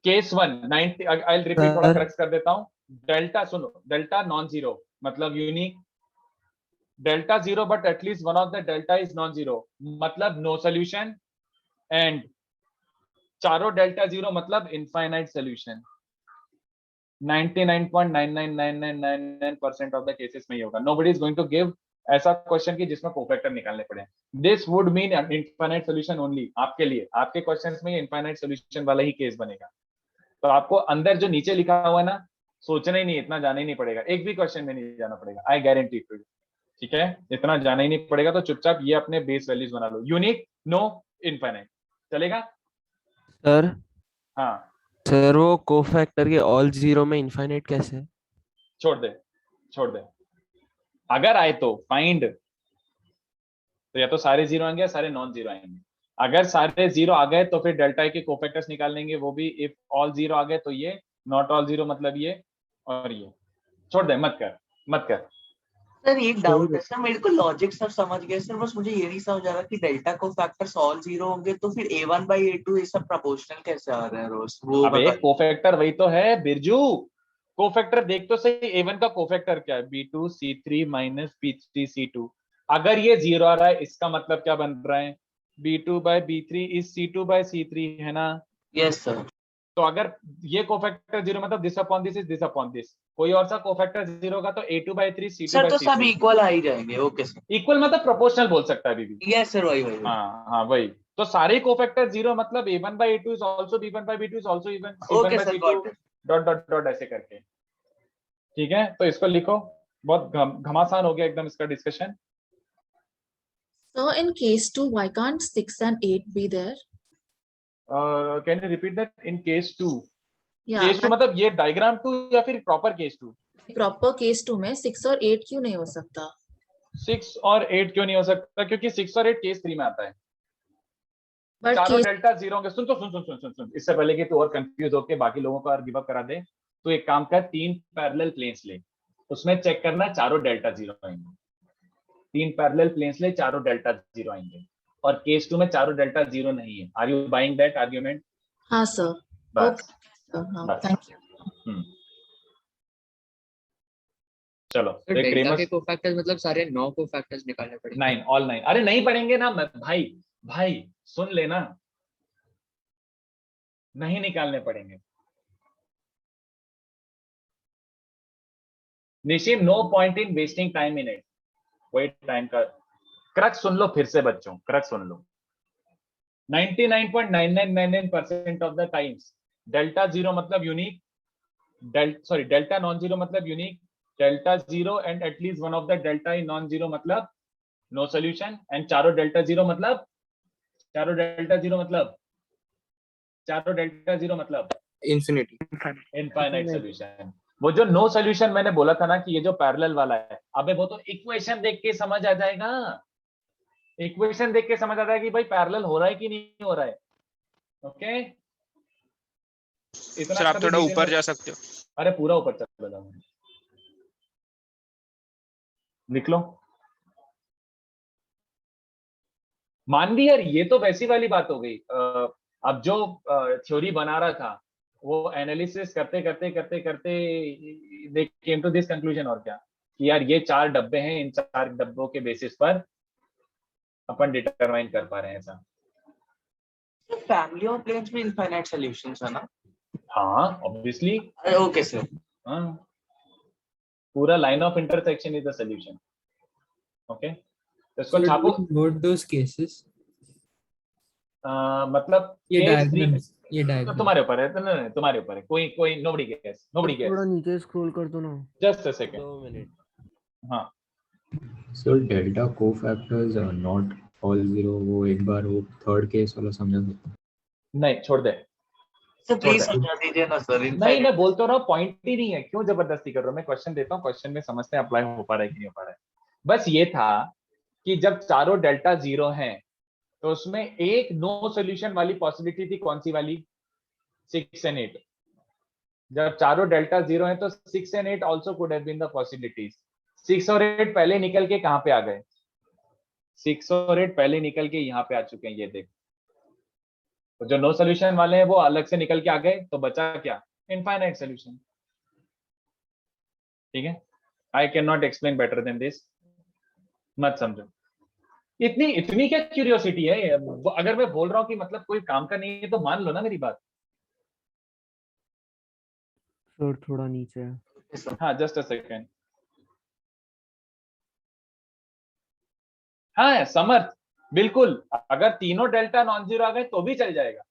केस 1 90, आई विल रिपीट, थोड़ा करेक्ट कर देता हूँ। डेल्टा सुनो, डेल्टा नॉन जीरो मतलब unique, delta zero but at least one of the delta is non zero मतलब नो सोल्यूशन, एंड चारों डेल्टा जीरो मतलब infinite solution. 99.999999% of the cases में ही होगा। Nobody is going to give ऐसा क्वेश्चन की जिसमें कोफैक्टर निकालने पड़े। This would mean infinite solution only, आपके लिए, आपके क्वेश्चंस में इनफाइनाइट सोल्यूशन वाला ही केस बनेगा। तो आपको अंदर जो नीचे लिखा हुआ है ना, सोचना ही नहीं, इतना जाना ही नहीं पड़ेगा, एक भी क्वेश्चन में नहीं जाना पड़ेगा, आई गारंटी टू यू, ठीक है, इतना जाना ही नहीं पड़ेगा। तो चुपचाप ये अपने बेस वैल्यूज बना लो, यूनिक, नो, इनफाइनाइट, चलेगा। सर हाँ सर वो कोफैक्टर के ऑल जीरो में इनफाइनाइट कैसे है? छोड़ दे, अगर आए तो फाइंड, तो या तो सारे जीरो आएंगे या सारे नॉन जीरो आएंगे। अगर सारे जीरो आ गए तो फिर डेल्टा के कोफैक्टर्स निकाल लेंगे, वो भी इफ ऑल जीरो आ गए तो ये, नॉट ऑल जीरो मतलब ये, और ये छोड़ दे, मत कर। सर एक डाउट है सर, मेरे को लॉजिक सब समझ गए सर, बस मुझे ये नहीं समझ आ रहा कि डेल्टा को फैक्टर्स ऑल जीरो होंगे तो फिर a1 by a2 ये सब प्रोपोर्शनल कैसे आ रहा है रोज, वो अबे कोफैक्टर वही तो है बिरजू, कोफैक्टर देख तो सही, a1 का कोफैक्टर क्या है, b2 c3 minus b3 c2। अगर ये जीरो आ रहा है इसका मतलब क्या बन रहा है, b2 by b3 is c2 by c3, है ना। Yes sir. तो अगर ये कोफैक्टर जीरो मतलब this upon this is this upon this, कोई और सा कोफैक्टर जीरो होगा तो a2 by 3 c2 sir by तो c3 सब इक्वल आ ही जाएंगे। ओके सर, इक्वल मतलब प्रोपोर्शनल बोल सकता है बीबी। यस सर, वही। हाँ वही, तो सारे कोफैक्टर जीरो मतलब a1 by a2 is also b1 by b2 is also even c1 okay by sir, c2 got it. Dot dot dot ऐसे करके, ठीक है। तो इसको लिखो, बहुत घमासान हो गया एकदम इसका discussion. So in case 2, why can't 6 and 8 be there? Can you repeat that? In case 2, Yeah, case 2 मतलब ये डायग्राम 2 या फिर प्रॉपर केस 2? प्रॉपर केस 2 में 6 और 8 क्यों नहीं हो सकता? 6 और 8 क्यों नहीं हो सकता? क्योंकि 6 और 8 केस 3 में आता है। But चारों case डेल्टा जीरो होंगे। सुन तो सुन सुन सुन सुन सुन इससे पहले कि तू और कंफ्यूज होके बाकी लोगों को और गिव अप करा दे, तो एक काम कर, 3 पैरेलल प्लेन्स ले, उसमें चेक करना चारों डेल्टा जीरो आएंगे। 3 पैरेलल प्लेन्स ले, चारों डेल्टा जीरो आएंगे। और केस 2 में चारों डेल्टा जीरो नहीं है। Are you buying that argument? हाँ सर। बस हाँ, बस थैंक यू। चलो तो एक डेल्टा के क्रेमस कोफैक्टर्स मतलब सारे 9 कोफैक्टर्स निकालने पड़ेंगे। 9 ऑल 9। अरे नहीं पढ़ेंगे ना भाई, भाई सुन लेना, नहीं निकालने पड़ेंगे। Nishim, no point in wasting time in it. वही टाइम का क्रक्स सुन लो फिर से बच्चों, क्रक्स सुन लो। 99.9999% of the times delta zero मतलब यूनिक, डेल्टा नॉन जीरो मतलब unique, delta zero and at least one of the delta in non zero मतलब नो सोल्यूशन, एंड चारों डेल्टा जीरो मतलब, चारों डेल्टा जीरो मतलब, चारों डेल्टा जीरो मतलब इन्फिनिटी, इनफाइनाइट सोल्यूशन। वो जो नो सोल्यूशन मैंने बोला था ना कि ये जो पैरेलल वाला है, अबे वो तो इक्वेशन देख के समझ आ जाएगा। इक्वेशन देख के समझ आ जाएगा कि भाई पैरेलल हो रहा है कि नहीं हो रहा है। ओके, इतना सर आप कभी थोड़ा डिटेल ऊपर में, जा सकते हो। अरे पूरा ऊपर चला जाऊंगा, लिख लो। मान ली यार, ये तो वैसी वाली बात हो गई। अब जो थ्योरी बना रहा था वो एनालिसिस करते करते करते करते दे केम टू दिस कंक्लूजन, और क्या कि यार ये 4 डब्बे हैं, इन 4 डब्बों के बेसिस पर अपन डिटरमाइन कर पा रहे हैं ऐसा। फैमिली ऑफ प्लेन्स में इनफाइनाइट सॉल्यूशंस है ना? हाँ ऑब्वियसली। Okay sir. हाँ, पूरा line of intersection is the solution. Okay, तो इसको So do छापो। we note those cases? मतलब ये केस 3 diagrams, ये तो diagram. तुम्हारे ऊपर है, नहीं तुम्हारे ऊपर है। कोई कोई नोबडी गेस, नोबडी गेस। थोड़ा नीचे स्क्रॉल कर दो ना। Just a second. 2 मिनट। हाँ sir delta cofactors not all zero, वो एक बार वो थर्ड केस वाला समझा सकते हैं? नहीं छोड़ दे, सर छोड़ प्लीज दे। समझा दीजिए ना सर। नहीं मैं बोलता रहा हूँ, पॉइंट ही नहीं है, क्यों जबरदस्ती कर रहा हूँ? मैं क्वेश्चन देता हूँ, क्वेश्चन में समझते हैं अप्लाई हो पा रहा है कि नहीं हो पा रहा है। बस ये था कि जब चारों डेल्टा जीरो हैं तो उसमें एक नो सोल्यूशन वाली पॉसिबिलिटी थी, कौन सी वाली? 6 एंड 8। जब चारों डेल्टा जीरो हैं तो 6 and 8 also could have been the possibilities. 6 और 8 पहले निकल के कहां पे आ गए? 6 और 8 पहले निकल के यहाँ पे आ चुके हैं, ये देख। तो जो नो सोल्यूशन वाले हैं वो अलग से निकल के आ गए, तो बचा क्या? Infinite solution. ठीक है, आई can not explain better than this, मत समझो। इतनी इतनी क्या क्यूरियोसिटी है? अगर मैं बोल रहा हूँ कि मतलब कोई काम का नहीं है तो मान लो ना मेरी बात। सर थोड़ा नीचे है। हाँ जस्ट अ सेकेंड। हाँ समर्थ, बिल्कुल, अगर तीनों डेल्टा नॉन जीरो आ गए तो भी चल जाएगा।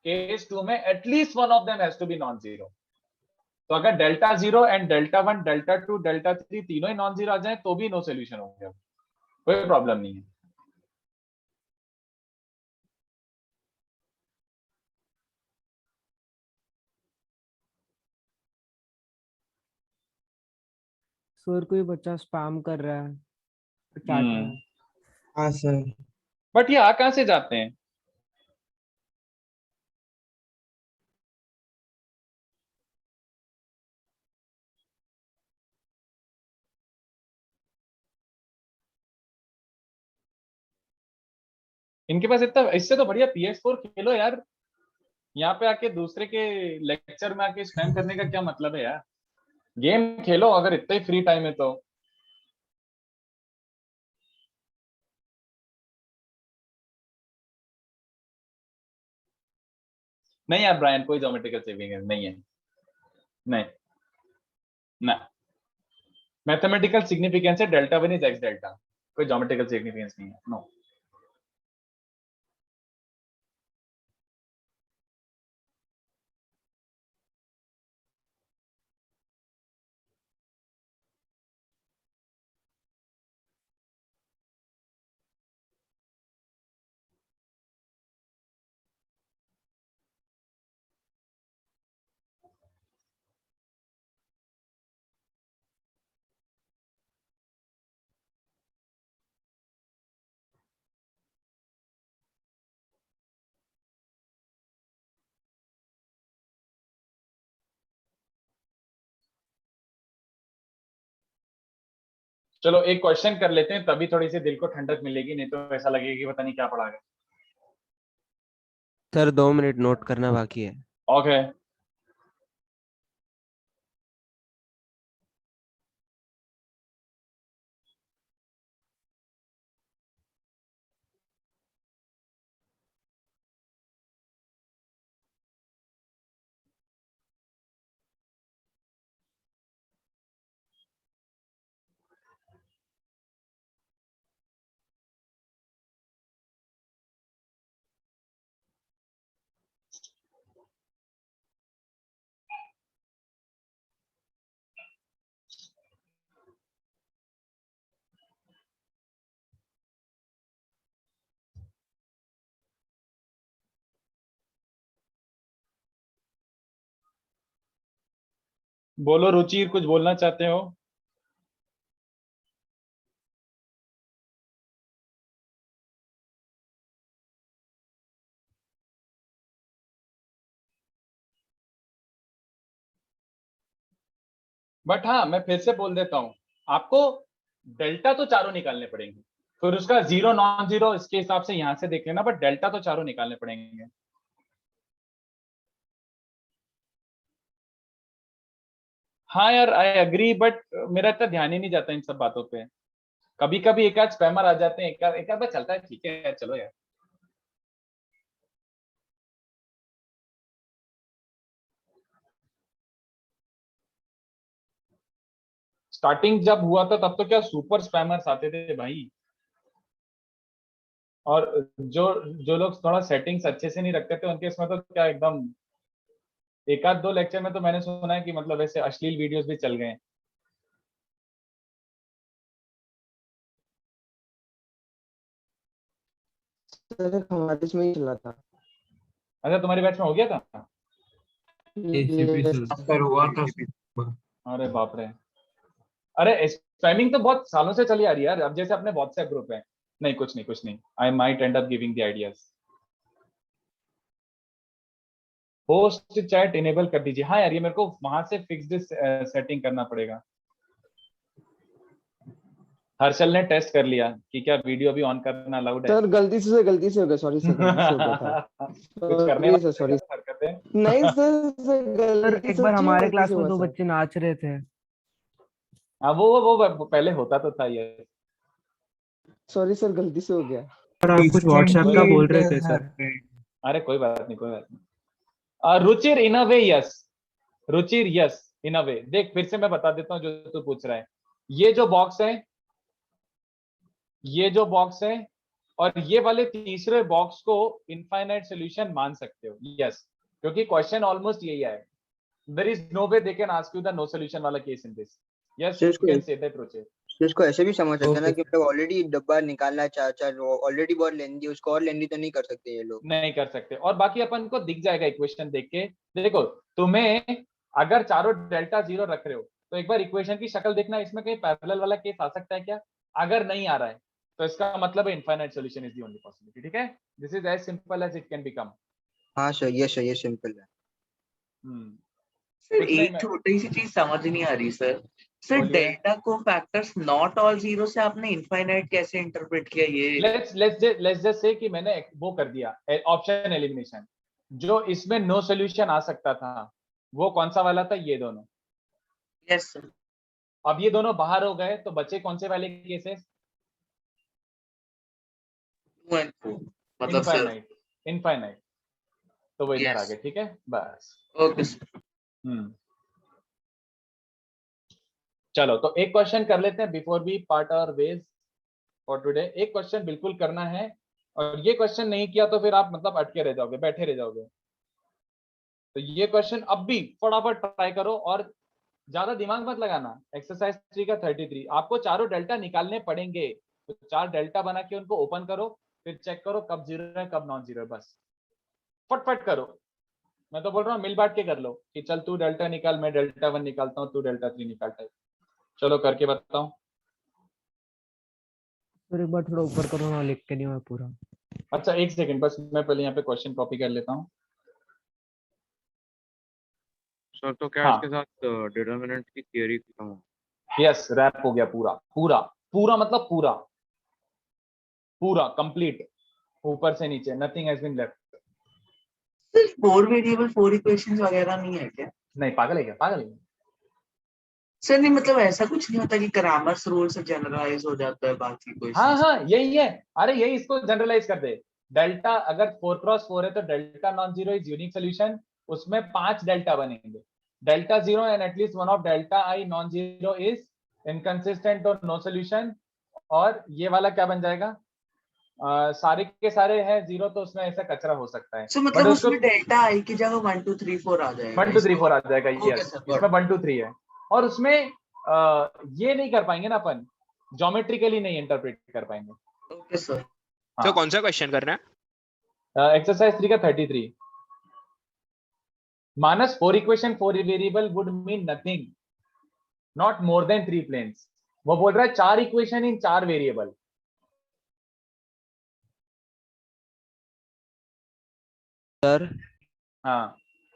केस 2 में at least one of them has to be non zero. तो अगर delta zero and delta 1 delta 2 delta 3 तीनों ही नॉन जीरो आ जाए तो भी नो सोल्यूशन हो गया, कोई प्रॉब्लम नहीं है। सर कोई बच्चा स्पैम कर रहा है चैट में। हाँ सर। बट ये आ कहां से जाते हैं? इनके पास इतना, इससे तो बढ़िया PS4 खेलो यार। यहाँ पे आके दूसरे के लेक्चर में आके स्पैम करने का क्या मतलब है यार? गेम खेलो अगर इतना ही फ्री टाइम है तो। नहीं यार ब्रायन, कोई ज्योमेट्रिकल सिग्निफिकेंस नहीं है। नहीं ना, मैथमेटिकल सिग्निफिकेंस है डेल्टा 1 इज एक्स डेल्टा, कोई ज्योमेट्रिकल सिग्निफिकेंस नहीं है। नो चलो एक क्वेश्चन कर लेते हैं, तभी थोड़ी सी दिल को ठंडक मिलेगी, नहीं तो ऐसा लगेगा कि पता नहीं क्या पढ़ा गया। सर 2 मिनट नोट करना बाकी है। ओके बोलो रुचि, कुछ बोलना चाहते हो? बट हाँ, मैं फिर से बोल देता हूँ, आपको डेल्टा तो चारों निकालने पड़ेंगे, फिर उसका जीरो नॉन जीरो इसके हिसाब से यहां से देख लेना, बट डेल्टा तो चारों निकालने पड़ेंगे। हाँ यार आई एग्री, बट मेरा इतना ध्यान ही नहीं जाता इन सब बातों पे। कभी कभी एक आध स्पैमर आ जाते हैं, एक आध बार चलता है, ठीक है चलो यार। स्टार्टिंग जब हुआ था तब तो क्या सुपर स्पैमर्स आते थे भाई, और जो जो लोग थोड़ा सेटिंग्स अच्छे से नहीं रखते थे उनके इसमें तो क्या एकदम एक आध दो लेक्चर में तो मैंने सुना है कि मतलब ऐसे अश्लील वीडियोस भी चल गए हैं। सर हमारे इसमें ही चला था। अच्छा तुम्हारी बैच में हो गया था? सर हुआ था। अरे बाप रे, अरे स्पैमिंग तो बहुत सालों से चली आ रही है यार, अब जैसे अपने व्हाट्सएप ग्रुप है। नहीं कुछ नहीं कुछ नहीं, I might and up giving the ideas. Host chat enable कर दीजिए। हाँ यार ये मेरे को वहां से फिक्स्ड सेटिंग करना पड़ेगा। हर्षल ने टेस्ट कर लिया कि क्या वीडियो भी ऑन करना अलाउड है। सर गलती से हो गया, सॉरी सर, गलती से हो गया था। कुछ करने सॉरी सर, सॉरी हरकतें। नहीं सर, सर गलती एक से बार हमारे गलती क्लास से में हुआ 2 सर। बच्चे नाच रहे थे। हाँ वो पहले होता तो था ये। सॉरी सर, गलती से हो गया। और आप कुछ व्हाट्सएप का बोल रहे थे सर। अरे कोई बात नहीं कोई बात नहीं। रुचिर इन अ way yes, Ruchir yes in अ वे। देख फिर से मैं बता देता हूँ जो तू पूछ रहा है। ये जो बॉक्स है, ये जो बॉक्स है, और ये वाले तीसरे बॉक्स को इनफाइनाइट सॉल्यूशन मान सकते हो। यस, क्योंकि क्वेश्चन ऑलमोस्ट यही है। There is no way they can ask you the no solution वाला case in this. Yes you can say that Ruchir. तो इसको ऐसे भी समझ सकते हैं ना कि मतलब ऑलरेडी डब्बा निकालना है, चार ऑलरेडी बहुत लेंदी, उसको और लेंदी तो नहीं कर सकते ये लोग। नहीं कर सकते, और बाकी अपन को दिख जाएगा इक्वेशन देख के। देखो तुम्हें अगर चारों डेल्टा जीरो रख रहे हो तो एक बार इक्वेशन की शक्ल देखना, इसमें कहीं पैरेलल वाला केस आ सकता है क्या? अगर नहीं आ रहा है तो इसका मतलब है infinite solution is the only possibility. ठीक है, this is as simple as it can become. हाँ सर ये सिंपल है। सर कुछ नहीं, एक छोटी सी चीज समझ नहीं आ रही सर। सर बोलिए। डेल्टा को फैक्टर्स नॉट ऑल जीरो से आपने इनफाइनाइट कैसे इंटरप्रेट किया ये? लेट्स जस्ट से कि मैंने वो कर दिया ऑप्शन एलिमिनेशन। जो इसमें नो सॉल्यूशन आ सकता था वो कौन सा वाला था? ये दोनों। Yes sir. अब ये दोनों बाहर हो गए तो बचे कौन से वाले केसेस? 2 and 4 मतलब सर। Infinite, infinite. तो वो इधर आ Yes. गए। ठीक है बस। Okay sir. चलो तो एक क्वेश्चन कर लेते हैं before we part our ways for today. एक क्वेश्चन बिल्कुल करना है, और ये क्वेश्चन नहीं किया तो फिर आप मतलब अटके रह जाओगे, बैठे रह जाओगे। तो ये क्वेश्चन अब भी फटाफट ट्राई करो, और ज्यादा दिमाग मत लगाना। एक्सरसाइज 3 का 33 आपको चारों डेल्टा निकालने पड़ेंगे। तो 4 डेल्टा बना के उनको ओपन करो, फिर चेक करो कब जीरो है कब नॉन जीरो है। बस फटफट करो। मैं तो बोल रहा हूँ मिल बांट के कर लो कि चल तू डेल्टा निकाल, मैं डेल्टा 1 निकालता हूँ, तू डेल्टा 3 निकालता है। चलो करके बताओ। सर एक बार थोड़ा ऊपर करो ना, लिख के नहीं हुआ पूरा। अच्छा एक सेकंड बस, मैं पहले यहाँ पे क्वेश्चन कॉपी कर लेता हूँ। सर तो क्या हाँ। इसके साथ डिटरमिनेंट की थियरी खत्म हो? यस रैप हो गया पूरा पूरा पूरा मतलब पूरा पूरा कंप्लीट ऊपर से नीचे नथिंग हैज बीन लेफ्ट। सिर्फ 4 वेरिएबल 4 इक्वेशंस वगैरह नहीं है क्या? नहीं पागल है क्या? पागल है क्या? सर नहीं मतलब ऐसा कुछ नहीं होता कि करामर्स रूल से जनरलाइज हो जाता है बाकी हाँ क्वेश्चंस? हाँ यही है। अरे यही इसको जनरलाइज कर दे। डेल्टा अगर 4x4 है तो delta non zero is unique solution. उसमें 5 डेल्टा बनेंगे। Delta zero and at least one of delta I non zero is inconsistent और नो सोल्यूशन। और ये वाला क्या बन जाएगा? सारे के सारे है जीरो तो उसमें ऐसा कचरा हो सकता है। सो बट मतलब उसको उसमें डेल्टा आई की जगह 1 2 3 4 आ जाएगा 1 2 3 4 आ जाएगा। ओके यस सर इसमें 1 2 3 है। और उसमें ये नहीं कर पाएंगे ना अपन, ज्योमेट्रिकली नहीं इंटरप्रेट कर पाएंगे। Okay sir. तो कौन सा क्वेश्चन करना है? एक्सरसाइज 3 का 33 minus 4 equation 4 variable would mean nothing not more than 3 planes. वो बोल रहा है 4 इक्वेशन इन 4 वेरिएबल। सर हाँ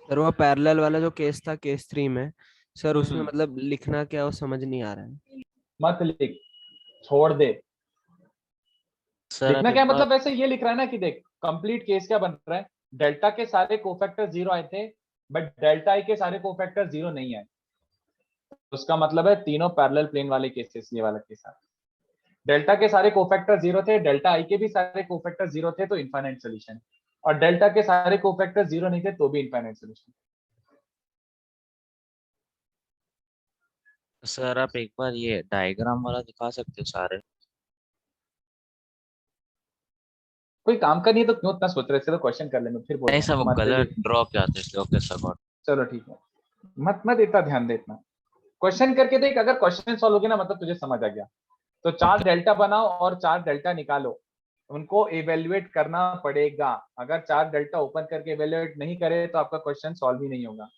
सर वो पैरेलल वाला जो केस था केस 3 में सर उसमें हम्म। मतलब लिखना क्या वो समझ नहीं आ रहा है। मत लिख, छोड़ दे। सर लिखना आप क्या एक बार मतलब वैसे ये लिख रहा है ना कि देख कंप्लीट केस क्या बन रहा है। डेल्टा के सारे कोफैक्टर जीरो आए थे बट डेल्टा आई के सारे कोफैक्टर जीरो नहीं आए। उसका मतलब है तीनों पैरेलल प्लेन वाले केसेस ये वाला केस है। डेल्टा के सारे कोफैक्टर जीरो थे, डेल्टा आई के भी सारे कोफैक्टर जीरो थे तो इनफाइनाइट सोल्यूशन। और डेल्टा के सारे कोफैक्टर जीरो नहीं थे तो भी इनफाइनाइट सोल्यूशन। सर आप एक बार ये डायग्राम वाला दिखा सकते हो सारे? कोई काम का नहीं है तो क्यों इतना सोच रहे थे? तो क्वेश्चन कर लेंगे फिर बोल नहीं रहा सर वो हूँ मत गलत लिख। ड्रॉप जाते थे। Okay sir got. चलो ठीक है, मत मत इतना ध्यान दे। इतना क्वेश्चन करके देख, अगर क्वेश्चन सॉल्व हो गया ना मतलब तुझे समझ आ गया। तो 4 डेल्टा बनाओ और 4 डेल्टा निकालो, उनको इवेल्युएट करना पड़ेगा। अगर 4 डेल्टा ओपन करके इवेल्युएट नहीं करे तो आपका क्वेश्चन सॉल्व ही नहीं होगा।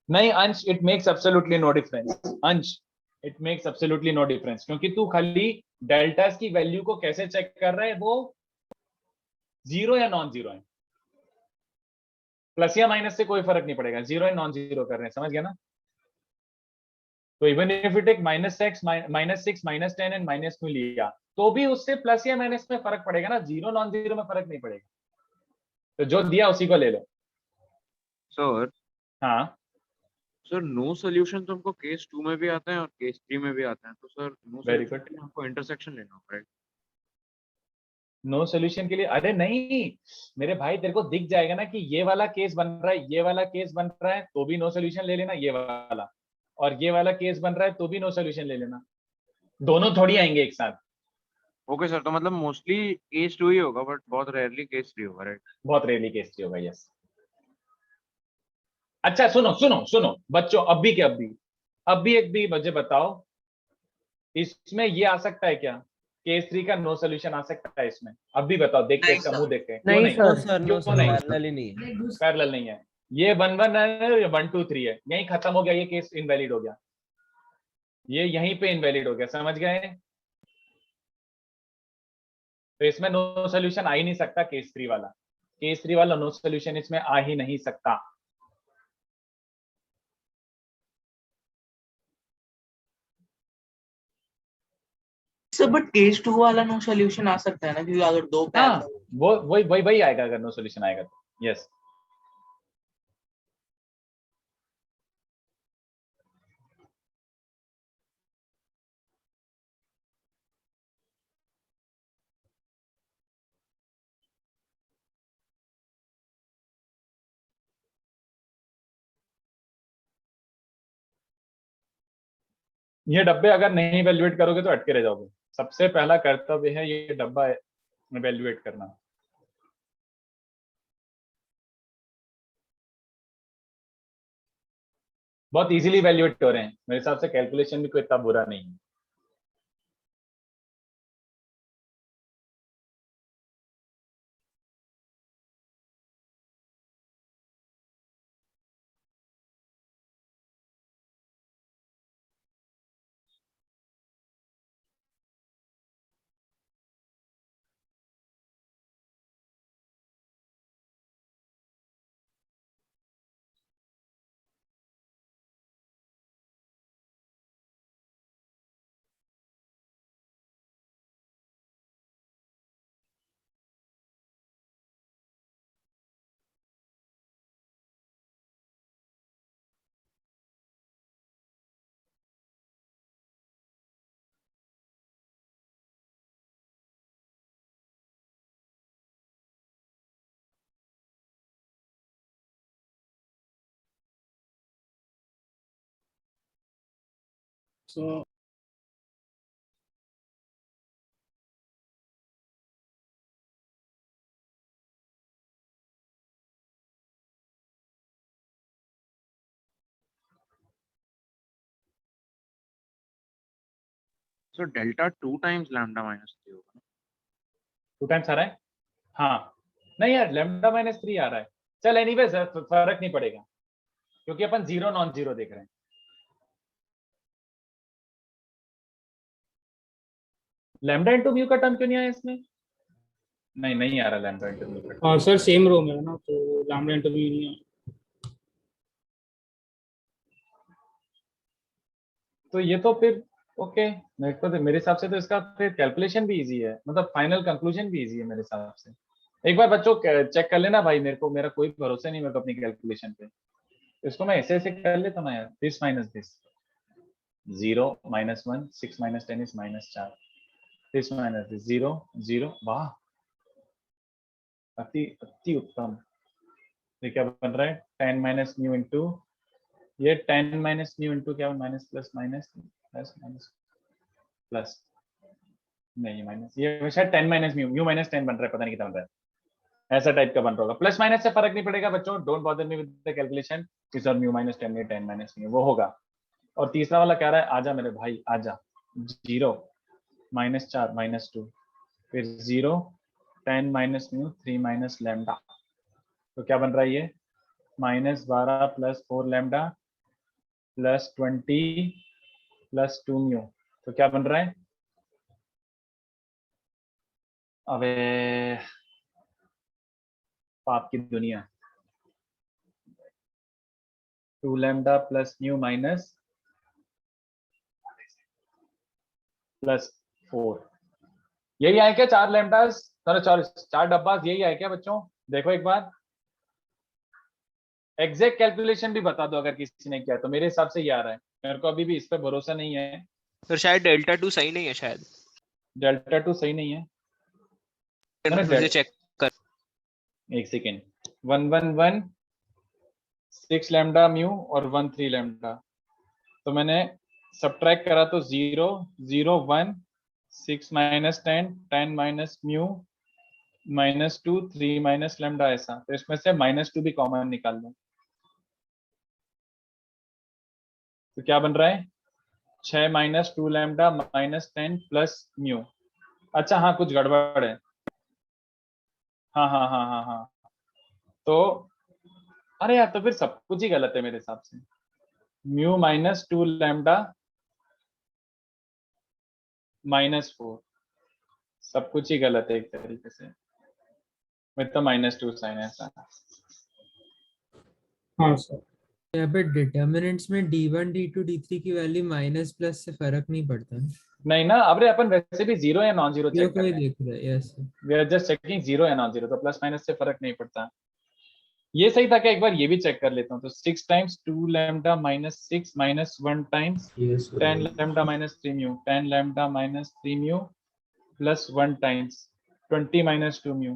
नहीं Ansh, it makes absolutely no difference. Ansh it makes absolutely no difference क्योंकि तू खाली डेल्टास की वैल्यू को कैसे चेक कर रहा है, वो जीरो या नॉन जीरो है। प्लस या माइनस से कोई फर्क नहीं पड़ेगा, जीरो या नॉन जीरो कर रहे हैं, समझ गया ना? तो even if you take -6 -10 and -2 लिया तो भी उससे प्लस या माइनस में फर्क पड़ेगा ना, जीरो नॉन जीरो में फर्क नहीं पड़ेगा। तो जो दिया उसी को ले लो। सर हाँ सर नो सोल्यूशन तो हमको केस 2 में भी आता है और केस 3 में भी आता है, तो sir know very solution good. के लिए हमको इंटरसेक्शन लेना होगा राइट? नो सोल्यूशन के लिए अरे नहीं मेरे भाई, तेरे को दिख जाएगा ना कि ये वाला केस बन रहा है, ये वाला केस बन रहा है तो भी नो सोल्यूशन ले लेना ये वाला, और ये वाला केस बन रहा है तो भी नो सोल्यूशन ले लेना। दोनों थोड़ी आएंगे एक साथ। ओके सर, तो मतलब मोस्टली केस 2 ही होगा बट बहुत रेयरली केस 3 होगा राइट? बहुत रेयरली केस 3 होगा, यस। अच्छा सुनो सुनो सुनो बच्चों, अब भी एक भी मुझे बताओ, इसमें ये आ सकता है क्या? केस 3 का नो सोल्यूशन आ सकता है इसमें? अब भी बताओ, देख के नहीं इसका सर। मुंह देख के, क्यों नहीं नहीं? सर नो क्यों सर नहीं? पैरेलल ही नहीं है। पैरेलल नहीं है। ये 1 1 है, 1 2 3 है, यही खत्म हो गया, ये केस इनवैलिड हो गया, ये यहीं पे इनवैलिड हो गया, समझ गए? तो इसमें नो सोल्यूशन आ ही नहीं सकता केस 3 वाला। केस 3 वाला नो सोल्यूशन इसमें आ ही नहीं सकता। सर बट केस 2 वाला नो सोल्यूशन आ सकता है ना क्योंकि अगर दो हाँ पैरेलल। वो वही वही वही आएगा अगर नो सोल्यूशन आएगा तो, यस। ये डब्बे अगर नहीं इवेल्युएट करोगे तो अटके रह जाओगे। सबसे पहला कर्तव्य है ये डब्बा इवेल्युएट करना। बहुत इजीली इवेल्युएट हो रहे हैं मेरे हिसाब से, कैलकुलेशन भी कोई इतना बुरा नहीं है। So so delta 2 times lambda minus 3 होगा 2 टाइम्स आ रहा है, हाँ नहीं यार लैम्डा माइनस 3 आ रहा है, चल एनीवे फर्क नहीं पड़ेगा क्योंकि अपन जीरो नॉन जीरो देख रहे हैं। लैम्डा इंटू म्यू का टर्म क्यों नहीं आया इसमें? नहीं आ रहा लैम्डा इंटू म्यू का टर्म। हाँ सर सेम रो में है ना, तो लैम्डा इंटरव्यू नहीं है। तो ये तो फिर ओके, मेरे हिसाब से तो इसका फिर कैलकुलेशन भी इजी है, मतलब फाइनल कंक्लूजन भी इजी है मेरे हिसाब से। एक बार बच्चों चेक कर लेना भाई, मेरा कोई भरोसा नहीं मेरे को अपनी कैलकुलेशन पे। इसको मैं ऐसे कर लेता हूँ यार, this minus this 0 -1 6 - 10 is -4, this minus this 0 0, वाह अति उत्तम। ये क्या बन रहा है 10 माइनस म्यू इंटू ये 10 माइनस म्यू इंटू क्या minus plus minus plus minus plus नहीं माइनस, ये शायद 10 माइनस म्यू माइनस 10 बन रहा है, पता नहीं कितना बन रहा है, ऐसा टाइप का बन रहा होगा। प्लस माइनस से फर्क नहीं पड़ेगा बच्चों, don't bother me with the calculation, इस और म्यू माइनस 10 में 10 माइनस म्यू वो होगा। और तीसरा वाला कह रहा है आजा मेरे भाई आजा, 0 -4 -2 फिर 0 10 माइनस म्यू 3 माइनस लैम्डा, तो क्या बन रहा है ये -12 + 4 लैम्डा + 20 + 2 म्यू, तो क्या बन रहा है अबे पाप की दुनिया 2 लैम्डा + म्यू माइनस +4, यही आए क्या 4 लैम्डास, चार डब्बा यही आए क्या बच्चों? देखो एक बार एग्जैक्ट कैलकुलेशन भी बता दो अगर किसी ने किया तो, मेरे हिसाब से ये आ रहा है, मेरे को अभी भी इस पे भरोसा नहीं है। फिर शायद डेल्टा 2 सही नहीं है, शायद डेल्टा 2 सही नहीं है, मुझे चेक कर एक सेकेंड 1 1 1 6 लैम्डा म्यू और 1 3 लैम्डा, तो मैंने सब्ट्रैक्ट करा तो 0 0 1 6 minus 10 10 minus mu -2 3 minus lambda ऐसा, तो इसमें से -2 भी कॉमन निकाल दो, तो क्या बन रहा है 6 - 2 लैम्डा -10 प्लस म्यू। अच्छा हाँ कुछ गड़बड़ है, हाँ तो अरे यार तो फिर सब कुछ ही गलत है मेरे हिसाब से, म्यू -2 लैम्डा -4 सब कुछ ही गलत है एक तरीके से, में तो -2 साइन ऐसा। हाँ सर यहाँ पे डिटर्मिनेंट्स में d1 d2 d3 की वैल्यू माइनस प्लस से फर्क नहीं पड़ता है। नहीं ना, अबे अपन वैसे भी जीरो या नॉन जीरो चेक कर कोई रहे देख रहा है, यस हैं, we are just checking zero या नॉन जीरो, तो प्लस माइनस से फर्क नहीं पड़ता। ये सही था क्या? एक बार ये भी चेक कर लेता हूँ, तो 6 times 2 lambda -6 -1 times 10 lambda -3 mu 10 lambda -3 mu plus 1 times 20 -2 mu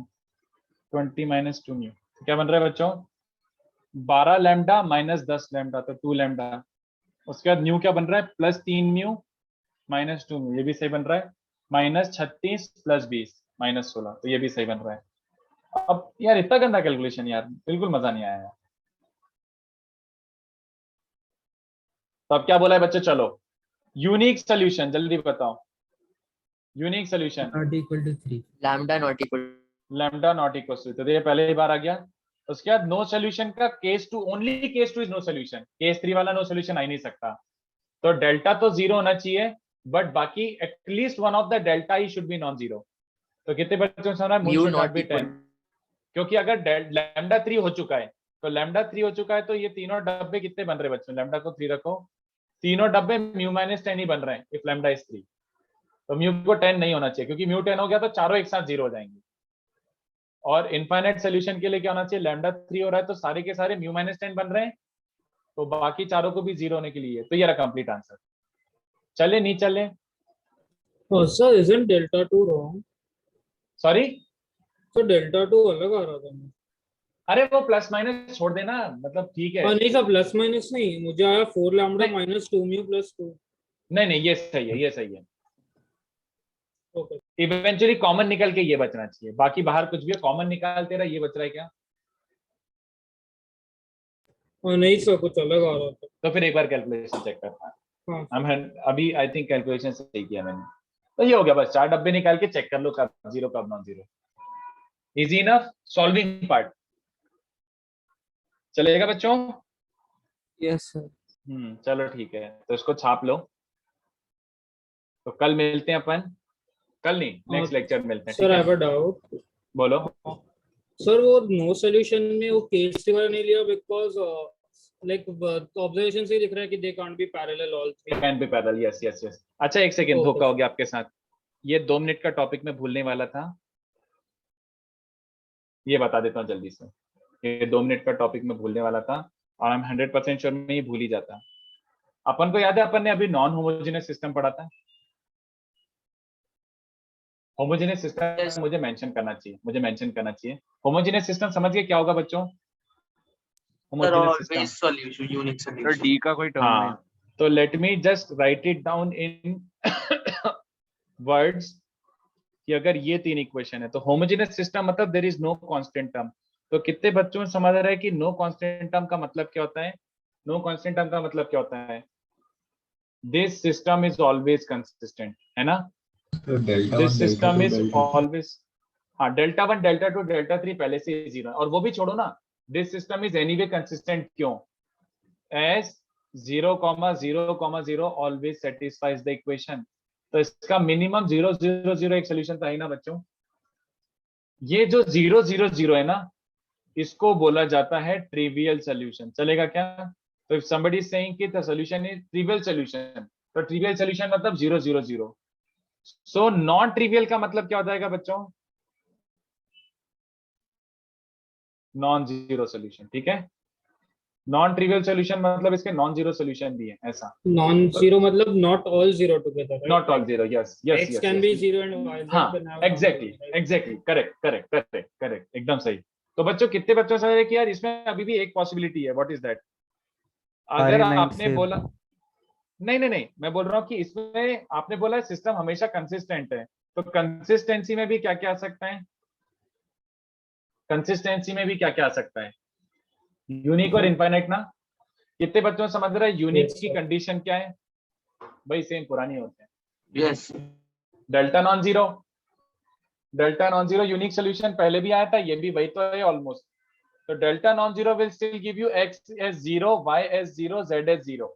20 -2 mu, क्या बन रहा है बच्चों 12 लैम्डा -10 लैम्डा, तो 2 लैम्डा, उसके बाद म्यू क्या बन रहा है +3 म्यू -2 म्यू, ये भी सही बन रहा है, -36 + 20 -16, तो ये भी सही बन रहा है। अब यार इतना गंदा कैलकुलेशन यार, बिल्कुल मजा नहीं आया यार। तो अब क्या बोला है बच्चे, चलो यूनिक सोल्यूशन जल्दी बताओ, unique solution not equal to 3 lambda not equal to, तो ये पहले ही बार आ गया। उसके बाद नो सोल्यूशन का case 2, only case 2 is no solution, case 3 वाला नो सोल्यूशन आ ही नहीं सकता, तो डेल्टा तो 0 होना चाहिए, बट बाकी at least one of the delta he should be non zero. तो कितने बच्चों से होना है, mu should not not be equal 10, क्योंकि अगर लैम्डा 3 हो चुका है, तो लैम्डा 3 हो चुका है, तो ये तीनों डब्बे कितने बन रहे बच्चों, लैम्डा को 3 रखो, तीनों डब्बे म्यू -10 ही बन रहे हैं इफ लैम्डा इज 3, तो म्यू को 10 नहीं होना चाहिए, क्योंकि म्यू 10 हो गया तो चारों एक साथ 0 हो जाएंगे। और इनफाइनाइट सोल्यूशन के लिए क्या होना चाहिए, लैम्डा 3 हो रहा है तो सारे के सारे म्यू -10 बन रहे हैं, तो बाकी चारों को भी 0 होने के लिए, तो ये रहा कंप्लीट आंसर। चले नहीं चले, Oh, sir, isn't delta 2 wrong? Sorry So delta 2 अलग आ रहा था मुझे। अरे वो प्लस माइनस छोड़ देना, मतलब ठीक है। नहीं सर प्लस माइनस नहीं, मुझे आया 4 लैम्डा -2 म्यू +2। नहीं नहीं, ये सही है, ये सही है। ओके इवेंचुअली कॉमन निकल के ये बचना चाहिए, बाकी बाहर कुछ भी कॉमन निकालते रहा, ये बच रहा है क्या? नहीं सर, कुछ अलग आ रहा था। तो फिर एक बार कैलकुलेशन चेक करना। हाँ हम अभी आई थिंक कैलकुलेशन सही किया मैंने, तो ये हो गया। बस 4 डब्बे निकाल के चेक कर लो कब जीरो कब non zero. Easy enough solving part. चलेगा बच्चों? Yes sir. चलो ठीक है, तो इसको छाप लो। तो कल मिलते हैं अपन, कल नहीं नेक्स्ट लेक्चर मिलते हैं। Sir I have a doubt. बोलो। सर वो नो सॉल्यूशन में वो केस वाला नहीं लिया बिकॉज लाइक ऑब्जर्वेशन से ही दिख रहा है कि they can't be parallel all three. Can be parallel, yes yes yes. अच्छा एक सेकंड, Okay. धोखा हो गया आपके साथ। ये 2 मिनट का टॉपिक मैं भूलने वाला था, ये बता देता हूँ जल्दी से। ये 2 मिनट का टॉपिक मैं भूलने वाला था और आई एम 100% श्योर मैं ये भूल ही जाता। अपन को याद है अपन ने अभी नॉन होमोजेनियस सिस्टम पढ़ा था। होमोजेनियस सिस्टम मुझे मेंशन करना चाहिए, होमोजेनियस सिस्टम समझ गए क्या होगा बच्चों? Homogeneous system solution, unique sir solution. D का कोई टर्म है? हाँ, तो let me just write it down in words कि अगर ये 3 इक्वेशन है तो होमोजेनियस सिस्टम मतलब there is no constant term. तो कितने बच्चों को समझ रहा है कि नो कांस्टेंट टर्म का मतलब क्या होता है? नो कांस्टेंट टर्म का मतलब क्या होता है? This system is always consistent, है ना? तो delta this 1 system delta 2 is delta always, हाँ डेल्टा 1 डेल्टा 2 डेल्टा 3 पहले से ही 0 है। और वो भी छोड़ो ना, this system is anyway consistent. क्यों? As 0,0,0 always satisfies the equation. तो इसका मिनिमम 0 0 0 एक सोल्यूशन था ही ना बच्चों। ये जो 0 0 0 है ना, इसको बोला जाता है ट्रिवियल सोल्यूशन। चलेगा क्या? तो इफ somebody is saying कि the solution is trivial solution, तो ट्रिवियल सोल्यूशन मतलब 0 0 0। सो नॉन ट्रिवियल का मतलब क्या हो जाएगा बच्चों? Non zero solution. ठीक है, नॉन ट्रिवियल सोल्यूशन मतलब इसके नॉन जीरो सोल्यूशन भी है, ऐसा। नॉन जीरो मतलब not all zero together, not all zero, yes yes x yes can be zero and y हाँ can have exactly correct correct correct correct, एकदम सही। तो बच्चों कितने बच्चों समझ रहे कि यार इसमें अभी भी एक पॉसिबिलिटी है? What is that? अगर आपने बोला नहीं नहीं नहीं, मैं बोल रहा हूँ कि इसमें आपने बोला सिस्टम हमेशा कंसिस्टेंट है, तो कंसिस्टेंसी में भी क्या क्या आ सकता है? कंसिस्टेंसी में भी क्या क्या आ सकता है? यूनिक और इनफाइनाइट ना। कितने बच्चों को समझ रहे हैं यूनिक Yes, की sir. कंडीशन क्या है? भाई सेम पुरानी होते हैं। Yes delta non zero, delta non zero unique solution पहले भी आया था, ये भी वही तो है ऑलमोस्ट। तो delta non zero will still give you x as 0, y as 0, z as 0।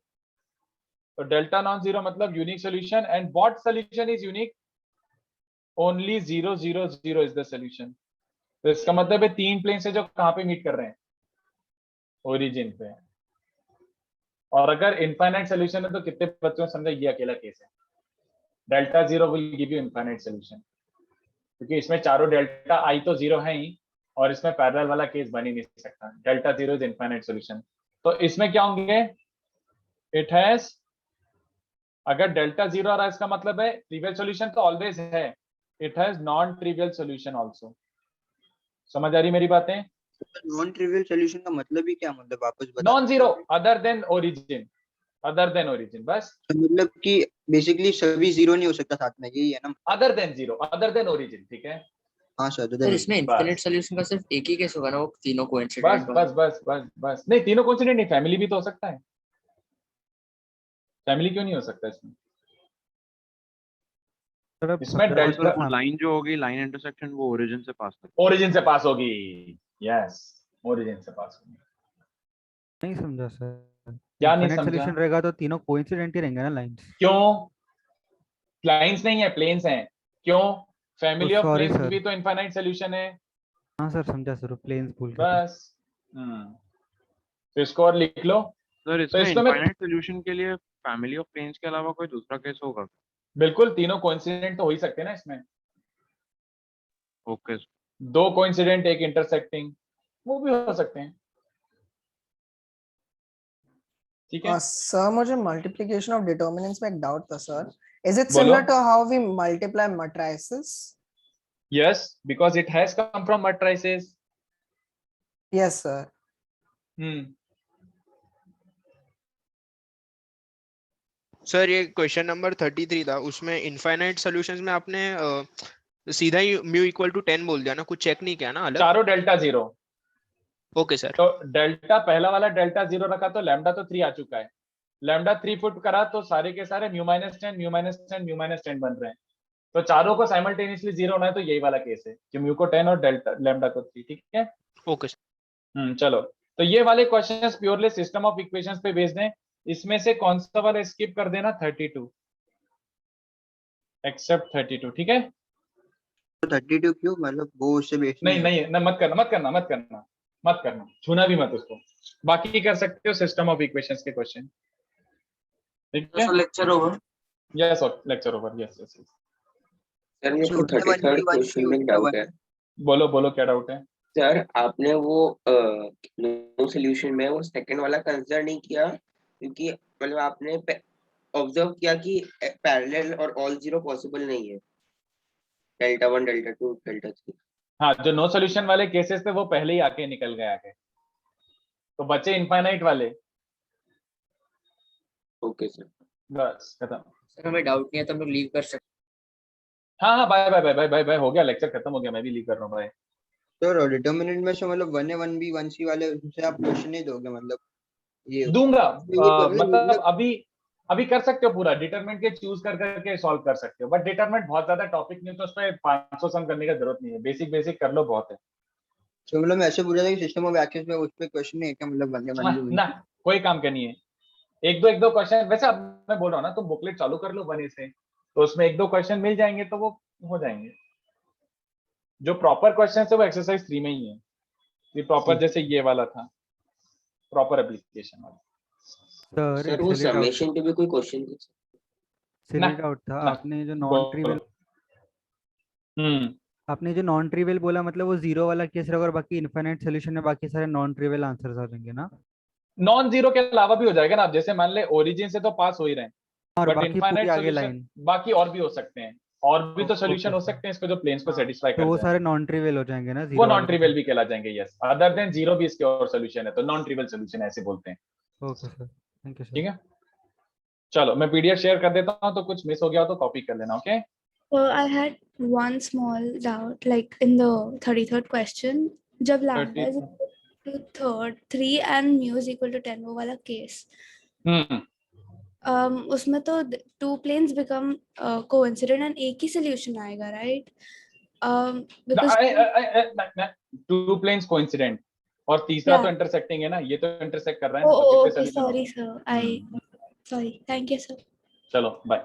तो डेल्टा नॉन जीरो मतलब unique solution. And what solution is unique? Only 0 0 0 is the solution. तो इसका मतलब है 3 प्लेन से जो कहां पे मीट कर रहे हैं? ओरिजिन पे। और अगर इनफाइनाइट सोल्यूशन है तो कितने बच्चों को समझा ये अकेला केस है? Delta zero will give you infinite solution, क्योंकि इसमें चारों डेल्टा आई तो जीरो है ही, और इसमें पैरेलल वाला केस बन ही नहीं सकता। Delta zero is infinite solution. तो इसमें क्या होंगे? इट हैज, अगर डेल्टा जीरो आ रहा है इसका मतलब है ट्रिवियल सोल्यूशन तो ऑलवेज है, it has non trivial solution also. समझ आ रही मेरी बातें? नॉन ट्रिवियल सॉल्यूशन का मतलब ही क्या, मतलब वापस बता। Non zero, other than origin, other than origin, बस। मतलब कि बेसिकली सभी जीरो नहीं हो सकता साथ में, यही है ना? Other than zero, other than origin, ठीक है। हाँ सर। सर इसमें इनफिनिट बस सॉल्यूशन का सिर्फ एक ही केस होगा ना, वो तीनों बस कोइंसिडेंट बस बस बस बस नहीं, तीनों कोइंसिडेंट नहीं, फैमिली भी तो हो सकता है। फैमिली क्यों नहीं हो सकता इसमें? इसमें डेल्टा लाइन जो होगी, लाइन इंटरसेक्शन, वो ओरिजिन से पास होगी। ओरिजिन से पास होगी, यस ओरिजिन से पास होगी। नहीं समझा सर। क्या नहीं इनफिनिट समझा? सॉल्यूशन रहेगा तो तीनों कोइंसिडेंट ही रहेंगे ना लाइंस। क्यों? लाइंस नहीं है, प्लेन्स हैं। क्यों? Family of sorry planes sir. भी तो इनफाइनाइट सॉल्यूशन है। हाँ सर समझा सर, प्लेन्स भूल गया। बस तो इसको और लिख लो। सर तो इसमें इसको मैं इनफाइनाइट सॉल्यूशन के लिए फैमिली ऑफ प्लेन्स के अलावा कोई दूसरा केस होगा? बिल्कुल, तीनों कोइंसिडेंट तो हो ही सकते हैं ना इसमें। ओके। 2 कोइंसिडेंट, एक इंटरसेक्टिंग, वो भी हो सकते हैं। ठीक है सर मुझे मल्टीप्लिकेशन ऑफ डिटर्मिनेंट्स में एक डाउट था सर। इज इट बोलो। Similar to how we multiply matrices? Yes, because it has come from matrices. Yes sir. Sir ये क्वेश्चन नंबर 33 था, उसमें इनफाइनाइट सॉल्यूशंस में आपने सीधा ही म्यू इक्वल टू 10 बोल दिया ना, कुछ चेक नहीं किया ना अलग? चारों डेल्टा 0। Okay sir. तो डेल्टा पहला वाला डेल्टा 0 रखा तो लैम्डा तो 3 आ चुका है, लैम्डा 3 पुट करा तो सारे के सारे mu minus 10 mu minus 10 mu minus 10 बन रहे हैं। तो चारों को साइमल्टेनियसली 0 होना है, तो यही वाला केस है कि म्यू को 10 और डेल्टा लैम्डा को 3। ठीक है, ओके सर। चलो तो ये वाले questions purely system of equations पे बेस्ड हैं। इसमें से कौन सा वाला स्किप कर देना? 32 एक्सेप्ट 32। ठीक है, 32 क्यों, मतलब वो उससे बेस नहीं मत करना, छूना भी मत उसको। बाकी कर सकते हो सिस्टम ऑफ इक्वेशंस के क्वेश्चन। ठीक है, lecture over. Yes lecture over. Yes sir मेरे को 33rd क्वेश्चन में डाउट है। बोलो क्या डाउट है? सर आपने वो नो सॉल्यूशन में वो सेकंड वाला कंसीडर नहीं किया, क्योंकि मतलब आपने ऑब्जर्व किया कि पैरेलल और ऑल जीरो पॉसिबल नहीं है, डेल्टा 1 डेल्टा 2 डेल्टा 3। हाँ, जो नो सॉल्यूशन वाले केसेस थे वो पहले ही आके निकल गए आगे, तो बचे इनफाइनाइट वाले। ओके सर, बस खत्म। सर हमें डाउट नहीं है तो हम लोग लीव कर सकते। हाँ bye bye bye bye bye, हो गया, लेक्चर खत्म हो गया, मैं भी लीव कर रहा हूँ। बाय। तो डिटरमिनेंट में से मतलब 1A 1B 1C वाले से आप क्वेश्चन नहीं दोगे? मतलब ये दूंगा, मतलब अभी कर सकते हो पूरा डिटरमिनेंट के चूज कर करके सॉल्व कर सकते हो, बट डिटरमिनेंट बहुत ज्यादा टॉपिक नहीं, तो उस पर 500 सम करने की जरूरत नहीं है, बेसिक कर लो, बहुत है। तो मतलब मैं ऐसे पूछ रहा था कि सिस्टम ऑफ एक्सेस में उस पे क्वेश्चन नहीं है क्या? मतलब 1A 1B ना कोई काम का नहीं है, एक दो क्वेश्चन। वैसे अब मैं बोल रहा हूँ ना, तुम बुकलेट चालू कर लो 1A से, तो उसमें 1-2 क्वेश्चन मिल जाएंगे, तो वो हो जाएंगे। जो प्रॉपर क्वेश्चन है वो एक्सरसाइज 3 में ही है, ये प्रॉपर जैसे ये वाला था, प्रॉपर एप्लीकेशन वाला। सर वो समेशन पे भी कोई क्वेश्चन था? सिली डाउट था। आपने जो नॉन ट्रिवियल बोला, मतलब वो जीरो वाला केस रहेगा और बाकी इनफाइनाइट सॉल्यूशन में बाकी सारे नॉन ट्रिवियल आंसर्स आ जाएंगे ना? नॉन जीरो के अलावा भी हो जाएगा ना, जैसे मान ले ओरिजिन से तो पास हो ही रहे हैं, और बट बाकी इनफाइनाइट पूरी आगे सॉल्यूशन लाइन बाकी और भी हो सकते हैं, और भी तो सॉल्यूशन हो सकते हैं इसको जो प्लेन्स को सेटिस्फाई तो कर वो जाए, सारे नॉन ट्रिवियल हो जाएंगे ना? वो नॉन ट्रिवियल भी कहला जाएंगे। यस, अदर देन जीरो भी इसके और सॉल्यूशन है, तो नॉन ट्रिवियल सॉल्यूशन ऐसे बोलते हैं। Okay sir, thank you sir. ठीक है, चलो मैं पीडीएफ शेयर कर देता हूँ, तो कुछ मिस हो गया तो कॉपी कर लेना। Okay, I had one small doubt, like in the 33rd question, जब lambda is equal to 3 and mu is equal to 10, वो वाला केस, उसमें तो 2 planes become coincident and एक ही solution आएगा, right? Because 2 planes coincident और तीसरा तो इंटरसेक्टिंग है ना, ये तो इंटरसेक्ट कर रहा है ना, तो okay, कितने sorry solution? sir, sorry, thank you sir. चलो बाय।